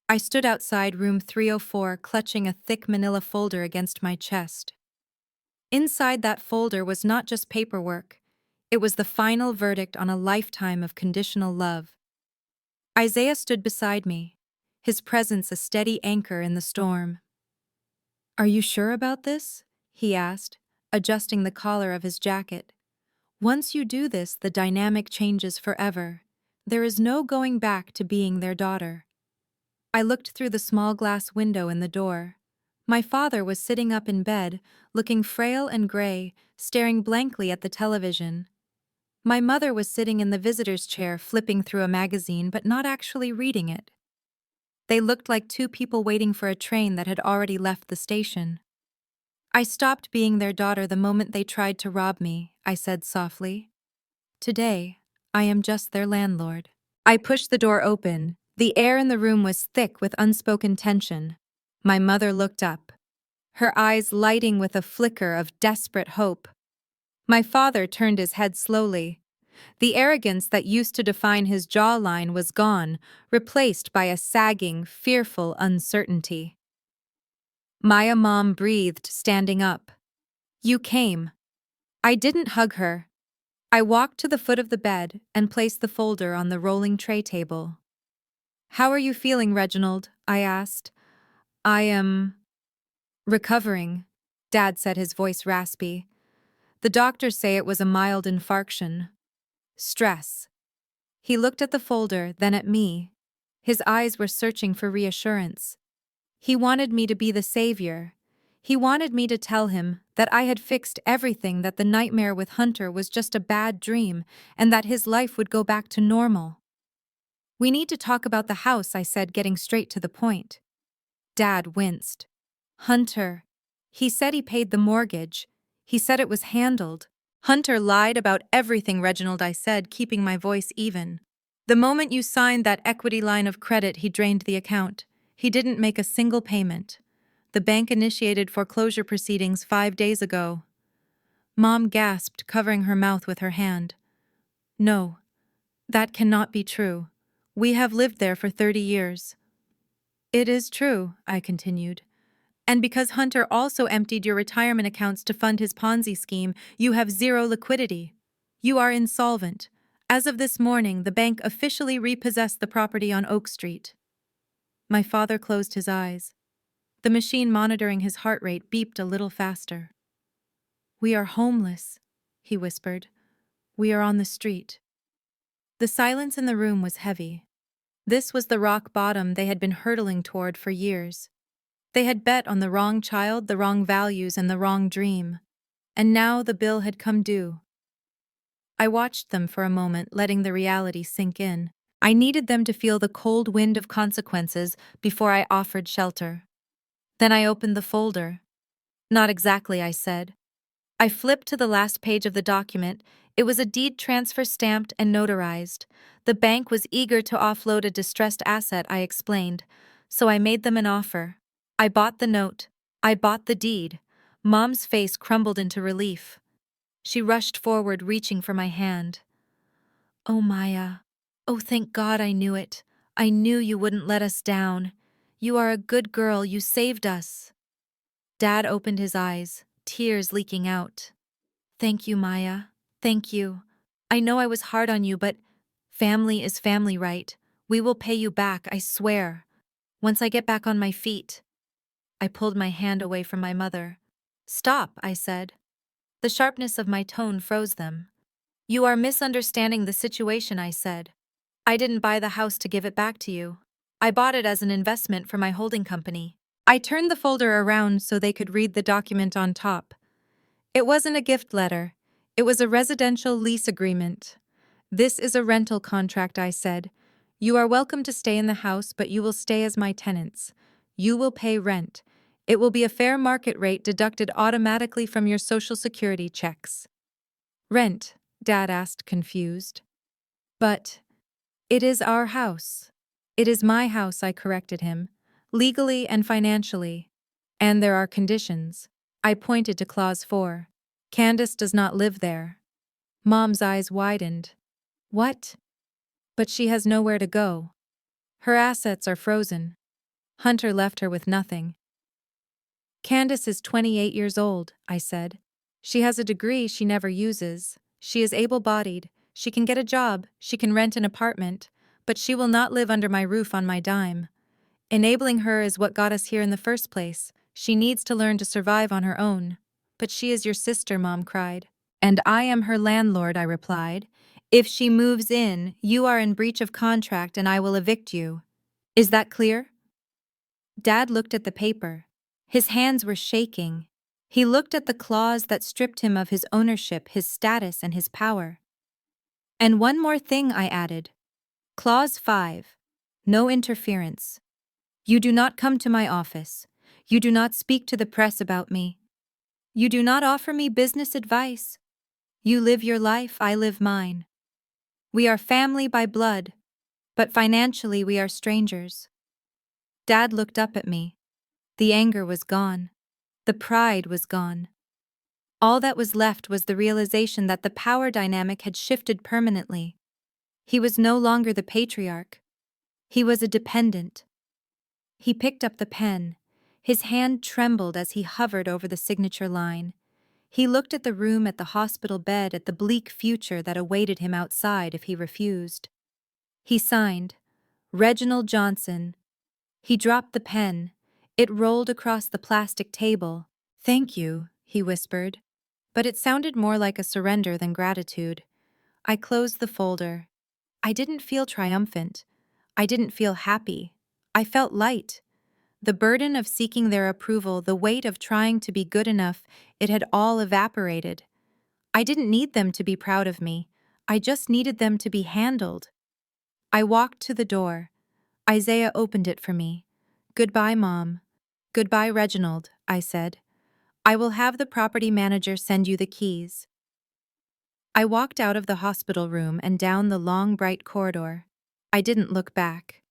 I stood outside room 304, clutching a thick manila folder against my chest. Inside that folder was not just paperwork, it was the final verdict on a lifetime of conditional love. Isaiah stood beside me, his presence a steady anchor in the storm. "Are you sure about this?" he asked, adjusting the collar of his jacket. "Once you do this, the dynamic changes forever. There is no going back to being their daughter." I looked through the small glass window in the door. My father was sitting up in bed, looking frail and gray, staring blankly at the television. My mother was sitting in the visitor's chair, flipping through a magazine but not actually reading it. They looked like two people waiting for a train that had already left the station. "I stopped being their daughter the moment they tried to rob me," I said softly. "Today, I am just their landlord." I pushed the door open. The air in the room was thick with unspoken tension. My mother looked up, her eyes lighting with a flicker of desperate hope. My father turned his head slowly. The arrogance that used to define his jawline was gone, replaced by a sagging, fearful uncertainty. Mom breathed, standing up. "You came." I didn't hug her. I walked to the foot of the bed and placed the folder on the rolling tray table. "How are you feeling, Reginald?" I asked. "I am recovering," Dad said, his voice raspy. "The doctors say it was a mild infarction. Stress." He looked at the folder, then at me. His eyes were searching for reassurance. He wanted me to be the savior. He wanted me to tell him that I had fixed everything, that the nightmare with Hunter was just a bad dream, and that his life would go back to normal. "We need to talk about the house," I said, getting straight to the point. Dad winced. "Hunter. He said he paid the mortgage. He said it was handled." "Hunter lied about everything, Reginald," I said, keeping my voice even. "The moment you signed that equity line of credit, he drained the account. He didn't make a single payment. The bank initiated foreclosure proceedings 5 days ago." Mom gasped, covering her mouth with her hand. "No, that cannot be true. We have lived there for 30 years. "It is true," I continued. "And because Hunter also emptied your retirement accounts to fund his Ponzi scheme, you have zero liquidity. You are insolvent. As of this morning, the bank officially repossessed the property on Oak Street." My father closed his eyes. The machine monitoring his heart rate beeped a little faster. "We are homeless," he whispered. "We are on the street." The silence in the room was heavy. This was the rock bottom they had been hurtling toward for years. They had bet on the wrong child, the wrong values, and the wrong dream. And now the bill had come due. I watched them for a moment, letting the reality sink in. I needed them to feel the cold wind of consequences before I offered shelter. Then I opened the folder. "Not exactly," I said. I flipped to the last page of the document. It was a deed transfer, stamped and notarized. The bank was eager to offload a distressed asset, I explained, so I made them an offer. I bought the note. I bought the deed. Mom's face crumbled into relief. She rushed forward, reaching for my hand. "Oh, Maya. Oh, thank God, I knew it. I knew you wouldn't let us down. You are a good girl. You saved us." Dad opened his eyes, tears leaking out. "Thank you, Maya. Thank you. I know I was hard on you, but family is family, right? We will pay you back, I swear. Once I get back on my feet." I pulled my hand away from my mother. "Stop," I said. The sharpness of my tone froze them. "You are misunderstanding the situation," I said. "I didn't buy the house to give it back to you. I bought it as an investment for my holding company." I turned the folder around so they could read the document on top. It wasn't a gift letter. It was a residential lease agreement. "This is a rental contract," I said. "You are welcome to stay in the house, but you will stay as my tenants. You will pay rent. It will be a fair market rate deducted automatically from your Social Security checks. Rent, Dad asked, confused. But it is our house. It is my house, I corrected him, legally and financially. And there are conditions. I pointed to Clause 4. Candace does not live there. Mom's eyes widened. What? But she has nowhere to go. Her assets are frozen. Hunter left her with nothing. Candace is 28 years old, I said. She has a degree she never uses. She is able-bodied. She can get a job. She can rent an apartment. But she will not live under my roof on my dime. Enabling her is what got us here in the first place. She needs to learn to survive on her own. But she is your sister, Mom cried. And I am her landlord, I replied. If she moves in, you are in breach of contract and I will evict you. Is that clear? Dad looked at the paper. His hands were shaking. He looked at the clause that stripped him of his ownership, his status, and his power. And one more thing, I added. Clause 5. No interference. You do not come to my office. You do not speak to the press about me. You do not offer me business advice. You live your life, I live mine. We are family by blood, but financially we are strangers. Dad looked up at me. The anger was gone. The pride was gone. All that was left was the realization that the power dynamic had shifted permanently. He was no longer the patriarch. He was a dependent. He picked up the pen. His hand trembled as he hovered over the signature line. He looked at the room, at the hospital bed, at the bleak future that awaited him outside if he refused. He signed, Reginald Johnson. He dropped the pen. It rolled across the plastic table. Thank you, he whispered. But it sounded more like a surrender than gratitude. I closed the folder. I didn't feel triumphant. I didn't feel happy. I felt light. The burden of seeking their approval, the weight of trying to be good enough, it had all evaporated. I didn't need them to be proud of me. I just needed them to be handled. I walked to the door. Isaiah opened it for me. Goodbye, Mom. Goodbye, Reginald, I said. I will have the property manager send you the keys. I walked out of the hospital room and down the long, bright corridor. I didn't look back.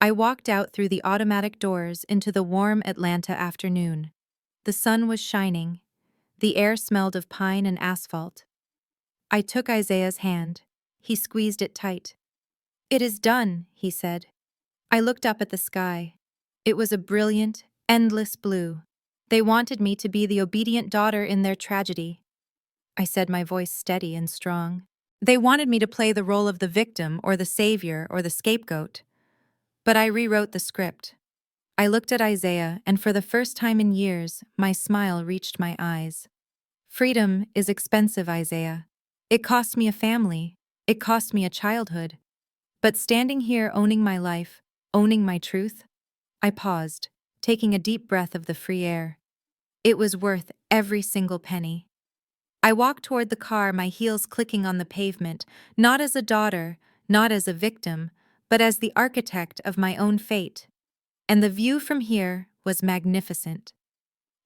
I walked out through the automatic doors into the warm Atlanta afternoon. The sun was shining. The air smelled of pine and asphalt. I took Isaiah's hand. He squeezed it tight. It is done, he said. I looked up at the sky. It was a brilliant, endless blue. They wanted me to be the obedient daughter in their tragedy. I said, my voice steady and strong. They wanted me to play the role of the victim or the savior or the scapegoat. But I rewrote the script. I looked at Isaiah, and for the first time in years, my smile reached my eyes. Freedom is expensive, Isaiah. It cost me a family. It cost me a childhood. But standing here owning my life, owning my truth, I paused, taking a deep breath of the free air. It was worth every single penny. I walked toward the car, my heels clicking on the pavement, not as a daughter, not as a victim, but as the architect of my own fate. And the view from here was magnificent.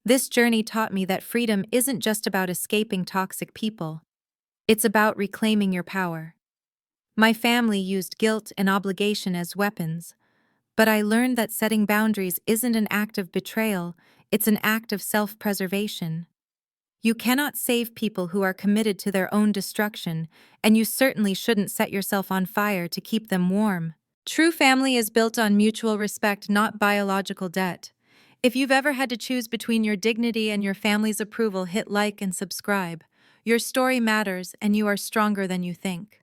This journey taught me that freedom isn't just about escaping toxic people. It's about reclaiming your power. My family used guilt and obligation as weapons, but I learned that setting boundaries isn't an act of betrayal, it's an act of self-preservation. You cannot save people who are committed to their own destruction, and you certainly shouldn't set yourself on fire to keep them warm. True family is built on mutual respect, not biological debt. If you've ever had to choose between your dignity and your family's approval, hit like and subscribe. Your story matters, and you are stronger than you think.